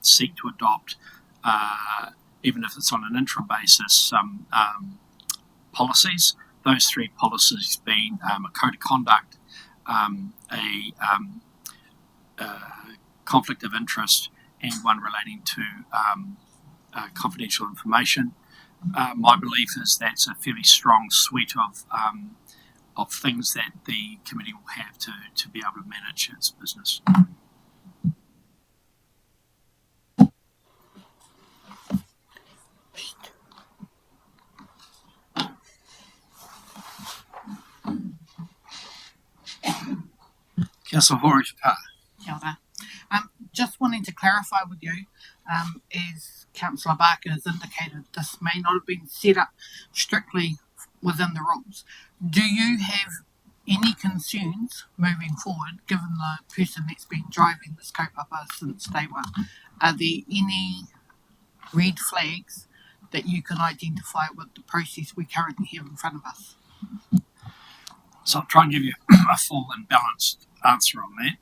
seek to adopt, even if it's on an interim basis, some policies. Those three policies being a code of conduct, a conflict of interest, and one relating to confidential information. My belief is that's a fairly strong suite of things that the committee will have to be able to manage its business. Councillor Hoare-Te-Pa. Kia ora. Just wanting to clarify with you, as Councillor Barker has indicated, this may not have been set up strictly within the rules. Do you have any concerns moving forward, given the person that's been driving this kaupapa since day one? Are there any red flags that you can identify with the process we currently have in front of us? So I'll try and give you a full and balanced answer on that.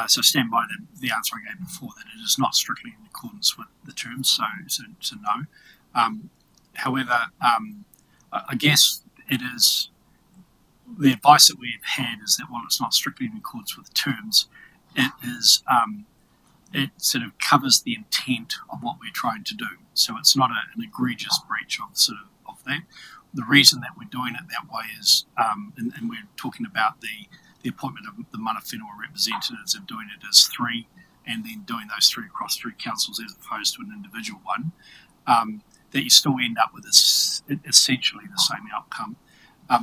So stand by the answer I gave before, that it is not strictly in accordance with the terms, so no. However, I guess it is, the advice that we've had is that while it's not strictly in accordance with the terms, it is it sort of covers the intent of what we're trying to do. So it's not an egregious breach of that. The reason that we're doing it that way is, and we're talking about the appointment of the mana whenua representatives, and doing it as three, and then doing those three across three councils as opposed to an individual one, that you still end up with essentially the same outcome.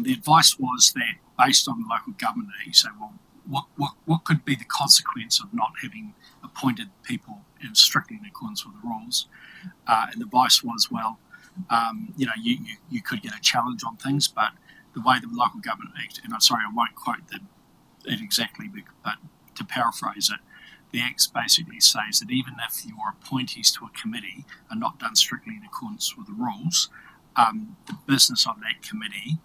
The advice was that based on the local government, you say, well, what could be the consequence of not having appointed people in strictly in accordance with the rules? And the advice was, well, you could get a challenge on things, but the way the local government act, and I'm sorry, I won't quote it exactly, but to paraphrase it, the Act basically says that even if your appointees to a committee are not done strictly in accordance with the rules, the business of that committee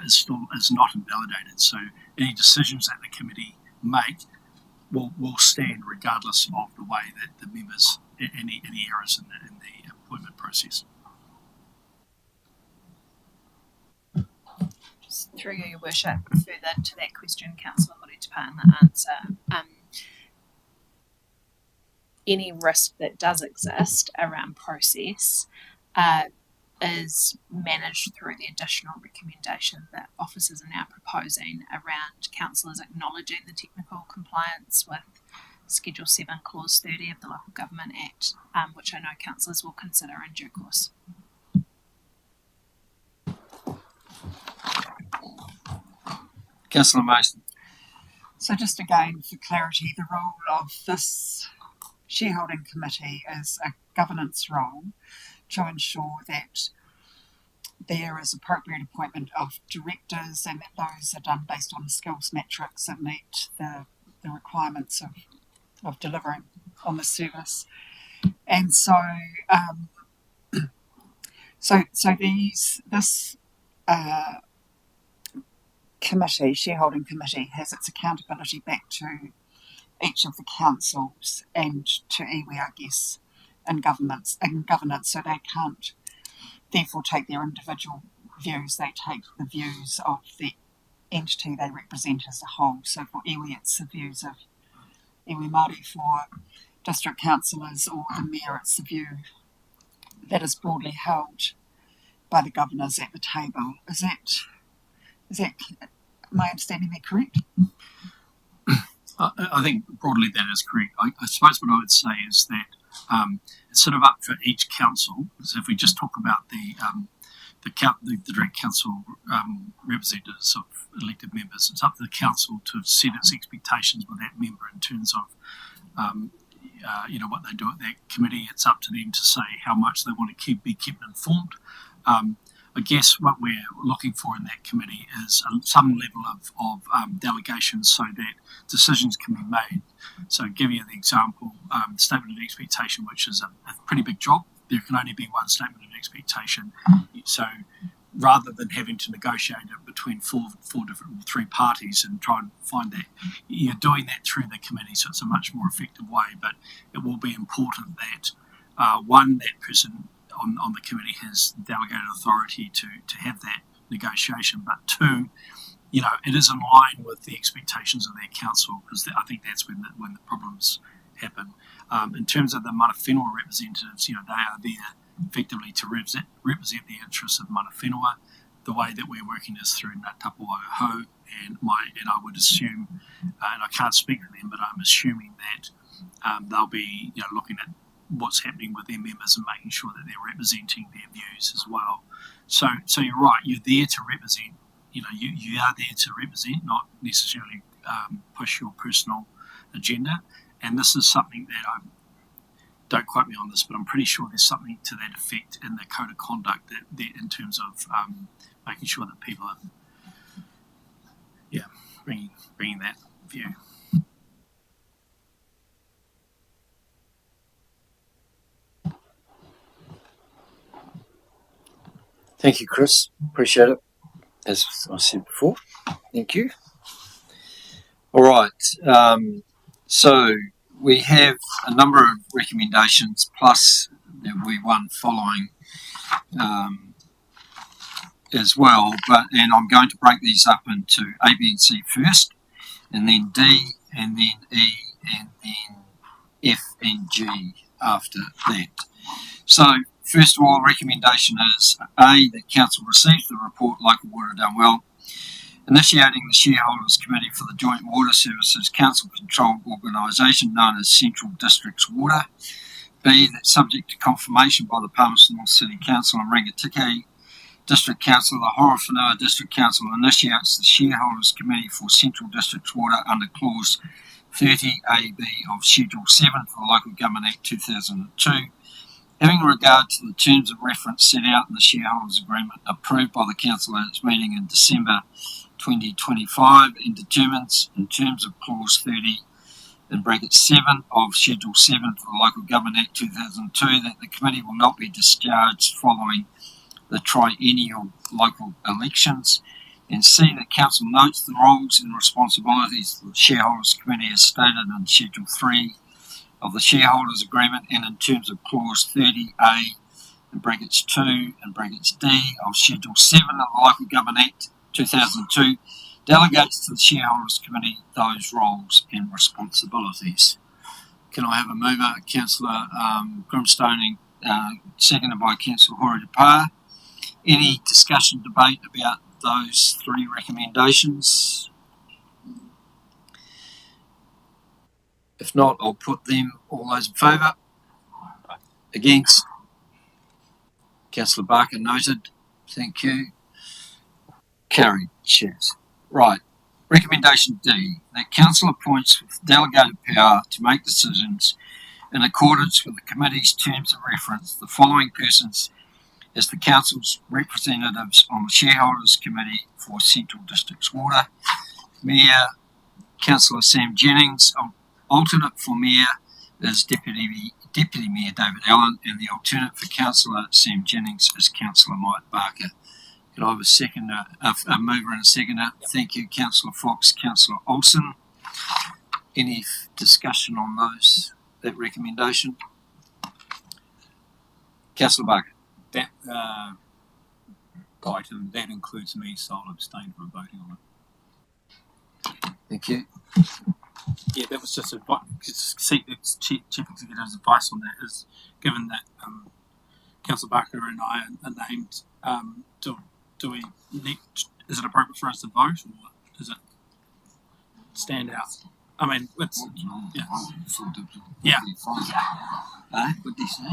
is not invalidated. So any decisions that the committee make will stand regardless of the way that the members, any errors in the appointment process. Through your worship, further to that question, Councillor Hoare-Te-Pa, in the answer, any risk that does exist around process is managed through the additional recommendation that officers are now proposing around councillors acknowledging the technical compliance with Schedule 7, Clause 30 of the Local Government Act, which I know councillors will consider in due course. Councillor Mason. So just again, for clarity, the role of this shareholding committee is a governance role to ensure that there is appropriate appointment of directors and that those are done based on skills metrics that meet the requirements of delivering on the service. And so this committee, shareholding committee, has its accountability back to each of the councils and to iwi, I guess, in governance, so they can't therefore take their individual views, they take the views of the entity they represent as a whole. So for iwi, it's the views of iwi Māori, for district councillors or the mayor, it's the view that is broadly held by the governors at the table. Is that my understanding that correct? I think broadly that is correct. I suppose what I would say is that it's sort of up for each council. So if we just talk about the direct council representatives of elected members, it's up to the council to set its expectations with that member in terms of what they do at that committee. It's up to them to say how much they want to be kept informed. I guess what we're looking for in that committee is some level of delegation so that decisions can be made. So give you the example, statement of expectation, which is a pretty big job. There can only be one statement of expectation. So rather than having to negotiate it between three parties and try and find that, you're doing that through the committee, so it's a much more effective way. But it will be important that that person on the committee has delegated authority to have that negotiation, but two, it is in line with the expectations of their council, because I think that's when the problems happen. In terms of the mana whenua representatives, they are there effectively to represent the interests of mana whenua. The way that we're working is through Ngā Tapu Aho, and I would assume, and I can't speak for them, but I'm assuming that they'll be looking at what's happening with their members and making sure that they're representing their views as well. So you're right, you're there to represent. You are there to represent, not necessarily push your personal agenda. And this is something that don't quote me on this, but I'm pretty sure there's something to that effect in the code of conduct that in terms of making sure that people are, bringing that view. Thank you, Chris. Appreciate it. As I said before, thank you. All right. So we have a number of recommendations, plus there will be one following as well. And I'm going to break these up into A, B, and C first, and then D, and then E, and then F and G after that. So first of all, recommendation is A, that Council receives the report Local Water Done Well, initiating the Shareholders Committee for the Joint Water Services Council-controlled organisation known as Central Districts Water. B, that subject to confirmation by the Palmerston North City Council and Rangitikei District Council, the Horowhenua District Council initiates the Shareholders Committee for Central Districts Water under Clause 30AB of Schedule 7 for the Local Government Act 2002, having regard to the terms of reference set out in the Shareholders Agreement approved by the Council at its meeting in December 2025, and determines in terms of Clause 30 in bracket 7 of Schedule 7 for the Local Government Act 2002 that the Committee will not be discharged following the triennial local elections, and C, that Council notes the roles and responsibilities of the Shareholders Committee as stated in Schedule 3 of the Shareholders Agreement and in terms of Clause 30A in brackets 2 and brackets D of Schedule 7 of the Local Government Act 2002, delegates to the Shareholders Committee those roles and responsibilities. Can I have a mover? Councillor Grimstone, seconded by Councillor Horodapa. Any discussion, debate about those three recommendations? If not, I'll put them. All those in favour? Against? Councillor Barker noted. Thank you. Carried. Cheers. Right. Recommendation D, that Council appoints with delegated power to make decisions in accordance with the Committee's terms of reference the following persons as the Council's representatives on the Shareholders Committee for Central Districts Water. Mayor, Councillor Sam Jennings. Alternate for Mayor is Deputy Mayor David Allen, and the alternate for Councillor Sam Jennings is Councillor Mike Barker. Can I have a seconder, a mover and a seconder? Thank you, Councillor Fox, Councillor Olsen. Any discussion on that recommendation? Councillor Barker. That item, that includes me, so I'll abstain from voting on it. Thank you. Yeah, that was just advice. Chief Executive's advice on that is, given that Councillor Barker and I are named, do we need? Is it appropriate for us to vote, or does it stand out? I mean, it's yeah. What did he say?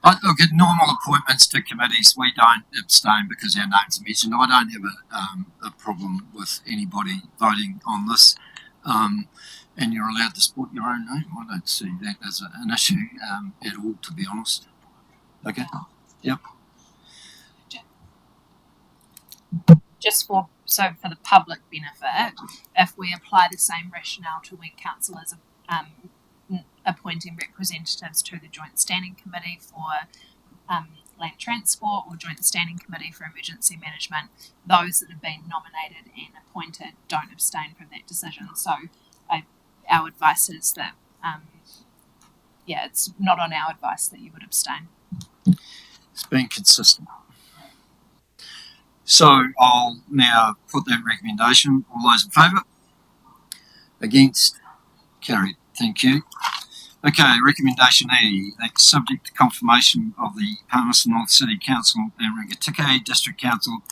I look at normal appointments to committees. We don't abstain because our names are mentioned. I don't have a problem with anybody voting on this, and you're allowed to support your own name. I don't see that as an issue at all, to be honest. Okay. Yep. Just for the public benefit, if we apply the same rationale to when council is appointing representatives to the Joint Standing Committee for Land Transport or Joint Standing Committee for Emergency Management, those that have been nominated and appointed don't abstain from that decision. So our advice is that, it's not on our advice that you would abstain. It's been consistent. So I'll now put that recommendation. All those in favour? Against? Carried. Thank you. Okay, recommendation E, that subject to confirmation of the Palmerston North City Council and Rangitikei District Council,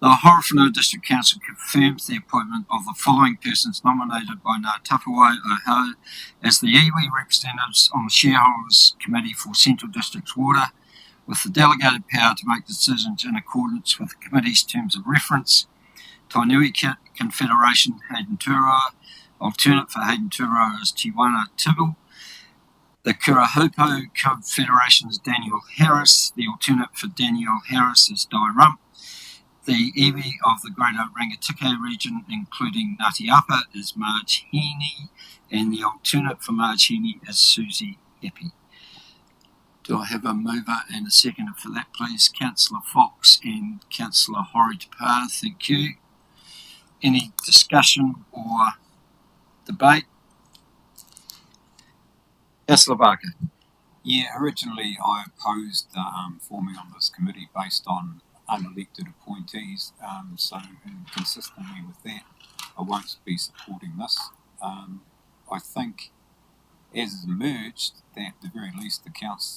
the Horowhenua District Council confirms the appointment of the following persons nominated by Ngā Tapawai Ohau as the iwi representatives on the Shareholders Committee for Central District's Water, with the delegated power to make decisions in accordance with the committee's terms of reference. Tainui Confederation, Hayden Turoa. Alternate for Hayden Turoa is Tiwana Tibble. The Kurahopo Confederation is Daniel Harris. The alternate for Daniel Harris is Di Rump. The iwi of the Greater Rangitikei region, including Ngāti Apa, is Marge Heaney, and the alternate for Marge Heaney is Susie Epi. Do I have a mover and a seconder for that, please? Councillor Fox and Councillor Horry-Tapar, thank you. Any discussion or debate? Councillor Barker. Yeah, originally I opposed forming on this committee based on unelected appointees, so consistently with that, I won't be supporting this. I think, as is emerged, that at the very least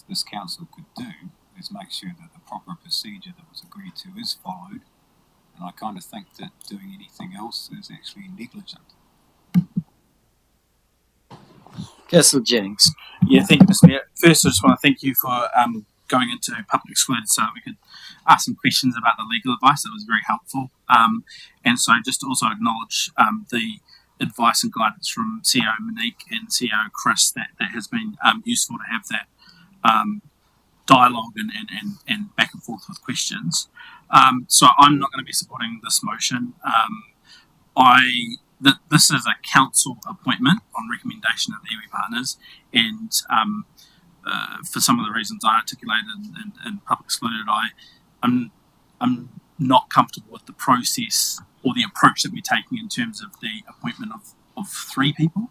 this council could do is make sure that the proper procedure that was agreed to is followed, and I kind of think that doing anything else is actually negligent. Councillor Jennings. Yeah, thank you, Mr. Mayor. First, I just want to thank you for going into public excluded so that we could ask some questions about the legal advice. That was very helpful. And so just to also acknowledge the advice and guidance from CEO Monique and CEO Chris, that has been useful to have that dialogue and back and forth with questions. So I'm not going to be supporting this motion. This is a council appointment on recommendation of the iwi partners, and for some of the reasons I articulated in public excluded, I'm not comfortable with the process or the approach that we're taking in terms of the appointment of 3 people,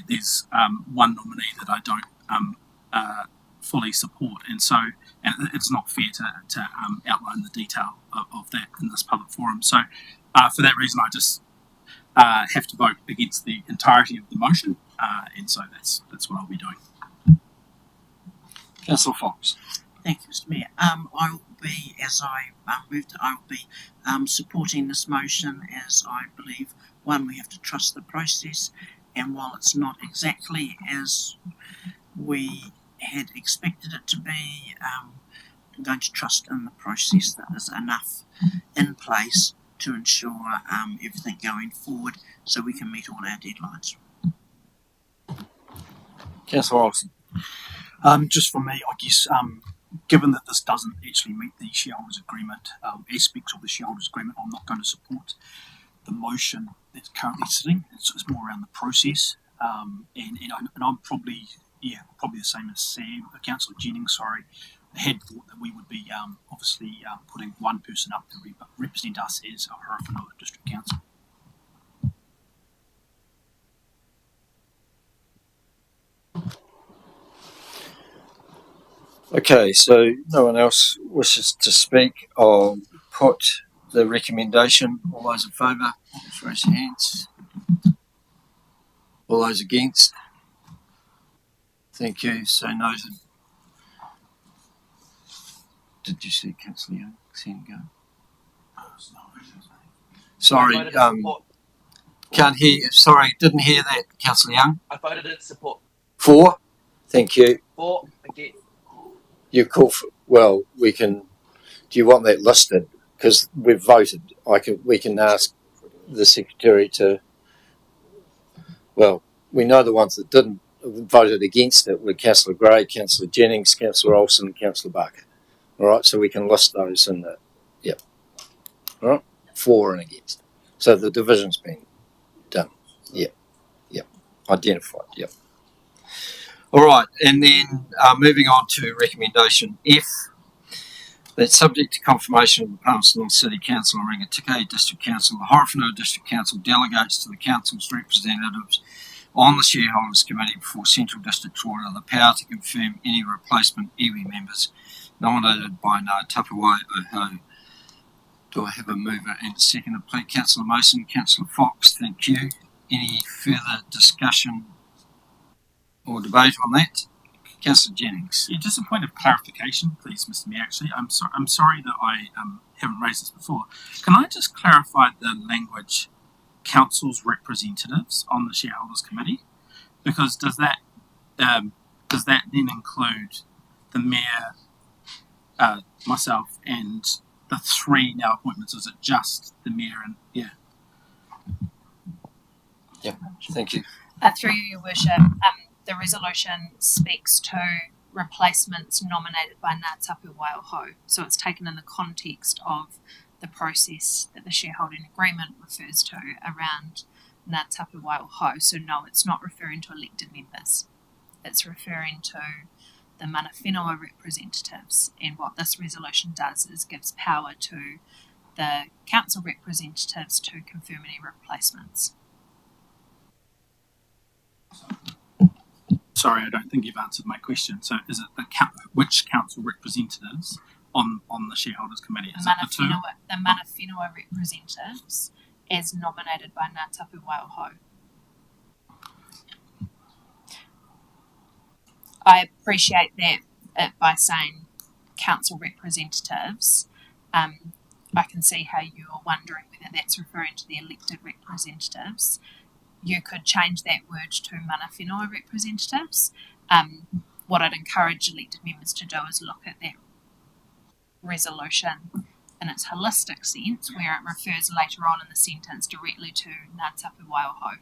there's one nominee that I don't fully support, and it's not fair to outline the detail of that in this public forum. So for that reason, I just have to vote against the entirety of the motion, and so that's what I'll be doing. Councillor Fox. Thank you, Mr. Mayor. I will be, as I moved, I will be supporting this motion, as I believe, one, we have to trust the process, and while it's not exactly as we had expected it to be, I'm going to trust in the process that there's enough in place to ensure everything going forward so we can meet all our deadlines. Councillor Olsen. Just for me, I guess, given that this doesn't actually meet the shareholders agreement, aspects of the shareholders agreement, I'm not going to support the motion that's currently sitting. It's more around the process, and I'm probably the same as Sam, Councillor Jennings, had thought that we would be obviously putting one person up to represent us as a Horowhenua District Council. Okay, so no one else wishes to speak. I'll put the recommendation. All those in favour, just raise your hands. All those against? Thank you. So noted. Did you see Councillor Young? See him go? Sorry, can't hear. Sorry, didn't hear that, Councillor Young. I voted in support. For? Thank you. For, again. You call for, well, we can, do you want that listed? Because we've voted. We can ask the Secretary to, well, we know the ones that didn't voted against it were Councillor Gray, Councillor Jennings, Councillor Olsen and Councillor Barker. All right, so we can list those in the, yep. All right, for and against. So the division's been done. Yep, yep, identified, yep. All right, and then moving on to recommendation F, that subject to confirmation of the Palmerston North City Council and Rangitikei District Council, the Horowhenua District Council delegates to the Council's representatives on the Shareholders Committee before Central District Water the power to confirm any replacement iwi members nominated by Ngā Tapawai Oho. Do I have a mover and a seconder, please? Councillor Mason, Councillor Fox, thank you. Any further discussion or debate on that? Councillor Jennings. Yeah, just a point of clarification, please, Mr. Mayor. Actually, I'm sorry that I haven't raised this before. Can I just clarify the language council's representatives on the shareholders committee? Because does that then include the mayor, myself, and the three now appointments? Is it just the mayor and Yeah, thank you. Through your worship, the resolution speaks to replacements nominated by Ngā Tapawai Oho. So it's taken in the context of the process that the shareholding agreement refers to around Ngā Tapawai Oho. So no, it's not referring to elected members. It's referring to the mana whenua representatives. And what this resolution does is gives power to the council representatives to confirm any replacements. Sorry, I don't think you've answered my question. So is it which council representatives on the shareholders committee? Is it the two? The mana whenua representatives as nominated by Ngā Tapawai Oho. I appreciate that by saying council representatives, I can see how you are wondering whether that's referring to the elected representatives. You could change that word to mana whenua representatives. What I'd encourage elected members to do is look at that resolution in its holistic sense, where it refers later on in the sentence directly to Ngā Tapawai Oho.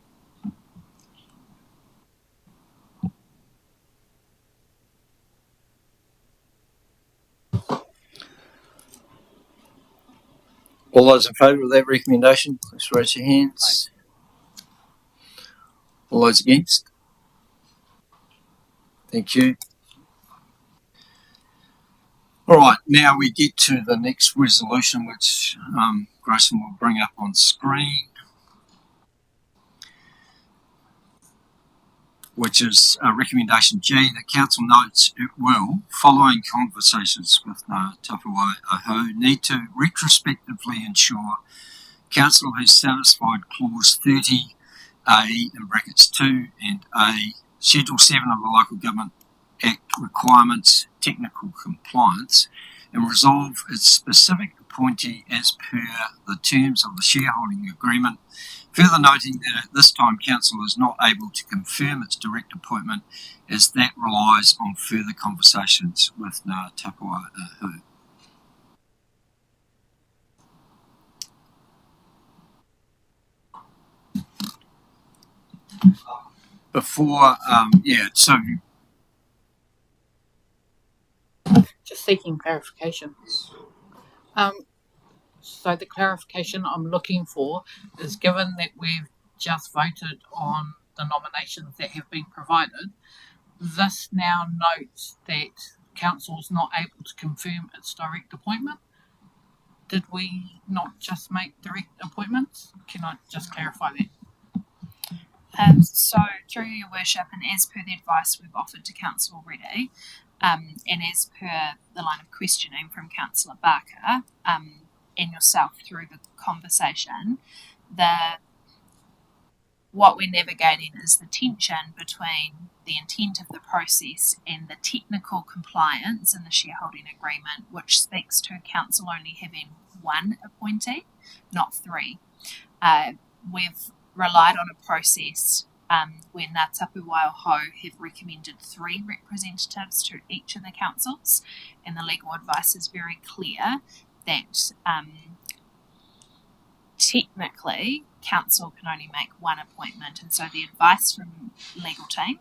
All those in favour of that recommendation, please raise your hands. All those against? Thank you. All right, now we get to the next resolution, which Grayson will bring up on screen, which is recommendation G. The council notes it will, following conversations with Ngā Tapawai Oho, need to retrospectively ensure council has satisfied clause 30A in brackets 2 and A, Schedule 7 of the Local Government Act requirements, technical compliance, and resolve its specific appointee as per the terms of the shareholding agreement. Further noting that at this time council is not able to confirm its direct appointment as that relies on further conversations with Ngā Tapawai Oho. Before, Just seeking clarification. So the clarification I'm looking for is, given that we've just voted on the nominations that have been provided, this now notes that council is not able to confirm its direct appointment. Did we not just make direct appointments? Can I just clarify that? So, through your worship, and as per the advice we've offered to council already, and as per the line of questioning from Councillor Barker and yourself through the conversation, what we're navigating is the tension between the intent of the process and the technical compliance in the shareholding agreement, which speaks to council only having one appointee, not three. We've relied on a process where Ngā Tapawai Oho have recommended 3 representatives to each of the councils, and the legal advice is very clear that technically council can only make one appointment, and so the advice from legal team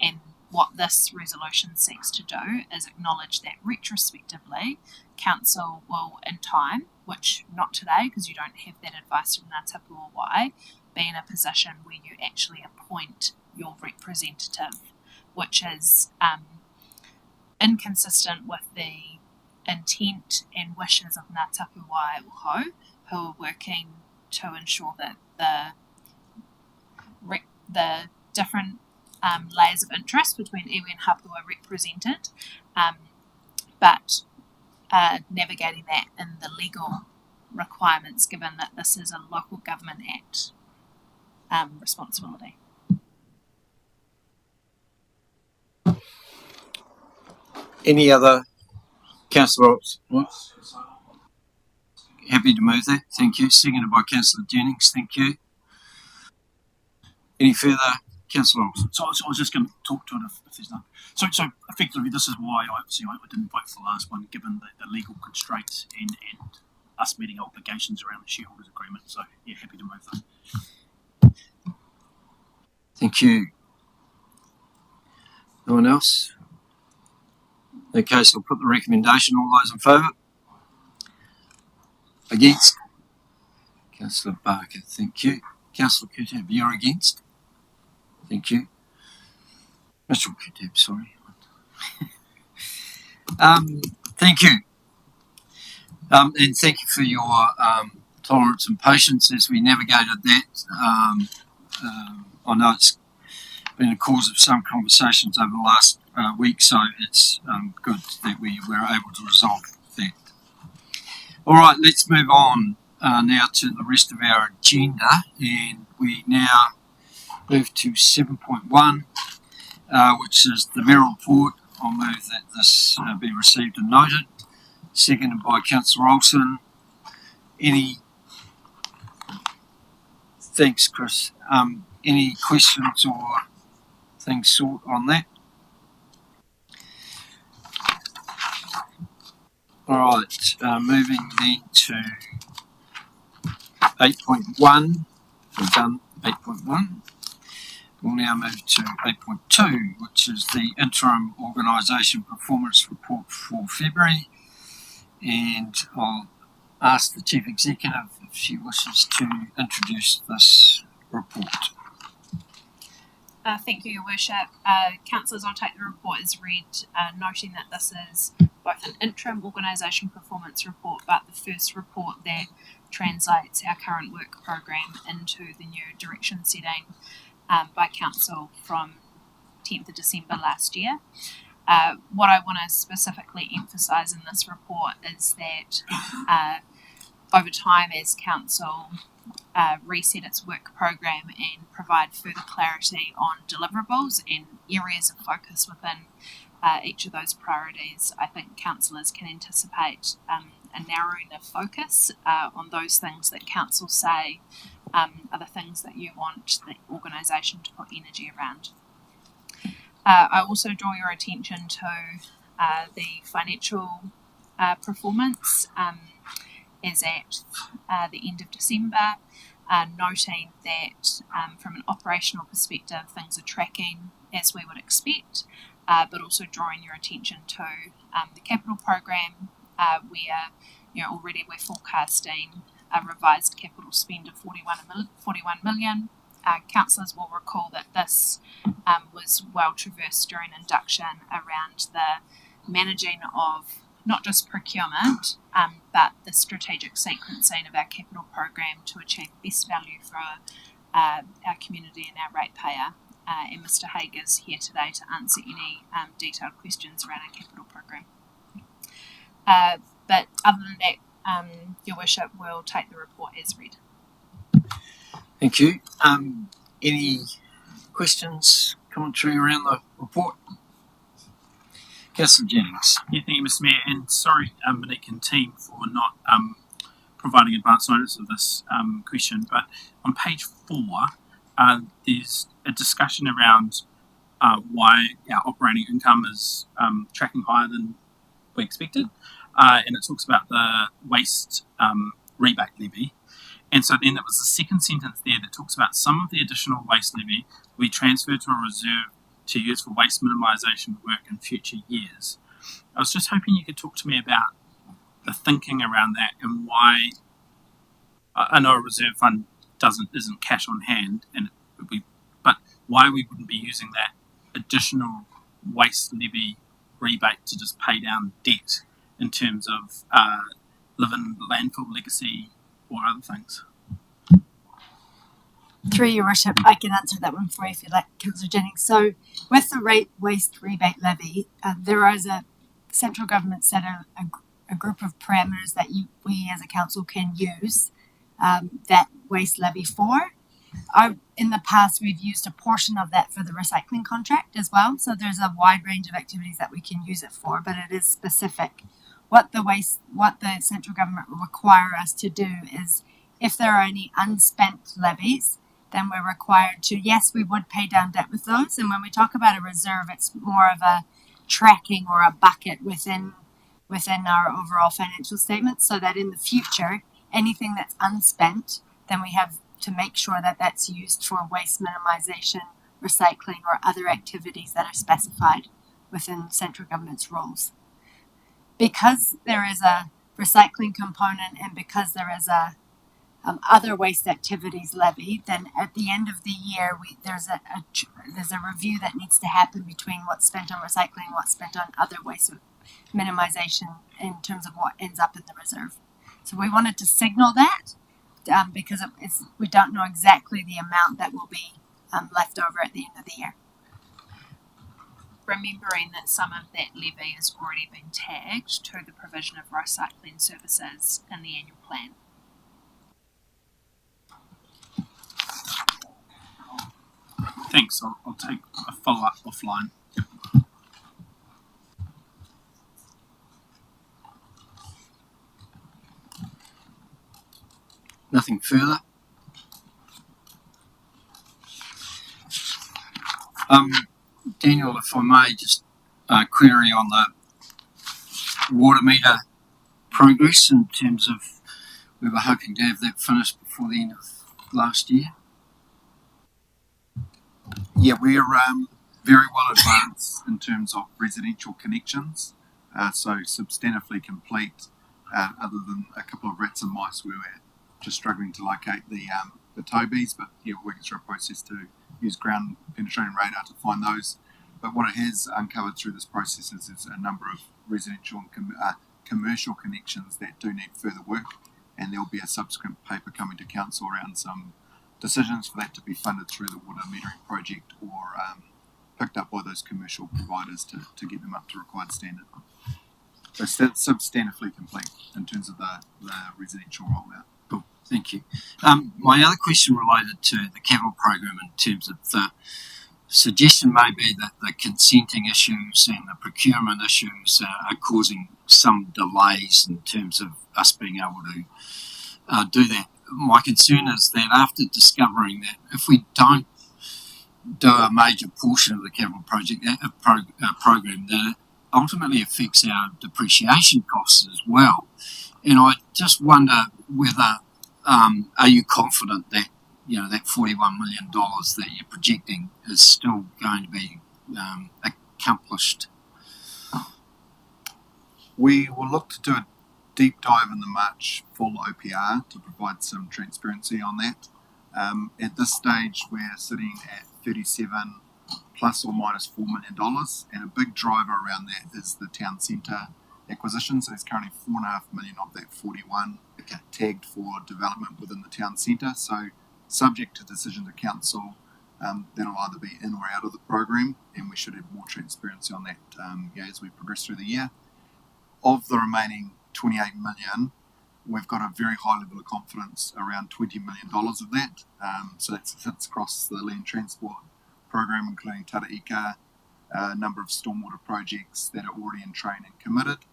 and what this resolution seeks to do is acknowledge that retrospectively council will in time, which not today because you don't have that advice from Ngā Tapawai, be in a position where you actually appoint your representative, which is inconsistent with the intent and wishes of Ngā Tapawai Oho, who are working to ensure that the different layers of interest between iwi and hapua are represented, but navigating that in the legal requirements, given that this is a local government act responsibility. Any other? Councillor Watts. Happy to move that. Thank you. Seconded by Councillor Jennings. Thank you. Any further? Councillor Olsen. So I was just going to talk to it if there's none. So effectively, this is why I didn't vote for the last one, given the legal constraints and us meeting obligations around the shareholders agreement. So yeah, happy to move that. Thank you. No one else? Okay, so I'll put the recommendation. All those in favour? Against? Councillor Barker, thank you. Councillor Kutab, you're against? Thank you. Mr. Kutab, sorry. Thank you. And thank you for your tolerance and patience as we navigated that. I know it's been a cause of some conversations over the last week, so it's good that we were able to resolve that. All right, let's move on now to the rest of our agenda, and we now move to 7.1, which is the Merrill report. I'll move that this be received and noted. Seconded by Councillor Olsen. Thanks, Chris. Any questions or things sought on that? All right, moving then to 8.1. We've done 8.1. We'll now move to 8.2, which is the interim organisation performance report for February. And I'll ask the Chief Executive if she wishes to introduce this report. Thank you, Your Worship. Councillors, I'll take the report as read, noting that this is both an interim organisation performance report, but the first report that translates our current work program into the new direction setting by Council from 10th of December last year. What I want to specifically emphasise in this report is that over time, as Council reset its work program and provide further clarity on deliverables and areas of focus within each of those priorities, I think councillors can anticipate a narrowing of focus on those things that council say are the things that you want the organisation to put energy around. I also draw your attention to the financial performance as at the end of December, noting that from an operational perspective things are tracking as we would expect, but also drawing your attention to the capital program where already we're forecasting a revised capital spend of 41 million. Councillors will recall that this was well traversed during induction around the managing of not just procurement, but the strategic sequencing of our capital program to achieve best value for our community and our ratepayer. And Mr. Haig is here today to answer any detailed questions around our capital program. But other than that, Your Worship will take the report as read. Thank you. Any questions, commentary around the report? Councillor Jennings. Yeah, thank you, Mr. Mayor, and sorry, Monique and team, for not providing advance notice of this question. But on page 4, there's a discussion around why our operating income is tracking higher than we expected, and it talks about the waste rebate levy. And so then there was the second sentence there that talks about some of the additional waste levy will be transferred to a reserve to use for waste minimisation work in future years. I was just hoping you could talk to me about the thinking around that and why. I know a reserve fund isn't cash on hand, and it would be, but why we wouldn't be using that additional waste levy rebate to just pay down debt in terms of living landfill legacy or other things. Through Your Worship, I can answer that one for you if you like, Councillor Jennings. So with the waste rebate levy, there is a central government set a group of parameters that we as a council can use that waste levy for. In the past, we've used a portion of that for the recycling contract as well. So there's a wide range of activities that we can use it for, but it is specific. What the central government will require us to do is, if there are any unspent levies, then we're required to, yes, we would pay down debt with those. And when we talk about a reserve, it's more of a tracking or a bucket within our overall financial statements, so that in the future, anything that's unspent, then we have to make sure that that's used for waste minimization, recycling, or other activities that are specified within central government's rules. Because there is a recycling component and because there is a other waste activities levy, then at the end of the year, there's a review that needs to happen between what's spent on recycling and what's spent on other waste minimization in terms of what ends up in the reserve. So we wanted to signal that because we don't know exactly the amount that will be left over at the end of the year. Remembering that some of that levy has already been tagged to the provision of recycling services in the annual plan. Thanks. I'll take a follow-up offline. Nothing further. Daniel, if I may, just query on the water meter progress in terms of, we were hoping to have that finished before the end of last year. Yeah, we're very well advanced in terms of residential connections, so substantively complete, other than a couple of rats and mice where we're just struggling to locate the Tobies, but yeah, we're working through a process to use ground penetrating radar to find those. But what it has uncovered through this process is a number of residential and commercial connections that do need further work, and there'll be a subsequent paper coming to council around some decisions for that to be funded through the water metering project or picked up by those commercial providers to get them up to required standard. So substantively complete in terms of the residential rollout. Cool, thank you. My other question related to the capital program in terms of the suggestion may be that the consenting issues and the procurement issues are causing some delays in terms of us being able to do that. My concern is that after discovering that if we don't do a major portion of the capital project program, that it ultimately affects our depreciation costs as well. And I just wonder whether are you confident that that $41 million that you're projecting is still going to be accomplished? We will look to do a deep dive in the March full OPR to provide some transparency on that. At this stage, we're sitting at 37 plus or minus $4 million, and a big driver around that is the town centre acquisition. So there's currently $4.5 million of that 41 tagged for development within the town centre. So subject to decision to council, that'll either be in or out of the program, and we should have more transparency on that as we progress through the year. Of the remaining 28 million, we've got a very high level of confidence around $20 million of that. So that sits across the land transport program, including Taraika, a number of stormwater projects that are already in train and committed.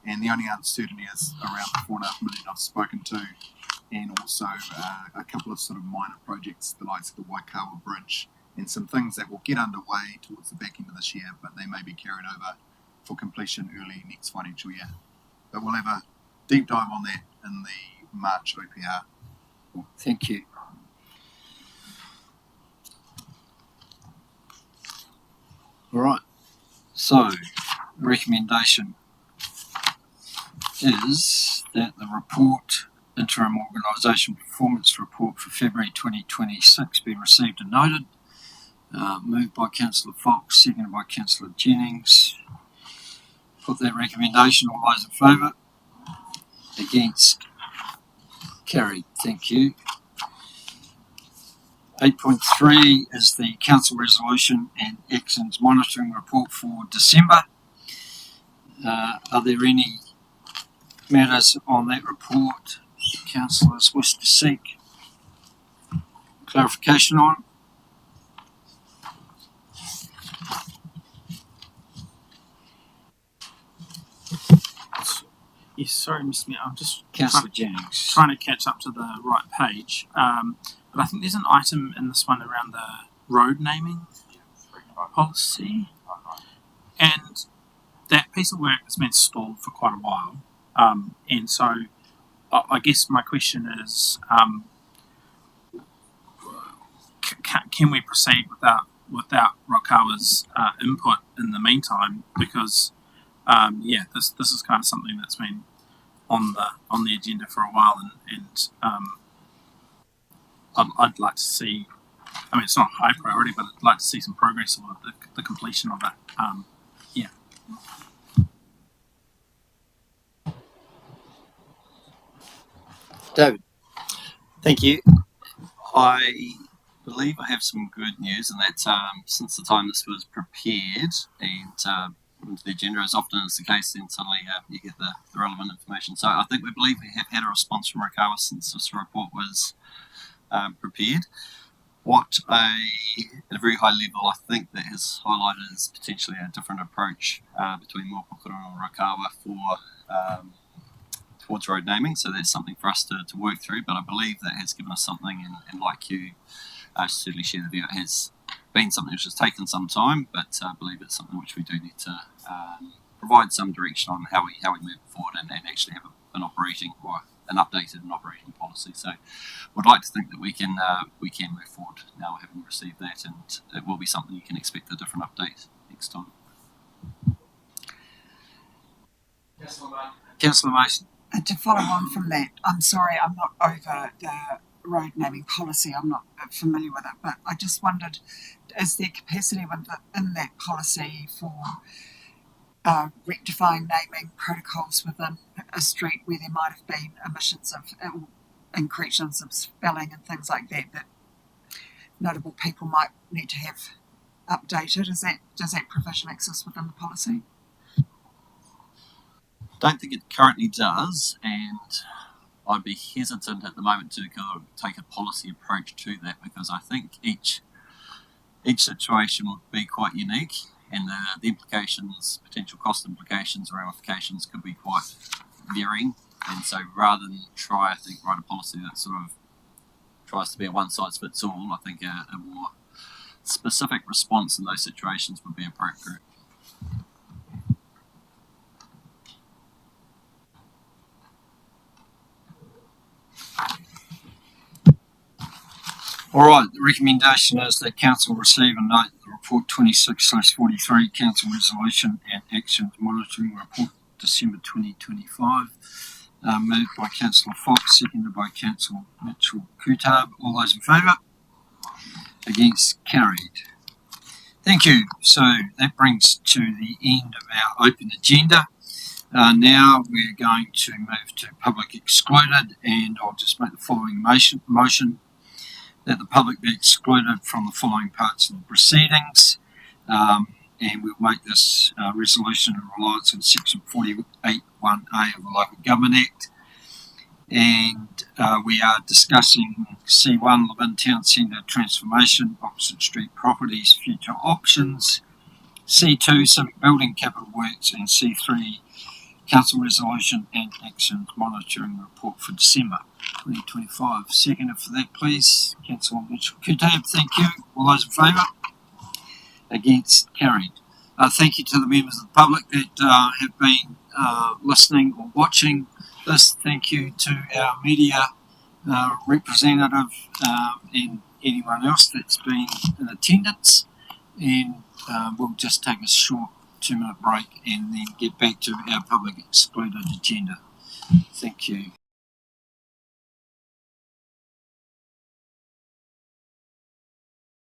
And the only uncertainty is around the $4.5 million I've spoken to, and also a couple of sort of minor projects, the likes of the Waikawa Bridge, and some things that will get underway towards the back end of this year, but they may be carried over for completion early next financial year. But we'll have a deep dive on that in the March OPR. Well, thank you. All right. So, the recommendation is that the report, Interim Organisation Performance Report for February 2026 be received and noted. Moved by Councillor Fox, seconded by Councillor Jennings. Put that recommendation. All those in favour? Against? Carried. Thank you. 8.3 is the Council Resolution and Actions Monitoring Report for December. Are there any matters on that report councillors wish to seek clarification on? Yes, sorry, Mr. Mayor. I'm just Councillor Jennings. trying to catch up to the right page. But I think there's an item in this one around the road naming policy, and that piece of work has been stalled for quite a while. And so, I guess my question is, can we proceed without Rakawa's input in the meantime? Because this is kind of something that's been on the agenda for a while, and I'd like to see. I mean, it's not high priority, but I'd like to see some progress on the completion of it. David. Thank you. I believe I have some good news, and that since the time this was prepared and into the agenda, as often is the case, then suddenly you get the relevant information. So I think we believe we have had a response from Rakawa since this report was prepared. What at a very high level, I think that has highlighted is potentially a different approach between Mopokoro and Rakawa for towards road naming. So that's something for us to work through. But I believe that has given us something, and like you, certainly share the view, it has been something which has taken some time, but I believe it's something which we do need to provide some direction on how we move forward and actually have an operating or an updated and operating policy. So would like to think that we can move forward now having received that, and it will be something you can expect a different update next time. Councillor Mason. To follow on from that, I'm sorry, I'm not over the road naming policy. I'm not familiar with it, but I just wondered, is there capacity in that policy for rectifying naming protocols within a street where there might have been omissions of incorrections of spelling and things like that that notable people might need to have updated? Does that provision exist within the policy? Don't think it currently does, and I'd be hesitant at the moment to take a policy approach to that, because I think each situation would be quite unique, and the implications, potential cost implications, ramifications could be quite varying. And so rather than write a policy that sort of tries to be a one-size-fits-all, I think a more specific response in those situations would be appropriate. All right, the recommendation is that Council receive and note the report 26/43, Council Resolution and Actions Monitoring Report, December 2025. Moved by Councillor Fox, seconded by Councillor Mitchell-Kutab. All those in favour? Against? Carried. Thank you. So that brings to the end of our open agenda. Now we're going to move to public excluded, and I'll just make the following motion that the public be excluded from the following parts of the proceedings, and we'll make this resolution in reliance on section 48(1)A of the Local Government Act. And we are discussing C1, Levin Town Centre Transformation, Oxford Street Properties, Future Options, C2, Civic Building Capital Works, and C3, Council Resolution and Actions Monitoring Report for December 2025. Seconder for that, please. Councillor Mitchell-Kutab, thank you. All those in favour? Against? Carried. Thank you to the members of the public that have been listening or watching this. Thank you to our media representative and anyone else that's been in attendance. And we'll just take a short 2-minute break and then get back to our public excluded agenda. Thank you.